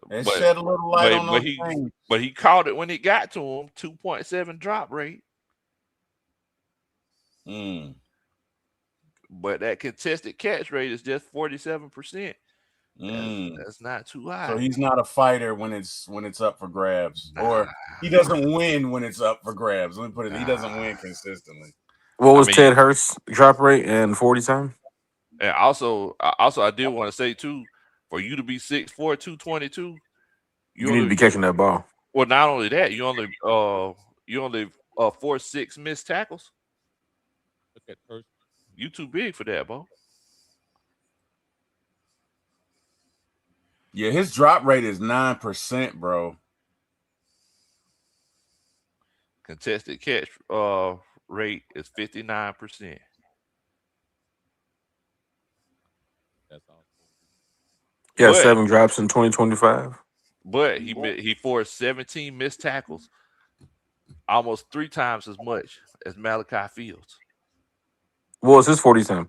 S2: It
S1: But-
S2: shed a little light on those things.
S1: But he caught it when it got to him. 2.7 drop rate. But that contested catch rate is just 47%. That's not too high.
S2: So he's not a fighter when it's up for grabs, or he doesn't win when it's up for grabs. Let me put it: he doesn't win consistently.
S4: What was Ted Hurst's drop rate and 40 time?
S1: And also, I did want to say too, for you to be 6'4", 222,
S4: You need to be catching that ball.
S1: Well, not only that, you only force 6 missed tackles.
S3: Look at Hurst.
S1: You too big for that, Bo.
S2: Yeah, his drop rate is 9%, bro.
S1: Contested catch rate is 59%.
S3: That's all.
S4: Yeah, 7 drops in 2025.
S1: But he forced 17 missed tackles, almost 3 times as much as Malachi Fields.
S4: What was his 40 time?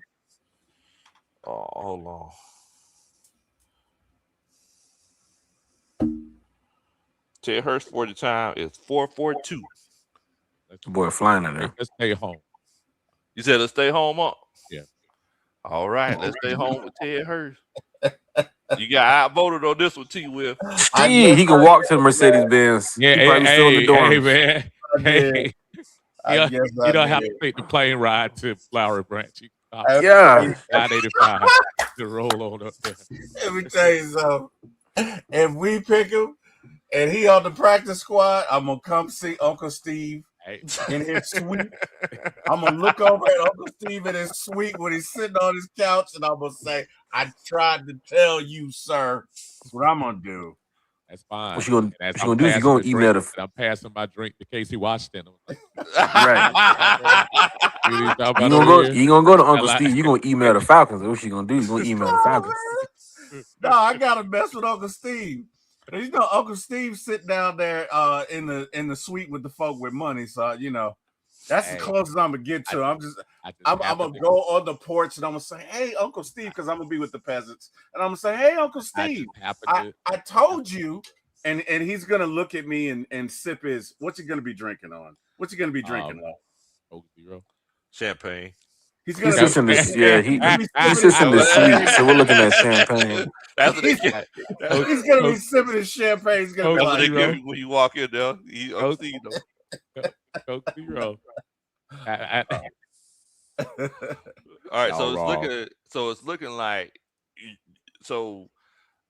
S1: Oh, hold on. Ted Hurst 40 time is 4.42.
S4: Boy, flying in there.
S3: Let's stay home.
S1: You said let's stay home up?
S3: Yeah.
S1: All right, let's stay home with Ted Hurst. You got outvoted on this one, T. Will.
S4: He can walk to the Mercedes Benz.
S3: Yeah,
S4: he probably still in the dorms.
S3: Hey, man.
S2: I
S3: You
S2: guess
S3: you
S2: I
S3: don't have to
S2: did.
S3: take the plane ride to Flowery Branch. You can hop
S2: I-
S4: Yeah.
S3: 985 to roll on up there.
S2: Let me tell you something. If we pick him and he on the practice squad, I'm gonna come see Uncle Steve
S3: Hey,
S2: in his suite. I'm gonna look over at Uncle Steve in his suite when he's sitting on his couch, and I'm gonna say, "I tried to tell you, sir." That's what I'm gonna do.
S3: that's fine.
S4: What you gonna
S3: And as
S4: what you
S3: I'm
S4: gonna do is you
S3: passing
S4: gonna
S3: the drink,
S4: email the
S3: and I'm passing my drink to Casey Washington. I'm like,
S4: right.
S3: what are you talking
S4: You
S3: about
S4: gonna
S3: over
S4: go
S3: here?
S4: you gonna go to
S3: I
S4: Uncle
S3: like,
S4: Steve, you gonna email the Falcons. What you gonna do? You gonna email the Falcons.
S2: No, I gotta mess with Uncle Steve. You know, Uncle Steve sitting down there in the suite with the folk with money. So that's the
S3: hey,
S2: closest I'm gonna get
S3: I,
S2: to.
S3: I just
S2: I'm
S3: happened
S2: gonna
S3: to,
S2: go on the porch and I'm gonna say, "Hey, Uncle Steve," because I'm gonna be with the peasants, and I'm gonna say, "Hey, Uncle
S3: I
S2: Steve,
S3: just happened
S2: I
S3: to,
S2: I told you," and he's gonna look at me and sip his. What's he gonna be drinking on? What's he gonna be drinking on?
S3: Coke Zero.
S1: Champagne.
S2: He's
S4: He
S2: gonna be
S4: sits in this yeah,
S2: he's gonna be
S4: he
S2: sipping his
S4: sits in the suite,
S2: champagne.
S4: so we're looking at champagne.
S1: That's what they
S2: He's,
S1: give.
S3: Coke,
S2: he's gonna be
S3: Coke,
S2: sipping his champagne. He's gonna be
S3: Coke
S1: That's what
S2: like,
S1: they give
S3: Zero.
S1: you when you walk in there. You
S3: Coke,
S1: see,
S3: Coke Zero. I,
S1: All right,
S3: y'all
S1: so it's
S3: wrong.
S1: looking like so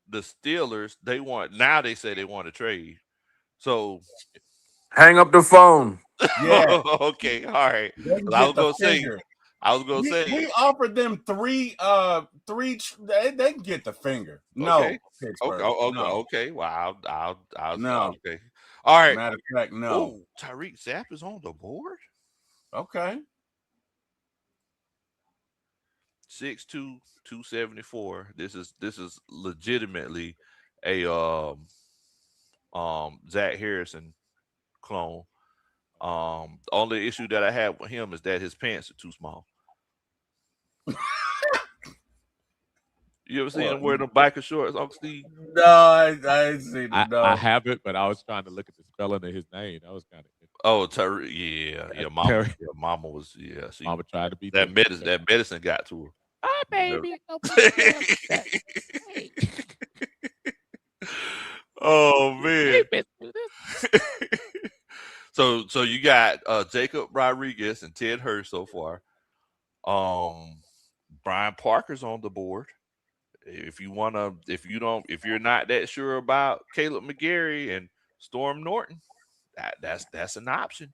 S1: the Steelers they say they want to trade. So
S4: Hang up the phone.
S2: yeah,
S1: okay, all right.
S2: they can
S1: 'Cause I was
S2: get the
S1: gonna say
S2: finger.
S1: I was gonna
S2: We
S1: say
S2: offered them three. They can get the finger.
S1: okay.
S2: No,
S1: Okay,
S2: Pittsburgh.
S1: okay,
S2: No,
S1: okay. Well,
S2: no.
S1: okay. All right.
S2: Matter of fact, no.
S1: Oh, Tyreek Zapp is on the board.
S2: Okay.
S1: 6'2", 274. This is legitimately a Zach Harrison clone. The only issue that I have with him is that his pants are too small. You ever seen
S2: Well,
S1: him wearing them biker shorts, Uncle Steve?
S2: no, I ain't seen it.
S3: I
S2: No.
S3: haven't, but I was trying to look at the spelling of his name. That was kind of
S1: Oh, Tyreek, yeah.
S3: Terry.
S1: Mama was, yeah. She
S3: Mama tried to be
S1: that
S3: different.
S1: medicine got to her.
S3: Hi,
S1: You
S3: baby. Don't
S1: know?
S3: put your hands on that.
S1: Oh man.
S3: Hey, bitch.
S1: So you got Jacob Rodriguez and Ted Hurst so far. Um, Brian Parker's on the board. If you're not that sure about Caleb McGarry and Storm Norton, that's an option.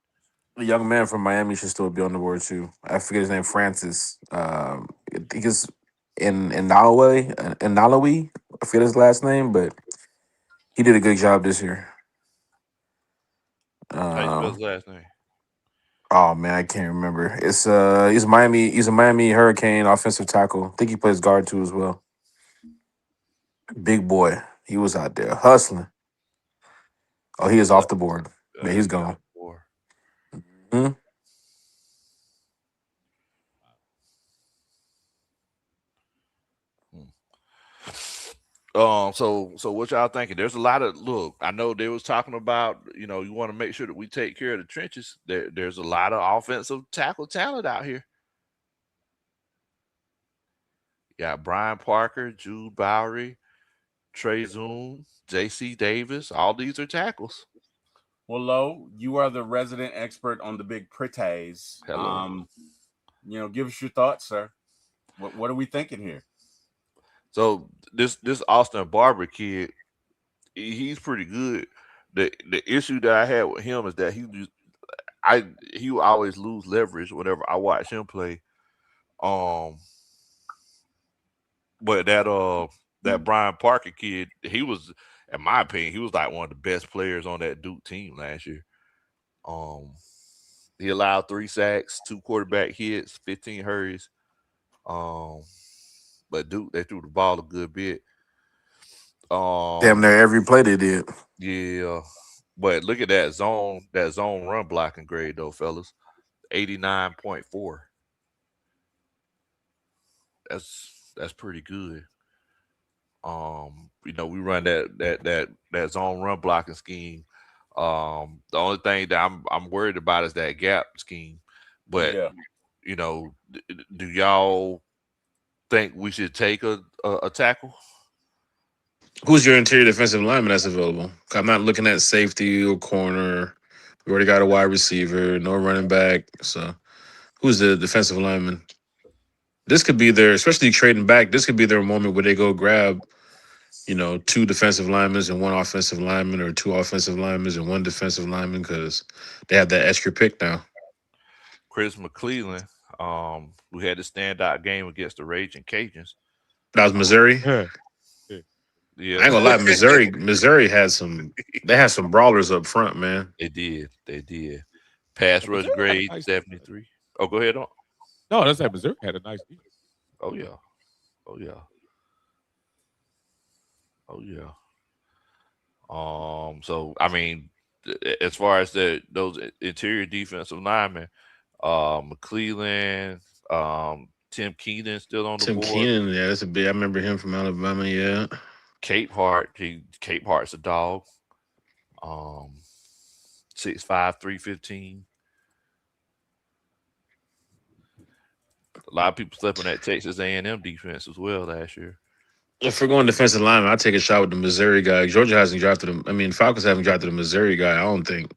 S4: The young man from Miami should still be on the board too. I forget his name, Francis. I think it's in Nolaway, in Nolawe. I forget his last name, but he did a good job this year.
S1: How you spell
S4: Uh,
S1: his last name?
S4: oh man, I can't remember. He's Miami. He's a Miami Hurricane offensive tackle. I think he plays guard too as well. Big boy. He was out there hustling. Oh, he is off the board. Yeah, he's
S1: He's got
S4: gone.
S1: four.
S4: Hmm?
S1: Hmm. So what y'all thinking? There's a lot of look. I know they was talking about you want to make sure that we take care of the trenches. There's a lot of offensive tackle talent out here. You got Brian Parker, Jude Bowery, Trey Zoom, J.C. Davis. All these are tackles.
S2: Well, Lo, you are the resident expert on the big pretties.
S1: Hello.
S2: Give us your thoughts, sir. What are we thinking here?
S1: So this Austin Barber kid, he's pretty good. The issue that I had with him is that he will always lose leverage whenever I watch him play. Um, but that Brian Parker kid, he was, in my opinion, he was like one of the best players on that Duke team last year. Um, he allowed 3 sacks, 2 quarterback hits, 15 hurries. Um, but Duke they threw the ball a good bit.
S4: Damn
S1: Um,
S4: near every play they did.
S1: yeah, but look at that zone run blocking grade though, fellas, 89.4. That's pretty good. We run that zone run blocking scheme. The only thing that I'm worried about is that gap scheme. But
S2: Yeah.
S1: do y'all think we should take a tackle?
S4: Who's your interior defensive lineman that's available? I'm not looking at safety or corner. We already got a wide receiver, no running back. So who's the defensive lineman? This could be their, especially trading back. This could be their moment where they go grab, two defensive linemen and one offensive lineman, or two offensive linemen and one defensive lineman, because they have that extra pick now.
S1: Chris McClellan, who had the standout game against the Raging Cajuns.
S4: That was Missouri.
S3: Yeah.
S1: Yeah,
S4: I ain't gonna lie, Missouri had some. They had some brawlers up front, man.
S1: they did. They did. Pass
S3: Yeah,
S1: rush
S3: Missouri had a
S1: grade
S3: nice
S1: 73. Oh, go ahead on.
S3: No, that's that Missouri had a nice defense.
S1: Oh yeah. Oh yeah. Oh yeah. So I mean, as far as those interior defensive linemen, McClellan, Tim Keenan still on the
S4: Tim
S1: board.
S4: Keenan, yeah, that's a big. I remember him from Alabama. Yeah,
S1: Cape Hart, Cape Hart's a dog. 6'5", 315. A lot of people slept on that Texas A&M defense as well last year.
S4: if we're going defensive lineman, I take a shot with the Missouri guy. Georgia hasn't drafted him. I mean, Falcons haven't drafted a Missouri guy. I don't think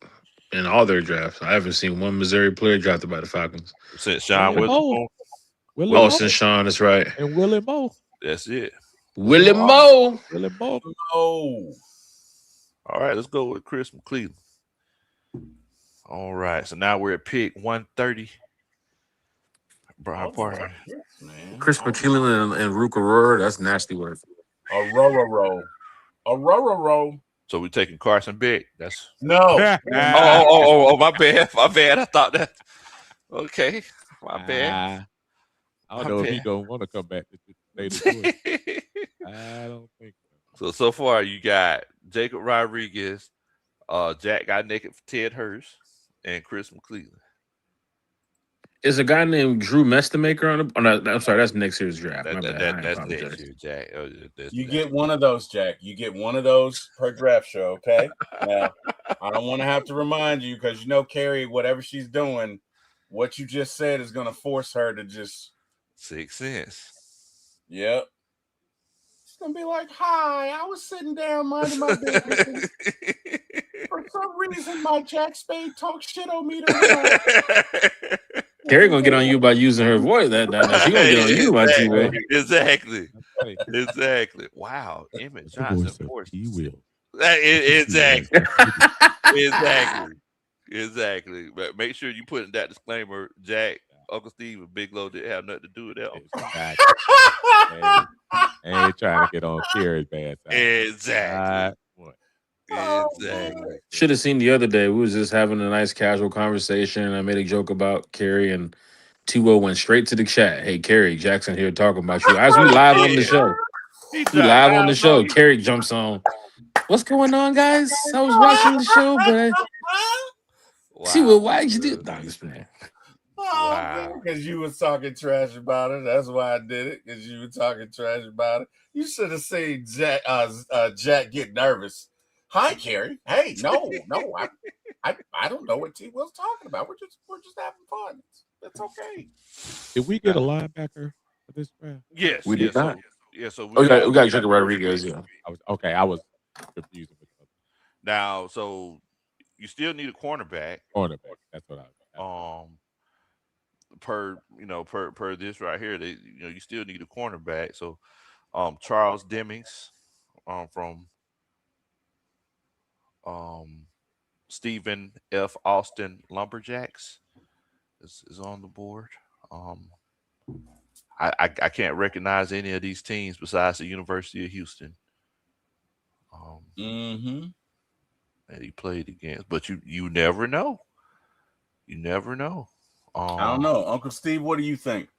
S4: in all their drafts. I haven't seen one Missouri player drafted by the Falcons.
S1: Since Sean
S3: Willie Moe.
S1: Witherspoon,
S3: Willie
S4: Oh,
S3: Moe
S4: since Sean, that's right.
S3: and Willie Moe.
S1: that's it.
S4: Willie Moe.
S3: Willie Moe.
S2: Oh,
S1: All right, let's go with Chris McClellan. All right, so now we're at pick 130. Brian Parker.
S2: man.
S4: Chris McKinley and Rook Aurora. That's nasty work.
S2: Aurora.
S1: So we're taking Carson Beck. That's
S2: No.
S1: oh, my bad. My bad. I thought that. Okay, my bad.
S3: I don't know if he's gonna want to come back to stay the I don't think so.
S1: So far you got Jacob Rodriguez, Jack got naked for Ted Hurst, and Chris McClellan.
S4: Is a guy named Drew Mestamaker on the? Oh, no, I'm sorry, that's next year's draft. My bad. I
S1: That's
S4: apologize.
S1: next year, Jack.
S2: You get one of those, Jack. You get one of those per draft show, okay? Now, I don't want to have to remind you because Carrie, whatever she's doing, what you just said is going to force her to just
S1: 6 cents.
S2: Yep. She's going to be like, hi, I was sitting down minding my business. For some reason, my Jack Spade talks shit on me.
S4: Carrie gonna get on you by using her voice. That she gonna get on you by T-Way.
S1: Exactly. Wow, Emmett Johnson.
S3: He will.
S1: Exactly. Exactly. But make sure you put in that disclaimer, Jack, Uncle Steve, and Big Low didn't have nothing to do with that.
S3: Ain't trying to get on Carrie's bad side.
S1: Exactly. Exactly.
S4: Should have seen the other day. We was just having a nice casual conversation. I made a joke about Carrie, and T-Wo went straight to the chat. Hey, Carrie, Jackson here talking about you. As we live on the show. Carrie jumps on. What's going on, guys? I was watching the show, but T-Wo, why did you do this, man?
S2: Wow. Because you was talking trash about it. That's why I did it. Because you were talking trash about it. You should have seen Jack get nervous. Hi, Carrie. Hey, no, I don't know what T-Will's talking about. We're just having fun. That's okay.
S3: Did we get a linebacker for this draft?
S1: Yes,
S4: we did not.
S1: So
S4: we got Jacob Rodriguez. Yeah,
S3: I was confused with it.
S1: Now, so you still need a cornerback.
S3: That's what I.
S1: Per this right here, you still need a cornerback. So, Charles Demings, from Stephen F. Austin Lumberjacks is on the board. I can't recognize any of these teams besides the University of Houston. That he played against, but you never know. You never know.
S2: I don't know, Uncle Steve. What do you think?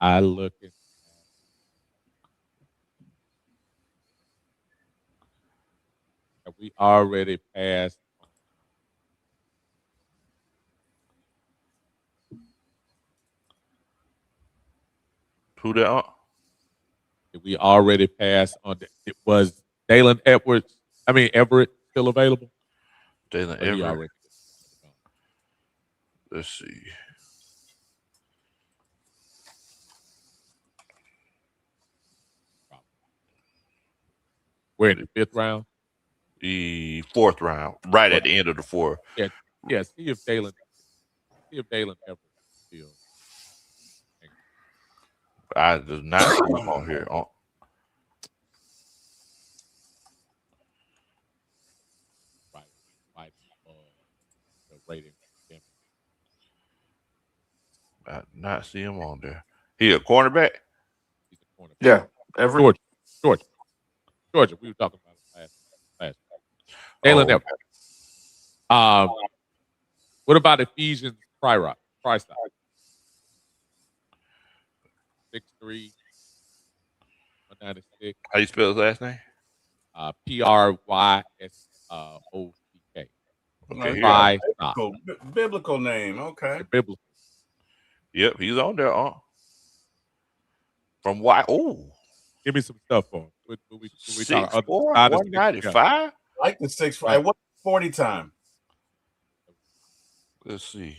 S3: I look at. We already passed.
S1: Who that?
S3: We already passed on. It was Dalen Edwards. I mean Everett still available.
S1: Dalen Everett. Let's see.
S3: We're in the 5th round.
S1: The 4th round, right at the end of the 4th.
S3: Yeah, yeah. See if Dalen ever still.
S1: I do not see him on here.
S3: Right, right. The rating.
S1: I do not see him on there. He a cornerback?
S3: He's a cornerback.
S4: Yeah, Everett.
S3: Georgia. We were talking about it last.
S1: Oh,
S3: Dalen Everett. What about Ephesians Price? 6'3", 196.
S1: how you spell his last name?
S3: PRYSOCK.
S1: Okay, here.
S3: Price.
S2: Biblical name. Okay.
S3: Biblical.
S1: Yep, he's on there. From why? Oh,
S3: Give me some stuff for him. What we
S1: 6'4",
S3: talking?
S1: 195.
S2: Like the 6'5". What 40 time?
S1: Let's see.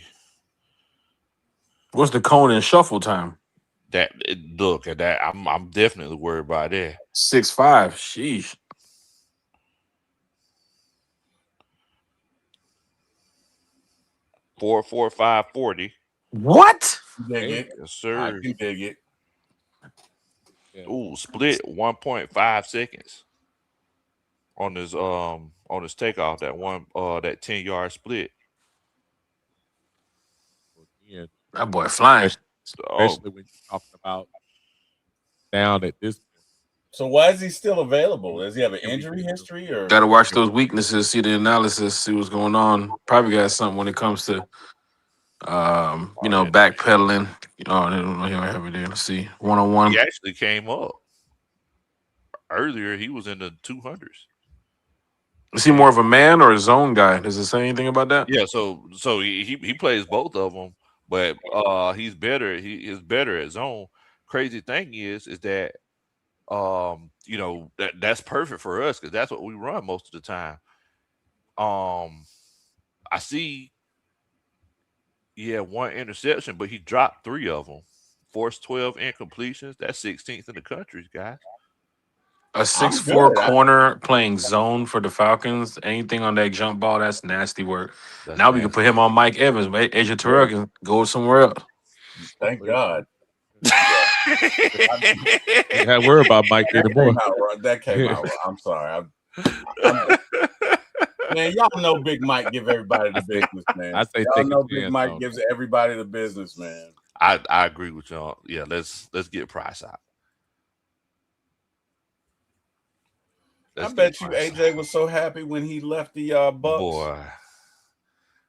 S4: What's the cone and shuffle time?
S1: Look at that. I'm definitely worried about that.
S4: 6'5". Sheesh.
S1: 4.45 40.
S4: What?
S2: Dig it.
S1: Yes, sir.
S2: I can dig it.
S3: Yeah.
S1: Ooh, split 1.5 seconds on his takeoff. That 10-yard split.
S3: Yeah.
S4: That boy flying.
S1: Oh,
S3: Especially when you're talking about down at this point.
S2: So why is he still available? Does he have an injury history or?
S4: Got to watch those weaknesses, see the analysis, see what's going on. Probably got something when it comes to, backpedaling. Oh, they don't have it there. Let's see. 1-on-1.
S1: he actually came up earlier. He was in the 200s.
S4: Is he more of a man or a zone guy? Does it say anything about that?
S1: Yeah, so he plays both of them, but he's better. He is better at zone. Crazy thing is that that's perfect for us because that's what we run most of the time. I see. Yeah, one interception, but he dropped 3 of them. Forced 12 incompletions. That's 16th in the country, guys.
S4: A 6'4" corner playing zone for the Falcons. Anything on that jump ball, that's nasty work. Now we can put him on Mike Evans, but AJ Terrell can go somewhere else.
S2: Thank God.
S3: You had worry about Mike anymore.
S2: That came out wrong. I'm sorry. Man, y'all know Big Mike give everybody the business, man.
S3: I say
S2: y'all know Big Mike gives everybody the business, man.
S1: I agree with y'all. Yeah, let's get Price out.
S2: I bet you AJ was so happy when he left the Bucks.
S1: Boy.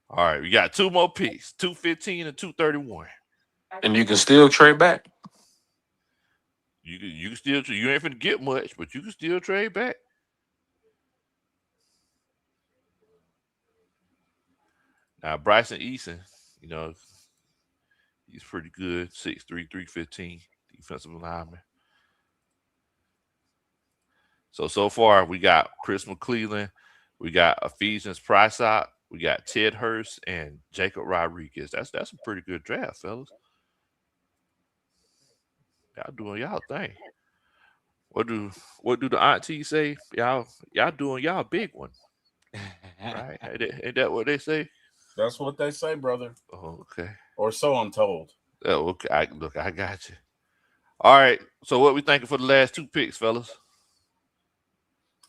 S1: All right, we got 2 more picks, 215 and 231.
S4: And you can still trade back.
S1: You can still, you ain't finna get much, but you can still trade back. Now Bryson Eason, he's pretty good. 6'3", 315, defensive lineman. So far we got Chris McClellan, we got Ephesians Price out, we got Ted Hurst and Jacob Rodriguez. That's a pretty good draft, fellas. Y'all doing y'all thing. What do the aunties say? Y'all doing y'all big one, right? Ain't that what they say?
S2: That's what they say, brother.
S1: Oh, okay.
S2: Or so I'm told.
S1: Oh, okay. I got you. All right. So what we thinking for the last 2 picks, fellas?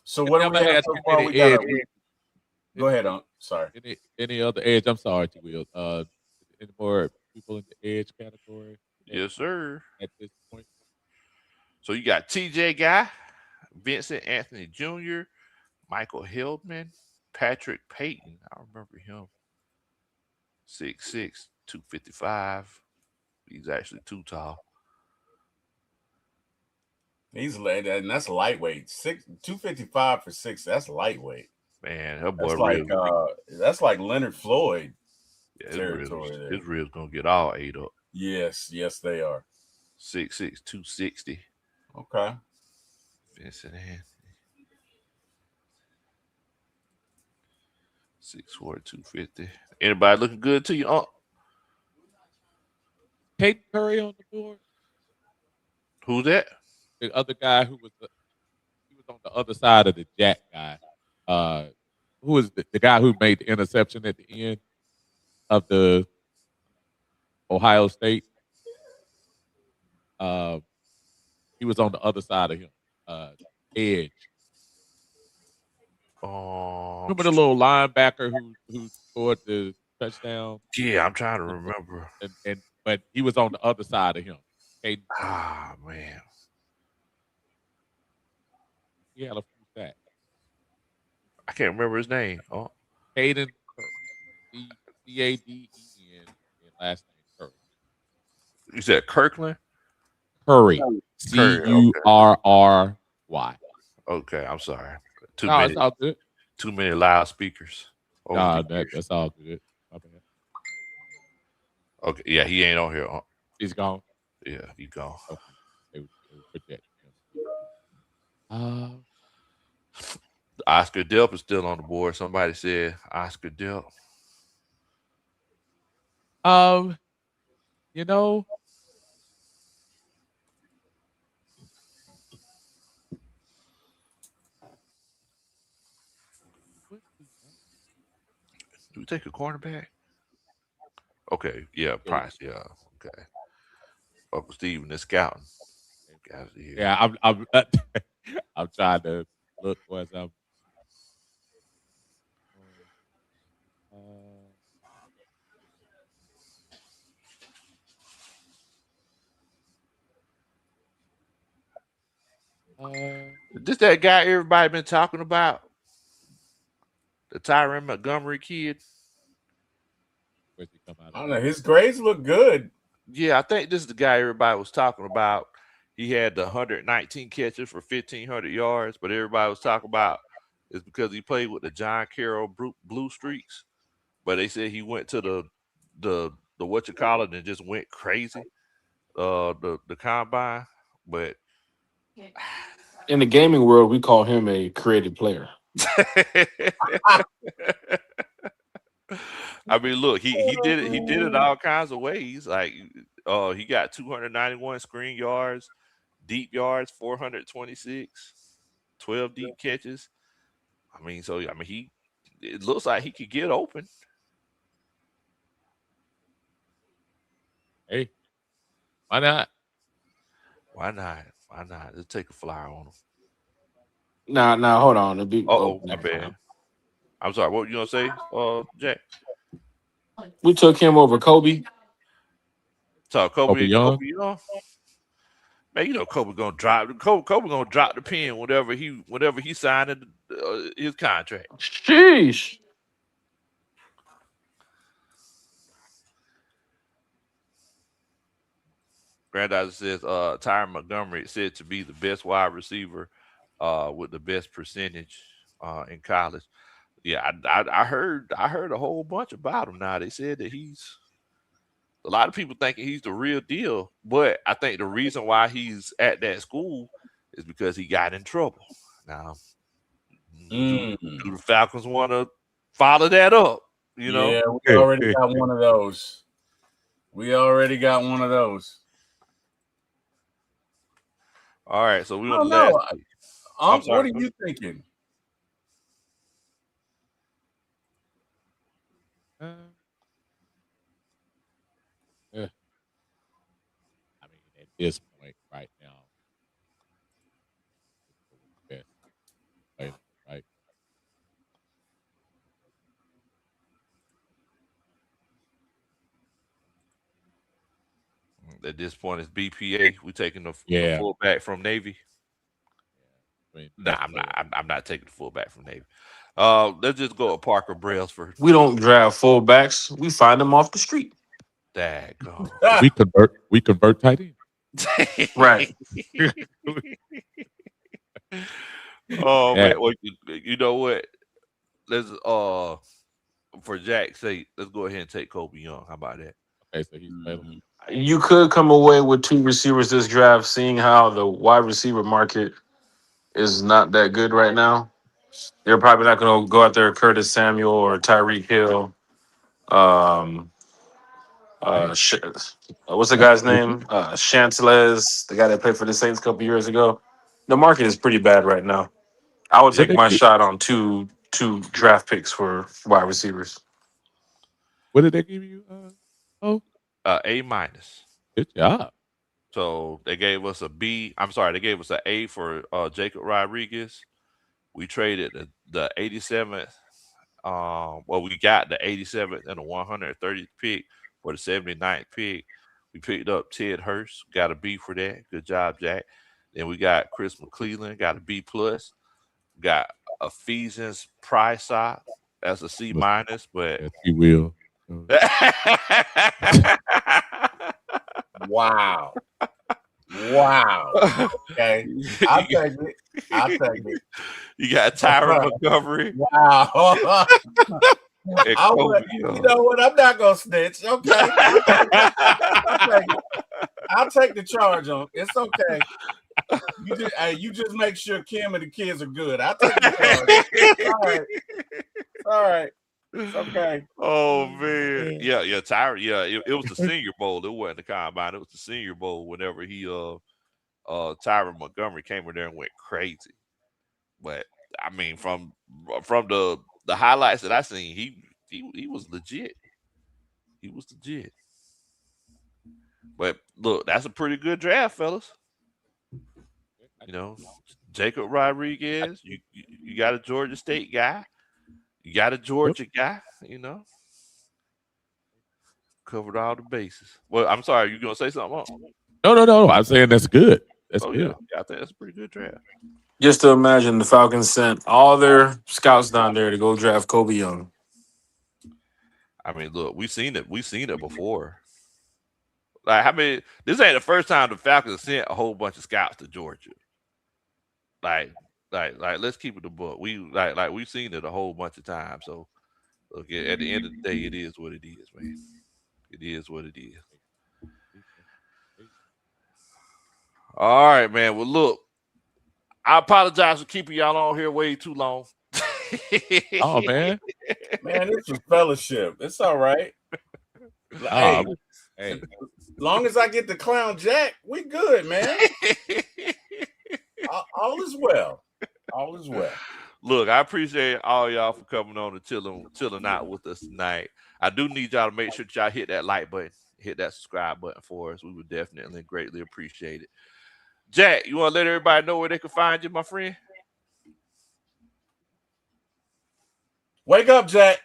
S2: So what do we have so far? We got Go ahead, sorry.
S3: Any other edge? I'm sorry, T. Will. Any more people in the edge category?
S1: Yes, sir.
S3: At this point.
S1: So you got TJ Guy, Vincent Anthony Jr., Michael Hildman, Patrick Payton. I remember him. 6'6", 255. He's actually too tall.
S2: He's late, and that's lightweight. 255 for 6. That's lightweight.
S1: Man, that boy
S2: that's like Leonard Floyd
S1: territory. His ribs gonna get all ate up.
S2: Yes, they are.
S1: 6'6", 260.
S2: Okay.
S1: Vincent Anthony. 6'4", 250. Anybody looking good to you,
S3: Kate Curry on the board.
S1: Who's that?
S3: The other guy who was on the other side of the Jack guy. Uh, who is the guy who made the interception at the end of the Ohio State? Uh, he was on the other side of him. Edge.
S1: Um,
S3: Remember the little linebacker who scored the touchdown?
S1: yeah, I'm trying to remember.
S3: And but he was on the other side of him. Caden Turner.
S1: Ah, man.
S3: He had a few sacks.
S1: I can't remember his name. Oh,
S3: Caden Turner. Caden and last name Curry.
S1: you said Kirkland?
S3: Curry.
S1: Curry. Okay.
S3: Curry.
S1: Okay. I'm sorry. Too
S3: No,
S1: many.
S3: it's all good.
S1: Too many loudspeakers.
S3: Nah, that's all good. My bad.
S1: Okay. Yeah, he ain't on here.
S3: He's gone.
S1: Yeah, he gone.
S3: Okay. They were projecting him.
S1: Oscar Delp is still on the board. Somebody said Oscar Delp.
S3: You know,
S1: Do we take a cornerback? Okay. Yeah, Price. Yeah. Okay. Uncle Steven is scouting. Guys,
S3: yeah, I'm I'm trying to look for some.
S1: This that guy everybody been talking about? The Tyron Montgomery kid?
S3: Where's he come out
S2: I
S3: of?
S2: don't know. His grades look good.
S1: Yeah, I think this is the guy everybody was talking about. He had the 119 catches for 1,500 yards, but everybody was talking about is because he played with the John Carroll Blue Streaks. But they said he went to the what you call it and just went crazy. The combine, but
S4: In the gaming world, we call him a creative player.
S1: I mean, look, he did it. He did it all kinds of ways. Like, he got 291 screen yards, deep yards, 426, 12 deep catches. I mean, so I mean, it looks like he could get open.
S3: Hey, why not?
S1: Why not? Why not? Let's take a flyer on him.
S4: Now, hold on.
S1: My bad. I'm sorry. What were you gonna say, Jack?
S4: We took him over Kobe.
S1: So
S3: Kobe Young?
S1: Kobe Young. Man, you know Kobe gonna drop. Kobe gonna drop the pen whenever he signed his contract.
S4: Sheesh.
S1: Granddaughter says Tyron Montgomery is said to be the best wide receiver with the best percentage in college. Yeah, I heard a whole bunch about him now. They said that he's a lot of people thinking he's the real deal, but I think the reason why he's at that school is because he got in trouble. Now, do the Falcons want to follow that up? You know?
S2: Yeah, we already got one of those.
S1: All right, so we
S2: don't
S1: know.
S2: What are you thinking?
S3: Yeah. I mean, at this point, right now, best player, right?
S1: At this point, it's BPA. We're taking the fullback from Navy.
S3: I mean,
S1: Nah, I'm not taking the fullback from Navy. Let's just go with Parker Brailsford.
S4: We don't draft fullbacks. We find them off the street.
S1: Daggone.
S3: We convert tight end.
S4: Right.
S1: Oh man, well, you know what? Let's for Jack's sake, let's go ahead and take Kobe Young. How about that?
S3: Okay, so he's available.
S4: You could come away with two receivers this draft, seeing how the wide receiver market is not that good right now. They're probably not going to go out there Curtis Samuel or Tyreek Hill. What's the guy's name? Chancelez, the guy that played for the Saints a couple years ago. The market is pretty bad right now. I would
S3: What
S4: take
S3: did
S4: my
S3: they,
S4: shot on two draft picks for wide receivers.
S3: what did they give you? Oh,
S1: A minus.
S3: good job.
S1: So they gave us a B. I'm sorry, they gave us an A for Jacob Rodriguez. We traded the 87th. Well, we got the 87th and the 130th pick for the 79th pick. We picked up Ted Hurst, got a B for that. Good job, Jack. Then we got Chris McClellan, got a B plus. Got Ephesians Prysock, that's a C
S3: Must
S1: minus, but
S3: yes, he will.
S2: Wow. Wow. Okay. I'll take it. I'll take it.
S1: You got Tyron Montgomery
S2: Wow.
S1: and
S2: You know what? I'm not gonna snitch. Okay. I'll take the charge on. It's okay. You just make sure Kim and the kids are good. I'll take the charge. All right. It's okay.
S1: Oh man. Yeah, Tyron. Yeah, it was the senior bowl. It wasn't the combine, it was the senior bowl whenever he Tyron Montgomery came in there and went crazy. But I mean from the highlights that I seen, he was legit. He was legit. But look, that's a pretty good draft, fellas. You know, Jacob Rodriguez, you got a Georgia State guy, you got a Georgia guy, you know. Covered all the bases. Well, I'm sorry, you gonna say something else?
S3: No. I'm saying that's good. That's good.
S1: Yeah, I think that's a pretty good draft.
S4: Just to imagine the Falcons sent all their scouts down there to go draft Kobe Young.
S1: I mean, look, we've seen it. We've seen it before. Like, I mean, this ain't the first time the Falcons sent a whole bunch of scouts to Georgia. Like, let's keep it the book. We've seen it a whole bunch of times. So, look, at the end of the day, it is what it is, man. It is what it is. All right, man. Well, look, I apologize for keeping y'all on here way too long.
S3: Oh man,
S2: Man, this is fellowship. It's all right.
S3: hey,
S2: As long as I get the clown Jack, we good, man. All is well. All is well.
S1: Look, I appreciate all y'all for coming on and chilling out with us tonight. I do need y'all to make sure that y'all hit that like button, hit that subscribe button for us. We would definitely greatly appreciate it. Jack, you want to let everybody know where they can find you, my friend?
S2: Wake up, Jack.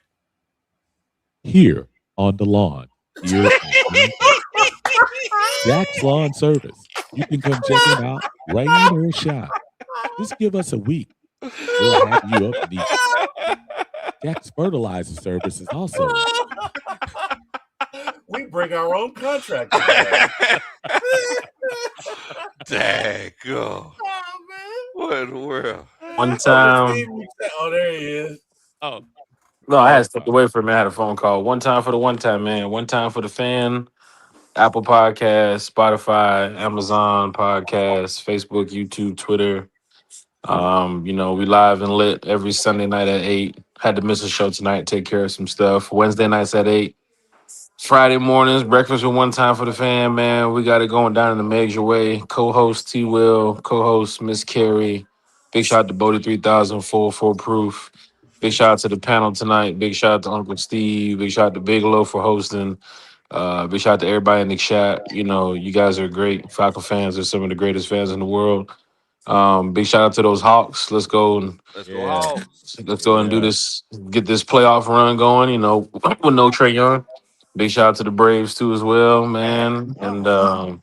S3: here on the lawn. Here on Jack's Lawn Service. You can come check him out, rain or shine. Just give us a week. We'll have you up neat. Jack's Fertilizer Service is also.
S2: We bring our own contract.
S1: Dang, go. What in the world?
S4: One time.
S2: Oh, there he is.
S3: Oh,
S4: No, I had to step away from it. I had a phone call. One time for the one time, man. One time for the fan. Apple Podcasts, Spotify, Amazon Podcasts, Facebook, YouTube, Twitter. We live and lit every Sunday night at 8. Had to miss a show tonight, take care of some stuff. Wednesday nights at 8. Friday mornings, breakfast with one time for the fan, man. We got it going down in the major way. Co-host T Will, co-host Miss Carrie. Big shout out to Bodie 3000 for proof. Big shout out to the panel tonight. Big shout out to Uncle Steve. Big shout out to Bigelow for hosting. Big shout out to everybody in the chat. You know, you guys are great. Falcon fans are some of the greatest fans in the world. Big shout out to those Hawks. Let's go and
S1: Let's go Hawks.
S4: let's go and do this. Get this playoff run going. You know, with no Trae Young. Big shout out to the Braves too as well, man. And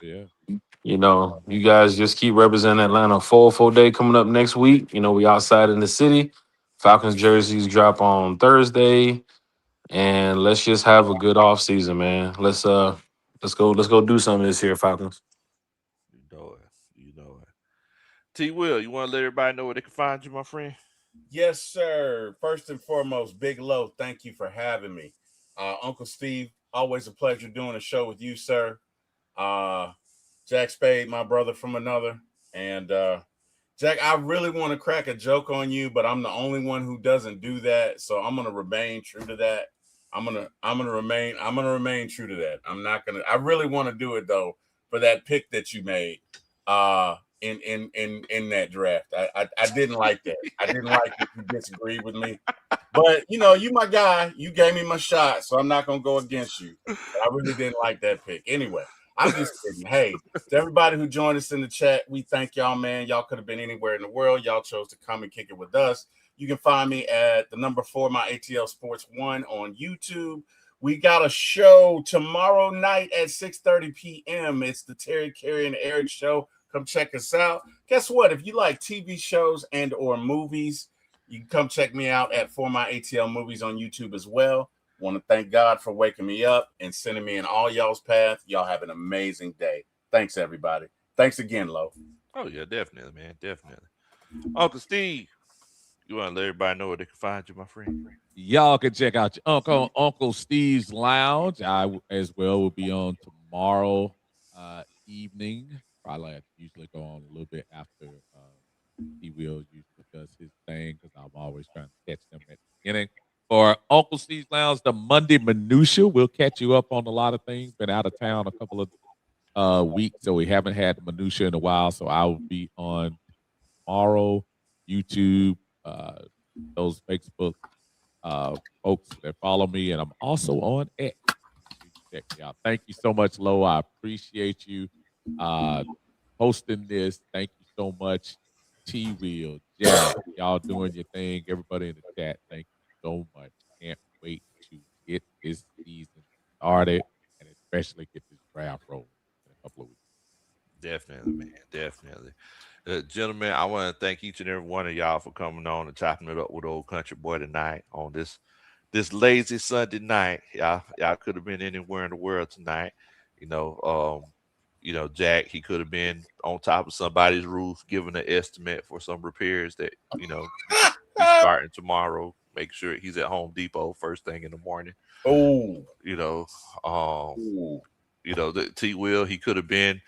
S3: yeah.
S4: you guys just keep representing Atlanta. Full day coming up next week. You know, we outside in the city. Falcons jerseys drop on Thursday. And let's just have a good off season, man. Let's go do something this year, Falcons.
S1: You know it. T Will, you want to let everybody know where they can find you, my friend?
S2: Yes, sir. First and foremost, Big Low, thank you for having me. Uncle Steve, always a pleasure doing a show with you, sir. Jack Spade, my brother from another. And Jack, I really want to crack a joke on you, but I'm the only one who doesn't do that. So I'm gonna remain true to that. I'm gonna remain true to that. I really want to do it though for that pick that you made. in that draft. I didn't like that. I didn't like that you disagreed with me. But you my guy. You gave me my shot, so I'm not gonna go against you. But I really didn't like that pick. Anyway, I'm just kidding. Hey, to everybody who joined us in the chat, we thank y'all, man. Y'all could have been anywhere in the world. Y'all chose to come and kick it with us. You can find me at the number 4, my ATL Sports 1 on YouTube. We got a show tomorrow night at 6:30 p.m. It's the Terry, Carey, and Eric show. Come check us out. Guess what? If you like TV shows and or movies, you can come check me out at For My ATL Movies on YouTube as well. Want to thank God for waking me up and sending me in all y'all's path. Y'all have an amazing day. Thanks, everybody. Thanks again, Lo.
S1: Oh, yeah, definitely, man. Definitely. Uncle Steve, you want to let everybody know where they can find you, my friend?
S3: Y'all can check out your Uncle Steve's Lounge. I as well will be on tomorrow evening. Probably usually go on a little bit after he will usually does his thing because I'm always trying to catch them at the beginning. For Uncle Steve's Lounge, the Monday Minutia, we'll catch you up on a lot of things. Been out of town a couple of weeks, so we haven't had the Minutia in a while. So I will be on tomorrow, YouTube, those Facebook folks that follow me, and I'm also on X. Check me out. Thank you so much, Lo. I appreciate you hosting this. Thank you so much, T Wheel, Jack, y'all doing your thing. Everybody in the chat, thank you so much. Can't wait to get this season started and especially get this draft rolling in a couple of weeks.
S1: Definitely, man. Definitely. Gentlemen, I want to thank each and every one of y'all for coming on and chopping it up with Old Country Boy tonight on this lazy Sunday night. Y'all could have been anywhere in the world tonight. Jack, he could have been on top of somebody's roof giving an estimate for some repairs that, he's starting tomorrow. Make sure he's at Home Depot first thing in the morning.
S2: Oh.
S1: The T Will, he could have been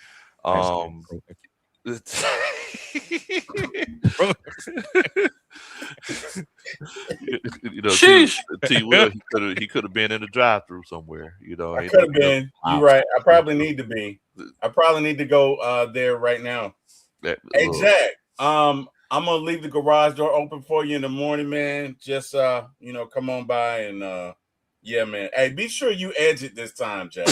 S1: T Will, he could have been in the drive-through somewhere.
S2: I could have been. You're right. I probably need to be. I probably need to go there right now. Hey, Jack. I'm gonna leave the garage door open for you in the morning, man. Just come on by and yeah, man. Hey, be sure you exit this time, Jack.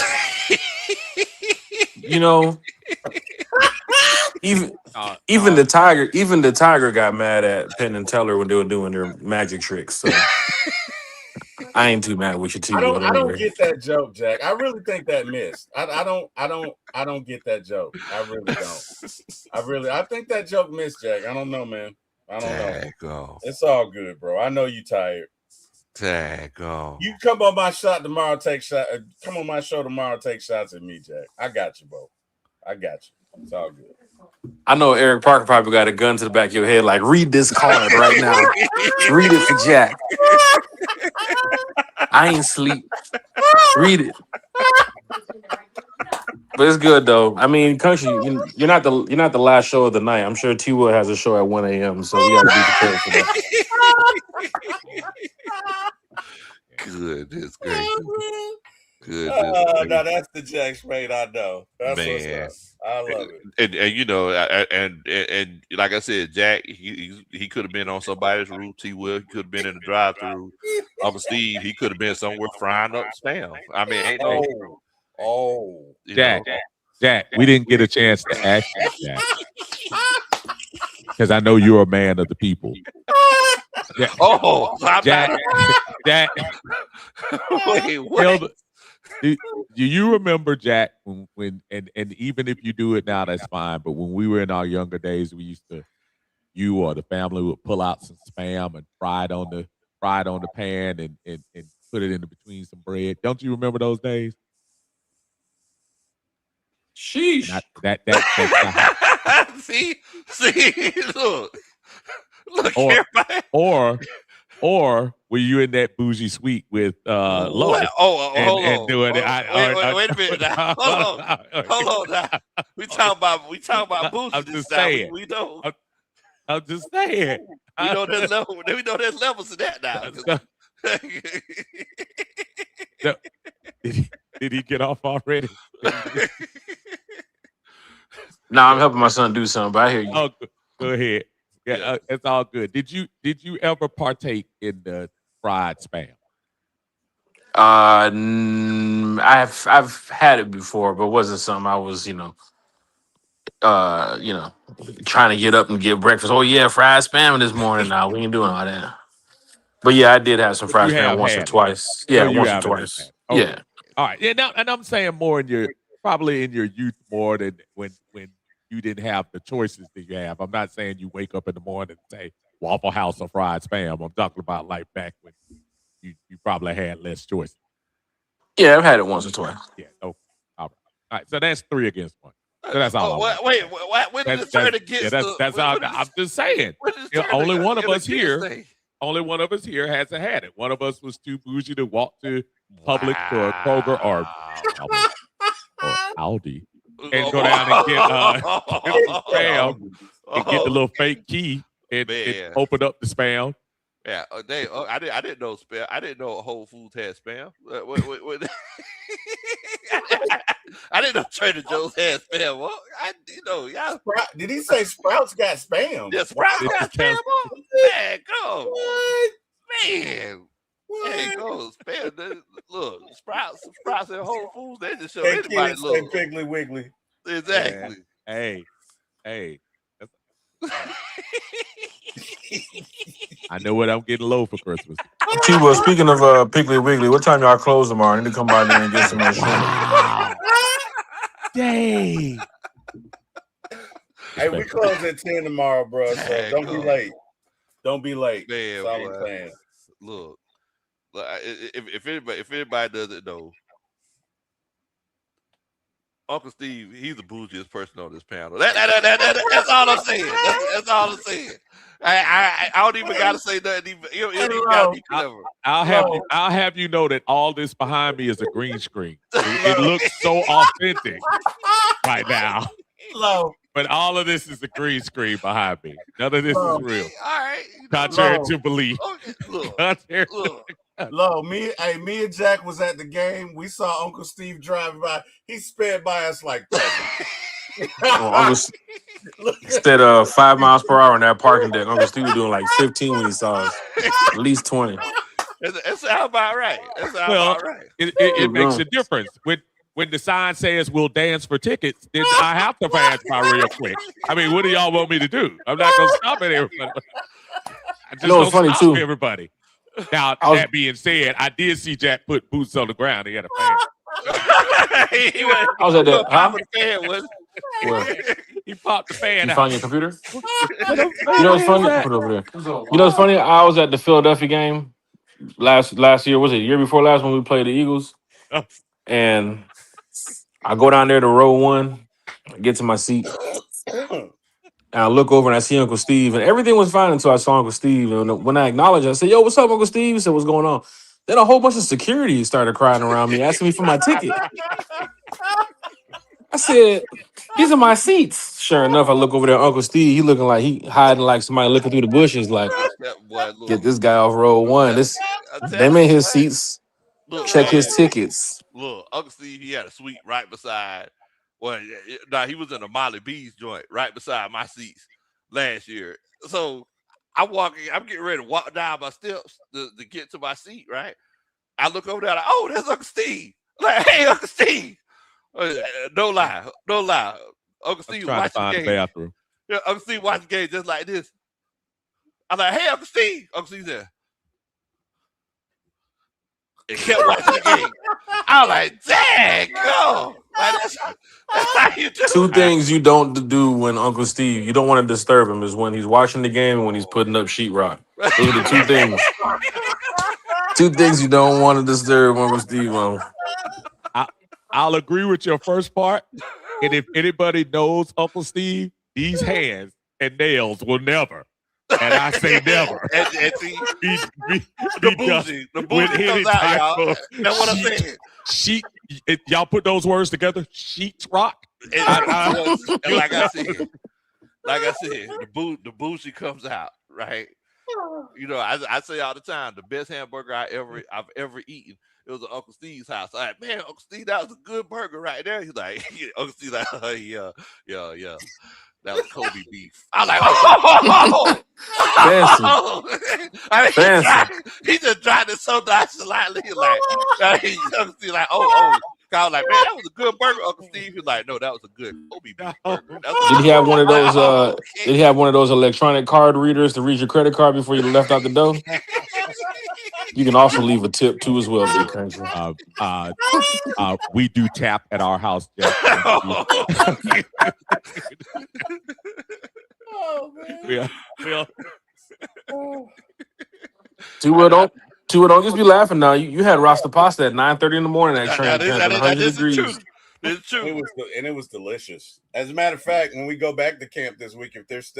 S4: Even the tiger got mad at Penn and Teller when they were doing their magic tricks. So I ain't too mad with you too.
S2: I don't get that joke, Jack. I really think that missed. I don't get that joke. I really don't. I think that joke missed, Jack. I don't know, man. I don't know. It's all good, bro. I know you tired. You come on my shot tomorrow. Come on my show tomorrow. Take shots at me, Jack. I got you, bro. I got you. It's all good.
S4: I know Eric Parker probably got a gun to the back of your head, like, read this card right now. Read it for Jack. I ain't sleep. Read it. But it's good though. I mean, country, you're not the last show of the night. I'm sure T Will has a show at 1 a.m. So we gotta be prepared for that.
S1: Goodness gracious.
S2: No, that's the Jack Spade I know. That's
S1: man.
S2: What's up. I love it.
S1: And like I said, Jack, he could have been on somebody's roof. T Will, he could have been in the drive-through. Uncle Steve, he could have been somewhere frying up spam. I mean, ain't no.
S3: Jack, we didn't get a chance to ask you, Jack, because I know you're a man of the people. Jack.
S1: Wait, what?
S3: Do you remember, Jack, when and even if you do it now, that's fine. But when we were in our younger days, you or the family would pull out some spam and fry it on the pan and put it in between some bread. Don't you remember those days?
S4: Sheesh.
S1: See, look,
S3: or were you in that bougie suite with Lois?
S1: Hold on.
S3: Doing it?
S1: Wait a minute. Now. Hold on. Now. We talking about bougie.
S3: I'm just saying.
S1: We know.
S3: I'm just saying.
S1: We know there's level. We know there's levels to that now.
S3: Did he get off already?
S4: Nah, I'm helping my son do something, but I hear you.
S3: Oh, go ahead. Yeah,
S1: Yeah.
S3: it's all good. Did you ever partake in the fried spam?
S4: I've had it before, but wasn't something I was, trying to get up and get breakfast. Oh yeah, fried spam this morning. Now we ain't doing all that. But yeah, I did have some
S3: But you
S4: fried spam
S3: have
S4: once or
S3: had it.
S4: twice.
S3: So
S4: Yeah,
S3: you
S4: once or
S3: have at least
S4: twice.
S3: had it. Okay.
S4: Yeah.
S3: All right. Yeah, now, and I'm saying more in your probably in your youth more than when you didn't have the choices that you have. I'm not saying you wake up in the morning and say Waffle House or fried spam. I'm talking about like back when you probably had less choices.
S4: Yeah, I've had it once or twice.
S3: Yeah. Okay. All right. So that's 3 against 1. So that's all.
S1: Wait, when did it turn against
S3: that's all. I'm just saying. Only one of us here. Only one of us here hasn't had it. One of us was too bougie to walk to Publix or Kroger or Aldi and go down and get spam and get the little fake key and open up the spam.
S1: Yeah, I didn't know spam. I didn't know Whole Foods had spam. I didn't know Trader Joe's had spam. Well, y'all.
S2: Did he say Sprouts got spam?
S1: Yeah, Sprouts got spam. Man, go.
S2: What?
S1: Man. There you go. Spam. Look, Sprouts and Whole Foods, they just show
S2: That
S1: anybody
S2: kid
S1: look.
S2: say Piggly Wiggly.
S1: Exactly.
S3: Hey. I know what I'm getting low for Christmas.
S4: T-Well, speaking of Piggly Wiggly, what time y'all close tomorrow? I need to come by there and get some more shrimp.
S3: Dang.
S2: Hey, we close at 10 tomorrow, bro. So
S1: Dang,
S2: don't be late. Don't be late.
S1: Man,
S2: That's all I'm saying.
S1: Look, if anybody doesn't know, Uncle Steve, he's the bougiest person on this panel. That's all I'm saying. That's all I'm saying. I don't even gotta say nothing. You don't even gotta be clever.
S3: I'll have you know that all this behind me is a green screen. It looks so authentic right now.
S2: Low.
S3: But all of this is a green screen behind me. None of this is real.
S1: All right.
S3: Contrary to belief.
S1: Look.
S2: Low, me and Jack was at the game. We saw Uncle Steve driving by. He sped by us like that.
S4: Uncle instead of 5 miles per hour on that parking deck, Uncle Steve was doing like 15 when he saw us. At least 20.
S1: That sounds about right. About right.
S3: It makes a difference. When the sign says we'll dance for tickets, then I have to pass by real quick. I mean, what do y'all want me to do? I'm not going to stop at everybody. I just don't
S4: funny
S3: stop
S4: too.
S3: Everybody. Now, that being said, I did see Jack put boots on the ground. He had a fan.
S4: I was at that. Huh?
S3: He popped the fan
S4: You
S3: out.
S4: found your computer? You know what's funny? Put it over there. You know what's funny? I was at the Philadelphia game last year. Was it year before last when we played the Eagles? And I go down there to row 1, I get to my seat, and I look over and I see Uncle Steve, and everything was fine until I saw Uncle Steve. And when I acknowledged, I said, "Yo, what's up, Uncle Steve?" He said, "What's going on?" Then a whole bunch of security started crying around me, asking me for my ticket. I said, "These are my seats." Sure enough, I look over there, Uncle Steve. He looking like he hiding like somebody looking through the bushes. Like, get this guy off row 1. Them ain't his seats. Check his tickets.
S1: Look, Uncle Steve, he had a suite right beside. Well, he was in a Molly B's joint right beside my seats last year. So I'm getting ready to walk down my steps to get to my seat, right? I look over there, like, oh, that's Uncle Steve. Like, hey, Uncle Steve. No lie. Uncle Steve watching the game. Yeah, Uncle Steve watching the game just like this. I'm like, hey, Uncle Steve. Uncle Steve there. And kept watching the game. I was like, dang, go. Like, that's how you do.
S4: 2 things you don't do when Uncle Steve, you don't want to disturb him, is when he's watching the game and when he's putting up sheetrock. Those are the 2 things. 2 things you don't want to disturb Uncle Steve on.
S3: I'll agree with your first part. And if anybody knows Uncle Steve, these hands and nails will never. And I say never.
S1: And see, the bougie comes out, y'all. That's what I'm saying.
S3: Y'all put those words together. Sheets rock.
S1: And like I said, the bougie comes out, right? You know, I say all the time, the best hamburger I've ever eaten. It was at Uncle Steve's house. I'm like, man, Uncle Steve, that was a good burger right there. He's like, Uncle Steve's like, yeah. That was Kobe beef. I was like, oh,
S4: Fancy.
S1: I mean,
S4: Fancy.
S1: he just tried it so nonchalantly. He's like, Uncle Steve, like, oh. I was like, man, that was a good burger, Uncle Steve. He's like, no, that was a good Kobe beef burger.
S4: Did he have one of those? Did he have one of those electronic card readers to read your credit card before you left out the door? You can also leave a tip too as well, Big Country.
S3: We do tap at our house, Jack.
S2: Oh man.
S4: Don't just be laughing now. You had Rasta pasta at 9:30 in the morning at training camp at 100 degrees.
S1: It's true.
S2: It was delicious. As a matter of fact, when we go back to camp this week, if there's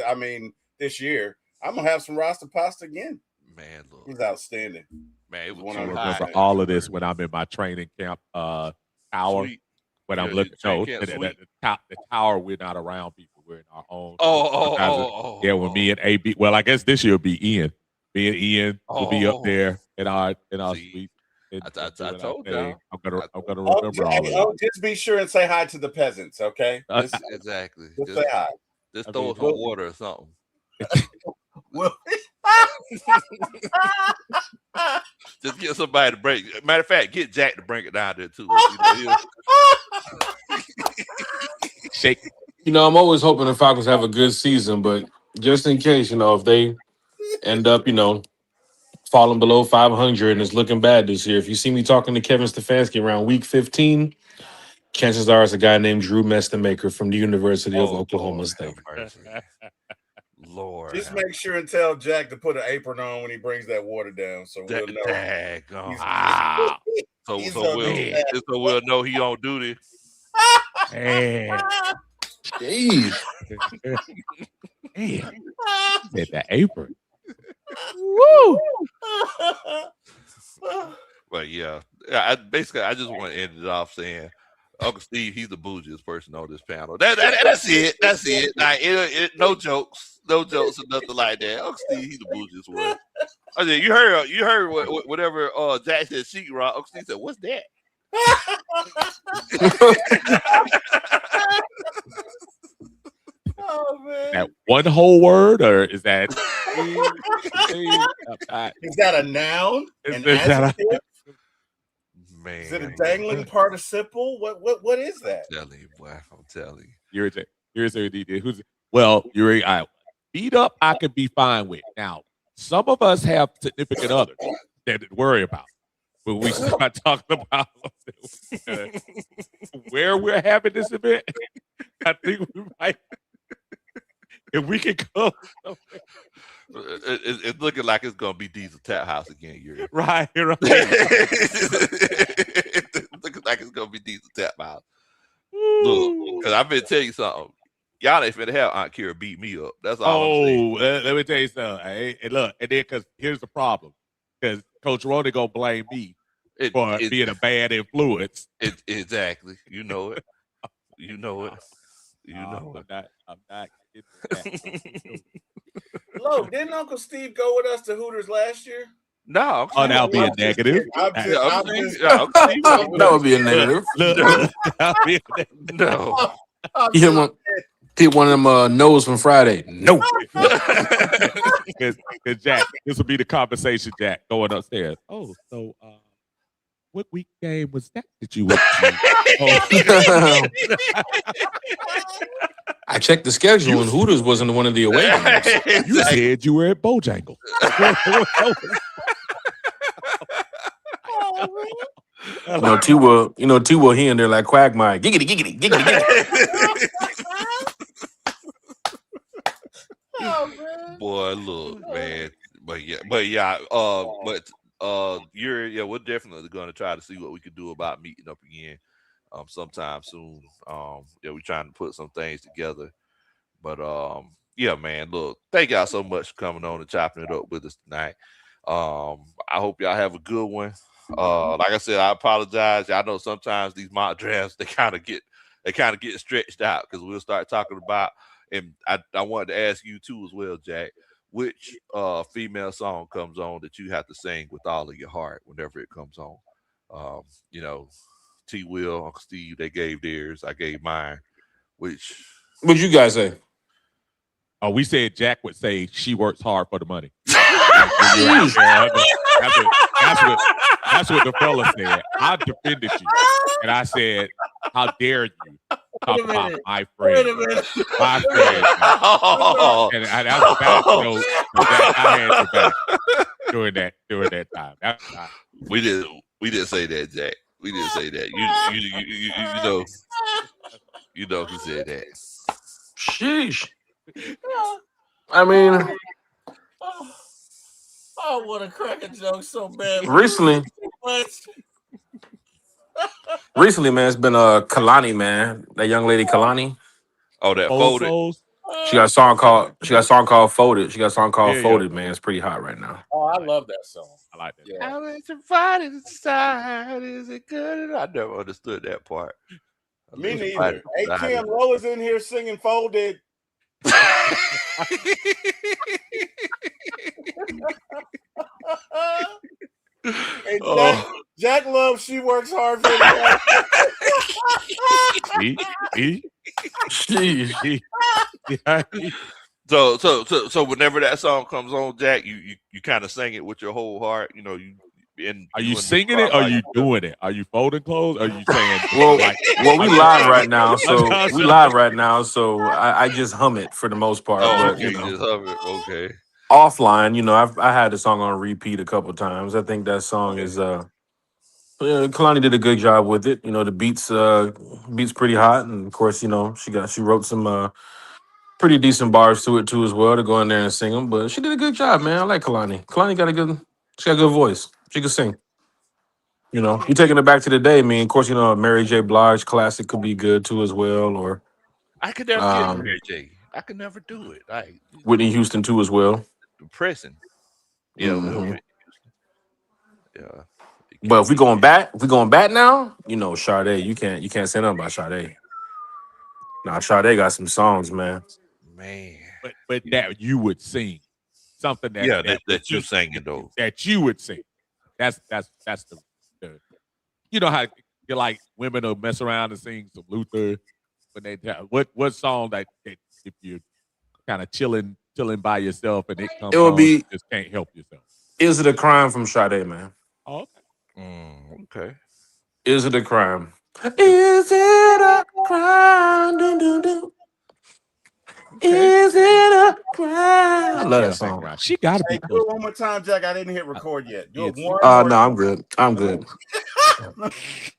S2: this year, I'm gonna have some Rasta pasta again.
S1: Man, look.
S2: It was outstanding.
S1: Man, it was
S3: I remember all of this when I'm in my training camp hour.
S1: Sweet.
S3: When I'm looking, the tower, we're not around people. We're in our own. When me and AB. Well, I guess this year will be Ian. Me and Ian will be up there in our suite.
S1: I told you.
S3: I'm gonna remember all of that.
S2: Just be sure and say hi to the peasants, okay?
S1: Exactly.
S2: Just say hi.
S1: Just throw us some water or something. Just get somebody to bring. Matter of fact, get Jack to bring it down there too.
S3: Shake.
S4: I'm always hoping the Falcons have a good season, but just in case, if they end up, falling below 500 and it's looking bad this year. If you see me talking to Kevin Stefanski around week 15, chances are it's a guy named Drew Mestonmaker from the University of Oklahoma State.
S1: Lord.
S2: Just make sure and tell Jack to put an apron on when he brings that water down, so we'll know.
S1: So we'll know he on duty.
S3: Man.
S4: Jeez.
S3: Man. Said that apron. Woo!
S1: But yeah, I just want to end it off saying, Uncle Steve, he's the bougiest person on this panel. That's it. That's it. Like, no jokes or nothing like that. Uncle Steve, he's the bougiest one. I said, you heard whatever Jack said, sheetrock. Uncle Steve said, what's that?
S2: Oh man!
S3: That one whole word, or is that?
S2: Is that a noun?
S1: Man,
S2: is it a dangling participle? What is that?
S1: I'm telling you, boy. I'm telling
S3: you. You're beat up. I could be fine with. Now, some of us have significant others that to worry about. When we start talking about where we're having this event, I think we might. If we can go,
S1: it's looking like it's gonna be Diesel Tap House again, Yuri.
S3: Right.
S1: It's looking like it's gonna be Diesel Tap House. Look, because I've been telling you something. Y'all ain't finna have Aunt Kira beat me up. That's all. I'm saying.
S3: Let me tell you something. And look, and then because here's the problem, because Coach Roney gonna blame me for being a bad influence.
S1: Exactly. You know it. You know it.
S3: I'm not.
S2: Look, didn't Uncle Steve go with us to Hooters last year?
S1: No.
S3: That'll be a negative.
S4: That would be a negative.
S1: No.
S4: Hit one of them nose from Friday. No.
S3: Because Jack, this will be the conversation, Jack, going upstairs. Oh, so what week game was that you went to?
S4: I checked the schedule and Hooters wasn't one of the away games.
S3: You said you were at Bojangles.
S4: T-Will he in there like Quagmire. Giggity, giggity, giggity, giggity.
S2: Oh, man.
S1: Boy, look, man. We're definitely gonna try to see what we can do about meeting up again sometime soon. We're trying to put some things together. But man, look, thank y'all so much for coming on and chopping it up with us tonight. I hope y'all have a good one. Like I said, I apologize. I know sometimes these mock drafts they kind of get stretched out because we'll start talking about. And I wanted to ask you too as well, Jack. which female song comes on that you have to sing with all of your heart whenever it comes on. You know, T. Will, Uncle Steve, they gave theirs. I gave mine. Which
S4: What'd you guys say?
S3: Oh, we said Jack would say she works hard for the money. When you're out there, that's what the fella said. I defended you, and I said, "How dare you talk about my friend,
S2: Wait a minute.
S3: my friend?" And that's the back note that I had your back during that time.
S1: we didn't say that, Jack. We didn't say that. You know who said that.
S4: Sheesh. I mean,
S2: I want to crack a joke so bad.
S4: recently, man, it's been Kalani, man. That young lady Kalani.
S1: Oh, that
S3: Old
S1: folded.
S3: souls.
S4: She got a song called Folded. She got a song called
S3: Yeah.
S4: Folded, man. It's pretty hot right now.
S2: Oh, I love that song.
S3: I like that.
S2: Yeah.
S1: How is it fighting inside? Is it good? I never understood that part.
S2: Me neither. Hey, Kim Lola's in here singing Folded. And Jack loves She Works Hard for
S3: the
S1: So whenever that song comes on, Jack, you kind of sing it with your whole heart. You know,
S3: Are you singing it? Or are you doing it? Are you folding clothes? Or are you saying?
S4: Well, we live right now, so I just hum it for the most part.
S1: Oh,
S4: but,
S1: okay, just hum it. Okay.
S4: Offline, I had the song on repeat a couple times. I think that song is Kalani did a good job with it. The beats pretty hot, and of course, she wrote some pretty decent bars to it too as well to go in there and sing them. But she did a good job, man. I like Kalani. Kalani got a good voice. She can sing. You taking it back to the day. I mean, of course, a Mary J. Blige classic could be good too as well, or
S1: I could never get Mary J. I could never do it.
S4: Whitney Houston too as well.
S1: Depressing. Yeah,
S4: Mhm.
S1: Yeah.
S4: But if we going back now, Sade, you can't say nothing about Sade. Nah, Sade got some songs, man.
S1: Man.
S3: But that you would sing something that
S1: you singing though.
S3: That you would sing. That's the you know how you like women will mess around and sing some Luther when they what song that if you're kind of chilling by yourself and it comes on, you just can't help yourself.
S4: Is It a Crime from Sade, man?
S3: Oh,
S1: okay. Okay.
S4: Is It a Crime? Is it a crime? Dun, dun, dun. Is it a crime? I love that song.
S3: She got to be.
S2: Do it one more time, Jack. I didn't hit record yet. Do it one
S4: more.
S2: No,
S4: I'm good.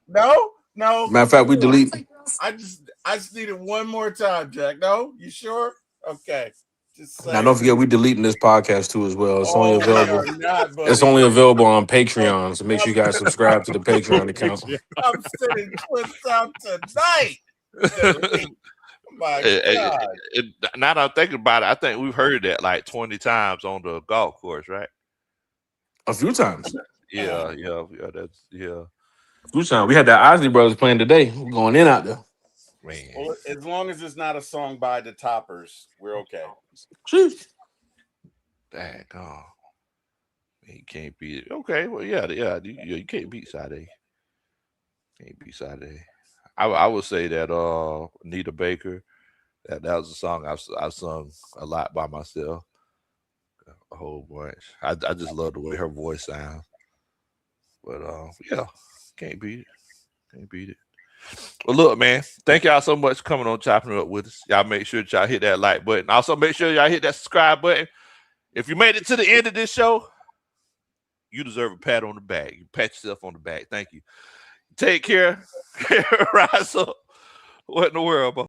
S2: No.
S4: Matter of fact, we delete.
S2: I just need it one more time, Jack. No, you sure? Okay.
S4: Now, don't forget, we deleting this podcast too as well. It's only available. It's only available on Patreon, so make sure you guys subscribe to the Patreon account.
S2: I'm sending clips out tonight. My God.
S1: Now that I'm thinking about it, I think we've heard that like 20 times on the golf course, right?
S4: A few times.
S1: Yeah. That's
S4: a few times. We had the Isley Brothers playing today. We're going in out there.
S1: Man.
S2: Well, as long as it's not a song by the Toppers, we're okay.
S4: Jeez.
S1: Dang, you can't beat it. Okay, well, yeah, you can't beat Sade. Can't beat Sade. I would say that Anita Baker, that was a song I've sung a lot by myself, a whole bunch. I just love the way her voice sounds. But yeah, can't beat it. Well, look, man, thank y'all so much for coming on Chopping It Up with us. Y'all make sure that y'all hit that like button. Also, make sure y'all hit that subscribe button. If you made it to the end of this show, you deserve a pat on the back. You pat yourself on the back. Thank you. Take care. Rise up. What in the world, bro?